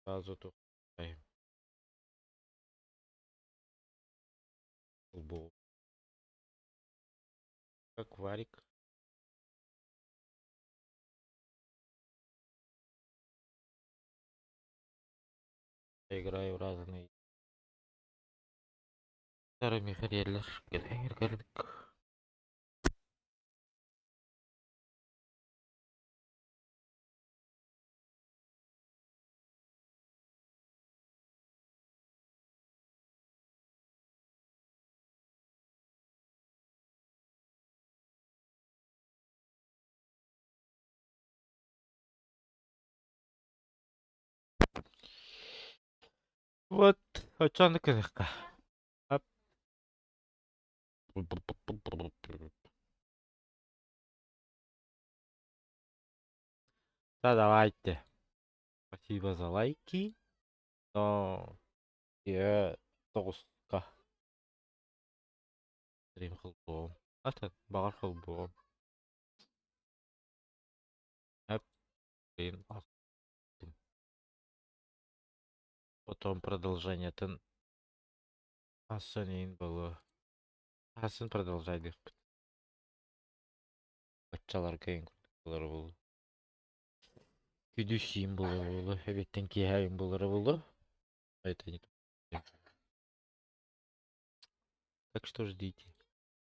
Speaker 1: Азы тоқыл. Бұл. Как варик. Играю в разные старыми хрелер. Гергарик. Вот, очанды кырыққа. Ап. Да, давайте. Спасибо за лайки. Но... Я... Тоғызқа. Стрим қылбуым. Атын, бағар қылбуым. Әп. Блин, потом продолжение тын. Асынейін болу. Асын продолжайды. Бачалар кайын болары болу. Күдүшейін болары болу. Әбеттен кейхайын болары болу. Это не то. Так что ждите.